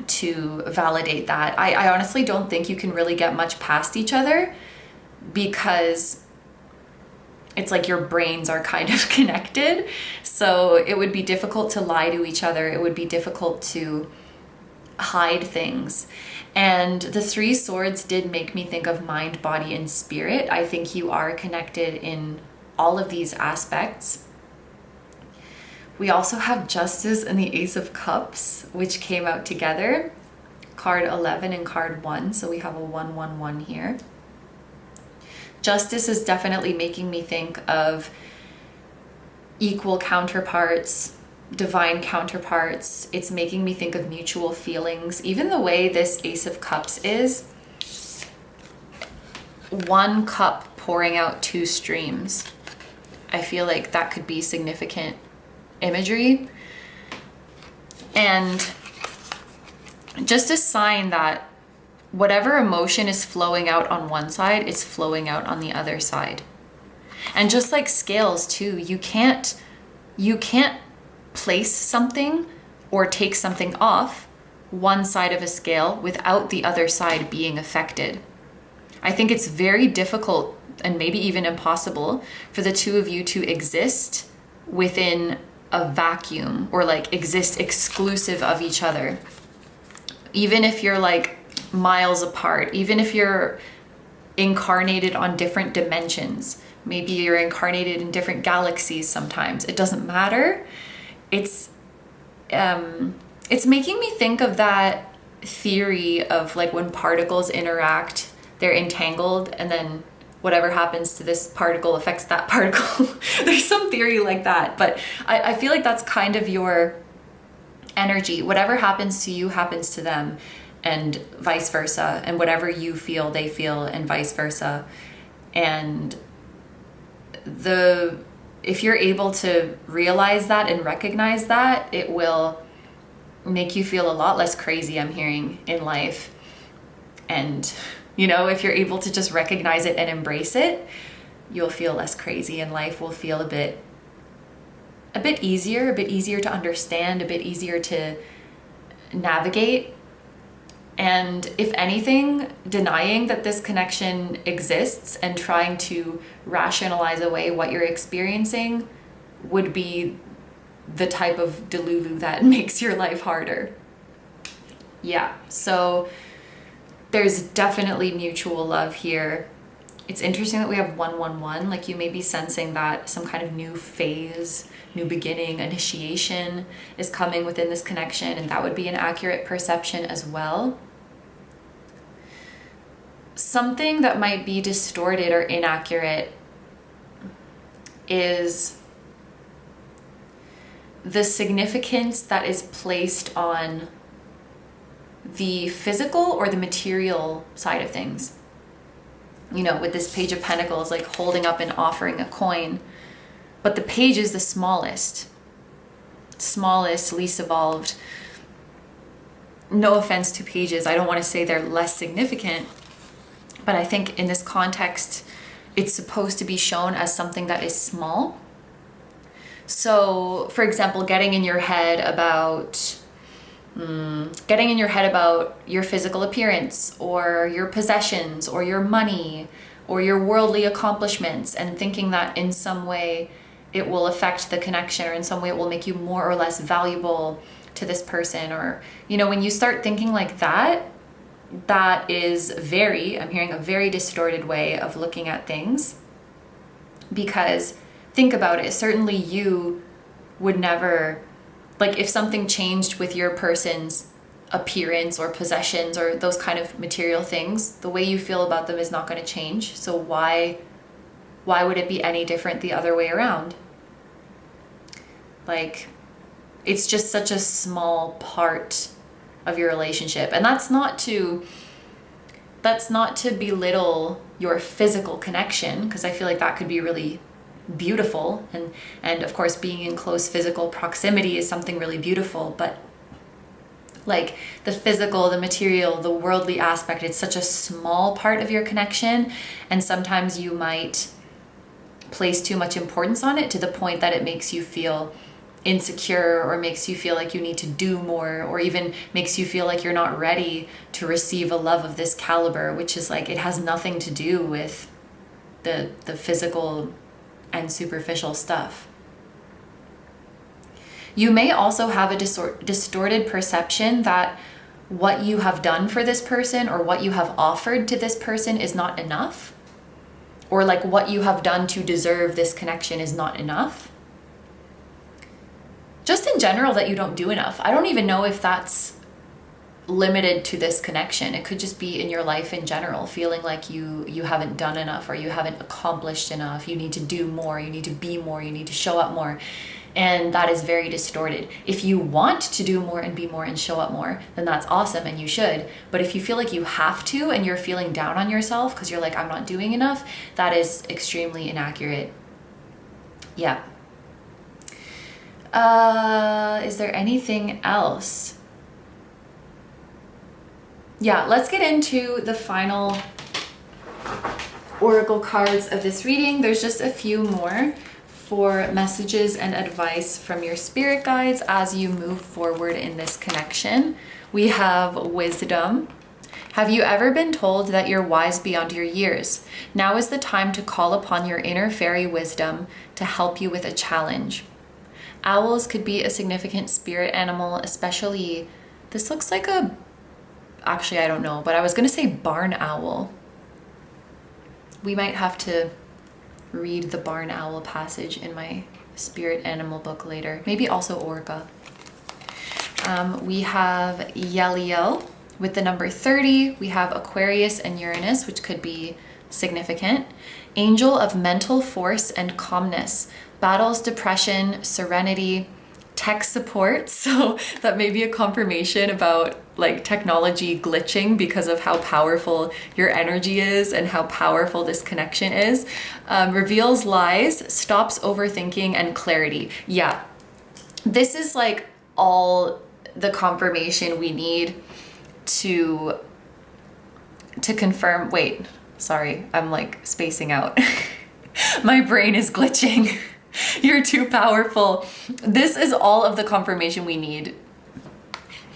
to validate that. I honestly don't think you can really get much past each other, because it's like your brains are kind of connected. So it would be difficult to lie to each other. It would be difficult to hide things. And the Three Swords did make me think of mind, body, and spirit. I think you are connected in all of these aspects. We also have Justice and the Ace of Cups, which came out together. Card 11 and card 1. So we have a 1-1-1 here. Justice is definitely making me think of equal counterparts, divine counterparts. It's making me think of mutual feelings. Even the way this Ace of Cups is, one cup pouring out two streams. I feel like that could be significant imagery. And just a sign that whatever emotion is flowing out on one side is flowing out on the other side. And just like scales too, you can't place something or take something off one side of a scale without the other side being affected. I think it's very difficult and maybe even impossible for the two of you to exist within a vacuum or like exist exclusive of each other. Even if you're like miles apart, even if you're incarnated on different dimensions, maybe you're incarnated in different galaxies sometimes, it doesn't matter. It's making me think of that theory of like when particles interact, they're entangled, and then whatever happens to this particle affects that particle. There's some theory like that, but I feel like that's kind of your energy. Whatever happens to you happens to them, and vice versa, and whatever you feel they feel, and vice versa. And if you're able to realize that and recognize that, it will make you feel a lot less crazy, I'm hearing, in life. And you know, if you're able to just recognize it and embrace it, you'll feel less crazy, and life will feel a bit easier to understand, a bit easier to navigate. And if anything, denying that this connection exists and trying to rationalize away what you're experiencing would be the type of Delulu that makes your life harder. Yeah, so there's definitely mutual love here. It's interesting that we have 111, like you may be sensing that some kind of new phase, new beginning, initiation is coming within this connection, and that would be an accurate perception as well. Something that might be distorted or inaccurate is the significance that is placed on the physical or the material side of things. You know, with this Page of Pentacles, like holding up and offering a coin, but the page is the smallest, least evolved. No offense to pages, I don't want to say they're less significant, but I think in this context, it's supposed to be shown as something that is small. So, for example, getting in your head about your physical appearance or your possessions or your money or your worldly accomplishments, and thinking that in some way it will affect the connection, or in some way it will make you more or less valuable to this person. Or, you know, when you start thinking like that, that is I'm hearing a very distorted way of looking at things. Because think about it, certainly you would never, like if something changed with your person's appearance or possessions or those kind of material things, the way you feel about them is not going to change. So why would it be any different the other way around? Like, it's just such a small part of your relationship. And that's not to belittle your physical connection, because I feel like that could be really beautiful, and of course being in close physical proximity is something really beautiful, but like the physical, the material, the worldly aspect, it's such a small part of your connection, and sometimes you might place too much importance on it to the point that it makes you feel insecure, or makes you feel like you need to do more, or even makes you feel like you're not ready to receive a love of this caliber, which is like, it has nothing to do with the physical and superficial stuff. You may also have a distorted perception that what you have done for this person or what you have offered to this person is not enough, or like what you have done to deserve this connection is not enough. Just in general, that you don't do enough. I don't even know if that's limited to this connection. It could just be in your life in general, feeling like you haven't done enough, or you haven't accomplished enough. You need to do more, you need to be more, you need to show up more. And that is very distorted. If you want to do more and be more and show up more, then that's awesome and you should. But if you feel like you have to and you're feeling down on yourself because you're like, I'm not doing enough, that is extremely inaccurate. Yeah. Is there anything else? Yeah, let's get into the final oracle cards of this reading. There's just a few more for messages and advice from your spirit guides as you move forward in this connection. We have wisdom. Have you ever been told that you're wise beyond your years? Now is the time to call upon your inner fairy wisdom to help you with a challenge. Owls could be a significant spirit animal, especially, this looks like a, actually I don't know, but I was gonna say barn owl. We might have to read the barn owl passage in my spirit animal book later. Maybe also orca. We have Yeliel with the number 30. We have Aquarius and Uranus, which could be significant. Angel of mental force and calmness. Battles depression, serenity, tech support. So that may be a confirmation about like technology glitching because of how powerful your energy is and how powerful this connection is. Reveals lies, stops overthinking, and clarity. Yeah, this is like all the confirmation we need to confirm. Wait, sorry, I'm like spacing out. My brain is glitching. You're too powerful. This is all of the confirmation we need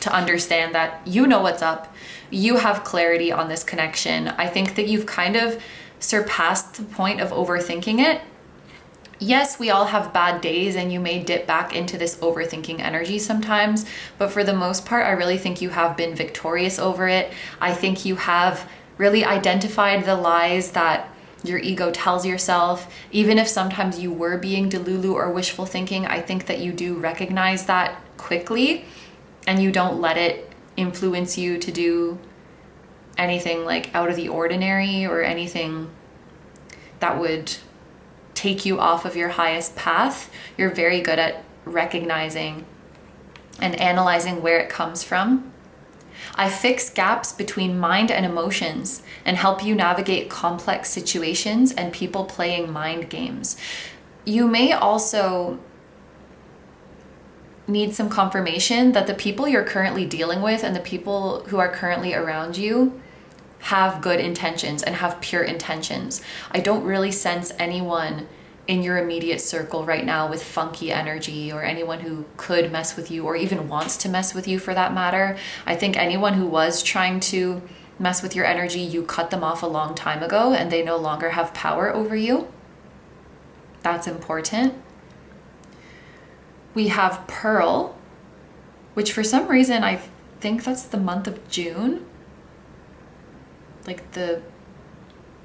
to understand that you know what's up. You have clarity on this connection. I think that you've kind of surpassed the point of overthinking it. Yes, we all have bad days and you may dip back into this overthinking energy sometimes, but for the most part, I really think you have been victorious over it. I think you have really identified the lies that your ego tells yourself. Even if sometimes you were being delulu or wishful thinking, I think that you do recognize that quickly and you don't let it influence you to do anything like out of the ordinary or anything that would take you off of your highest path. You're very good at recognizing and analyzing where it comes from. I fix gaps between mind and emotions and help you navigate complex situations and people playing mind games. You may also need some confirmation that the people you're currently dealing with and the people who are currently around you have good intentions and have pure intentions. I don't really sense anyone in your immediate circle right now with funky energy, or anyone who could mess with you or even wants to mess with you for that matter. I think anyone who was trying to mess with your energy, you cut them off a long time ago and they no longer have power over you. That's important. We have Pearl, which for some reason I think that's the month of June. Like the,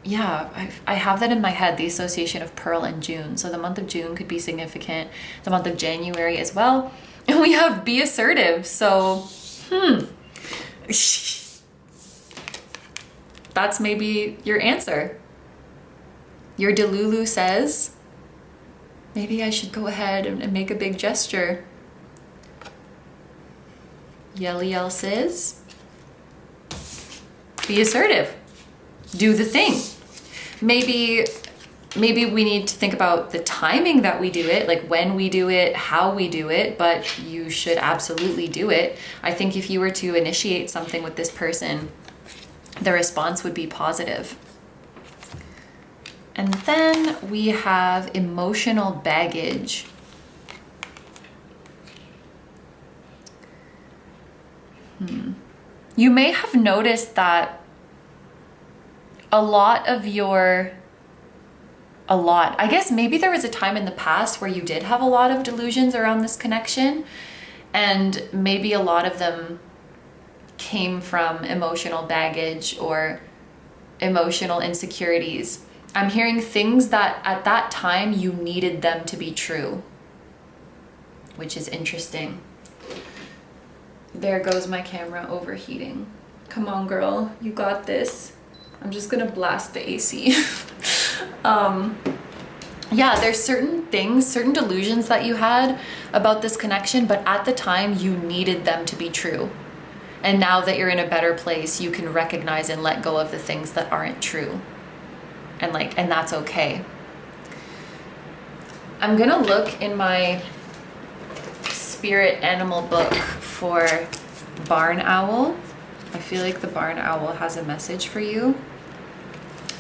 yeah, I have that in my head, the association of Pearl and June. So the month of June could be significant. The month of January as well. And we have be assertive. So, that's maybe your answer. Your Delulu says, maybe I should go ahead and make a big gesture. Yeliel says, be assertive. Do the thing. Maybe we need to think about the timing that we do it, like when we do it, how we do it, but you should absolutely do it. I think if you were to initiate something with this person, the response would be positive. And then we have emotional baggage. You may have noticed that I guess maybe there was a time in the past where you did have a lot of delusions around this connection, and maybe a lot of them came from emotional baggage or emotional insecurities. I'm hearing things that at that time you needed them to be true, which is interesting. There goes my camera overheating. Come on, girl, you got this. I'm just gonna blast the AC. Yeah, there's certain things, certain delusions that you had about this connection, but at the time you needed them to be true. And now that you're in a better place, you can recognize and let go of the things that aren't true. And that's okay. I'm gonna look in my spirit animal book for barn owl. I feel like the barn owl has a message for you.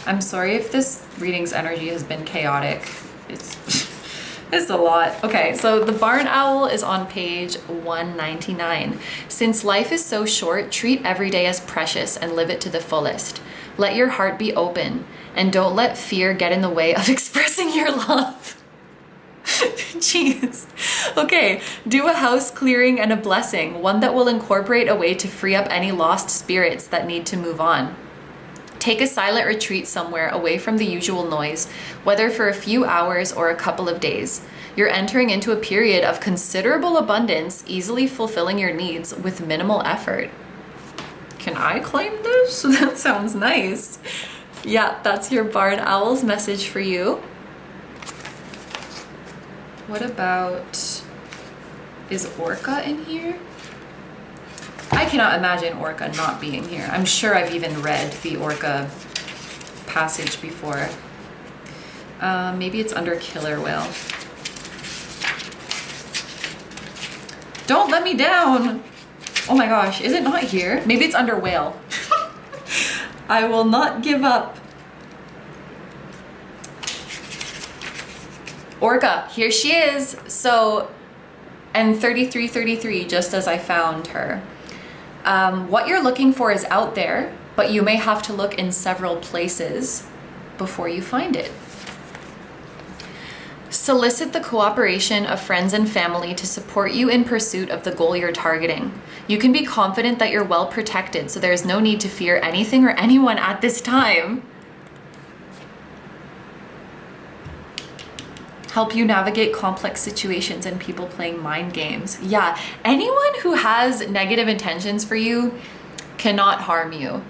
I'm sorry if this reading's energy has been chaotic. It's a lot. Okay, so the barn owl is on page 199. Since life is so short, treat every day as precious and live it to the fullest. Let your heart be open and don't let fear get in the way of expressing your love. Jeez. Okay, do a house clearing and a blessing, one that will incorporate a way to free up any lost spirits that need to move on. Take a silent retreat somewhere away from the usual noise, whether for a few hours or a couple of days. You're entering into a period of considerable abundance, easily fulfilling your needs with minimal effort. Can I claim this? That sounds nice. Yeah, that's your barn owl's message for you. What about, is Orca in here? I cannot imagine Orca not being here. I'm sure I've even read the Orca passage before. Maybe it's under Killer Whale. Don't let me down! Oh my gosh, is it not here? Maybe it's under Whale. I will not give up. Orca, here she is. So, and 3333, just as I found her. What you're looking for is out there, but you may have to look in several places before you find it. Solicit the cooperation of friends and family to support you in pursuit of the goal you're targeting. You can be confident that you're well protected, so there is no need to fear anything or anyone at this time. Help you navigate complex situations and people playing mind games. Yeah, anyone who has negative intentions for you cannot harm you.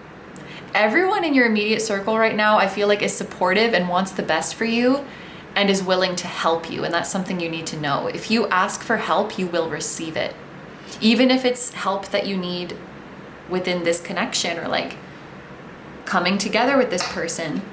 Everyone in your immediate circle right now, I feel like, is supportive and wants the best for you and is willing to help you, and that's something you need to know. If you ask for help, you will receive it. Even if it's help that you need within this connection or like coming together with this person.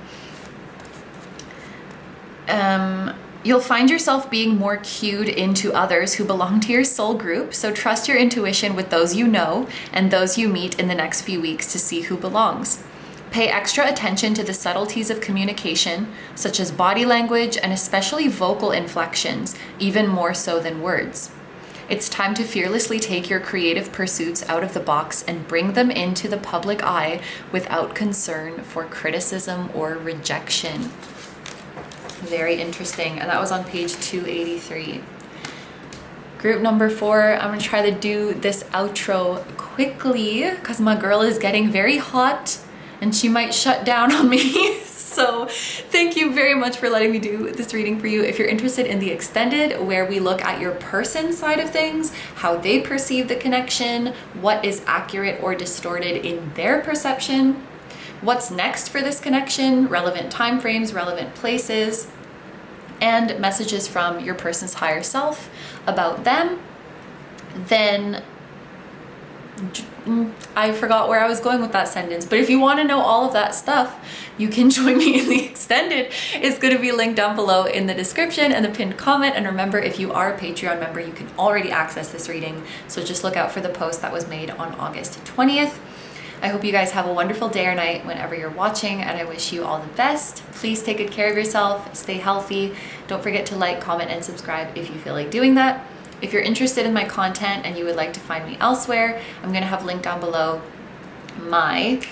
You'll find yourself being more cued into others who belong to your soul group, so trust your intuition with those you know and those you meet in the next few weeks to see who belongs. Pay extra attention to the subtleties of communication, such as body language and especially vocal inflections, even more so than words. It's time to fearlessly take your creative pursuits out of the box and bring them into the public eye without concern for criticism or rejection. Very interesting. And that was on page 283. Group number 4, I'm gonna try to do this outro quickly because my girl is getting very hot and she might shut down on me. So thank you very much for letting me do this reading for you. If you're interested in the extended, where we look at your person side of things, how they perceive the connection, what is accurate or distorted in their perception, what's next for this connection, relevant time frames, relevant places, and messages from your person's higher self about them, then I forgot where I was going with that sentence, but if you want to know all of that stuff, you can join me in the extended. It's going to be linked down below in the description and the pinned comment. And remember, if you are a Patreon member, you can already access this reading. So just look out for the post that was made on August 20th. I hope you guys have a wonderful day or night whenever you're watching, and I wish you all the best. Please take good care of yourself, stay healthy. Don't forget to like, comment, and subscribe if you feel like doing that. If you're interested in my content and you would like to find me elsewhere, I'm gonna have linked down below my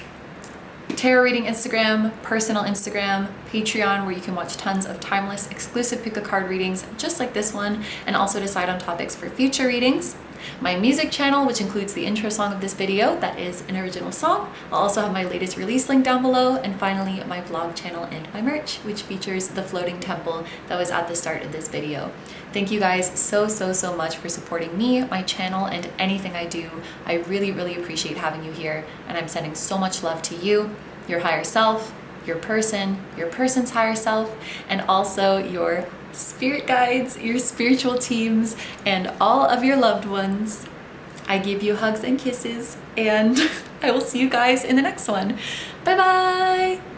tarot reading Instagram, personal Instagram, Patreon, where you can watch tons of timeless, exclusive pick a card readings just like this one, and also decide on topics for future readings. my music channel, which includes the intro song of this video. That is an original song. I'll also have my latest release link down below, and finally my vlog channel and my merch, which features the floating temple that was at the start of this video. Thank you guys so much for supporting me, my channel, and anything I do. I really appreciate having you here, and I'm sending so much love to you, your higher self, your person's higher self, and also your spirit guides, your spiritual teams, and all of your loved ones. I give you hugs and kisses, and I will see you guys in the next one. Bye bye!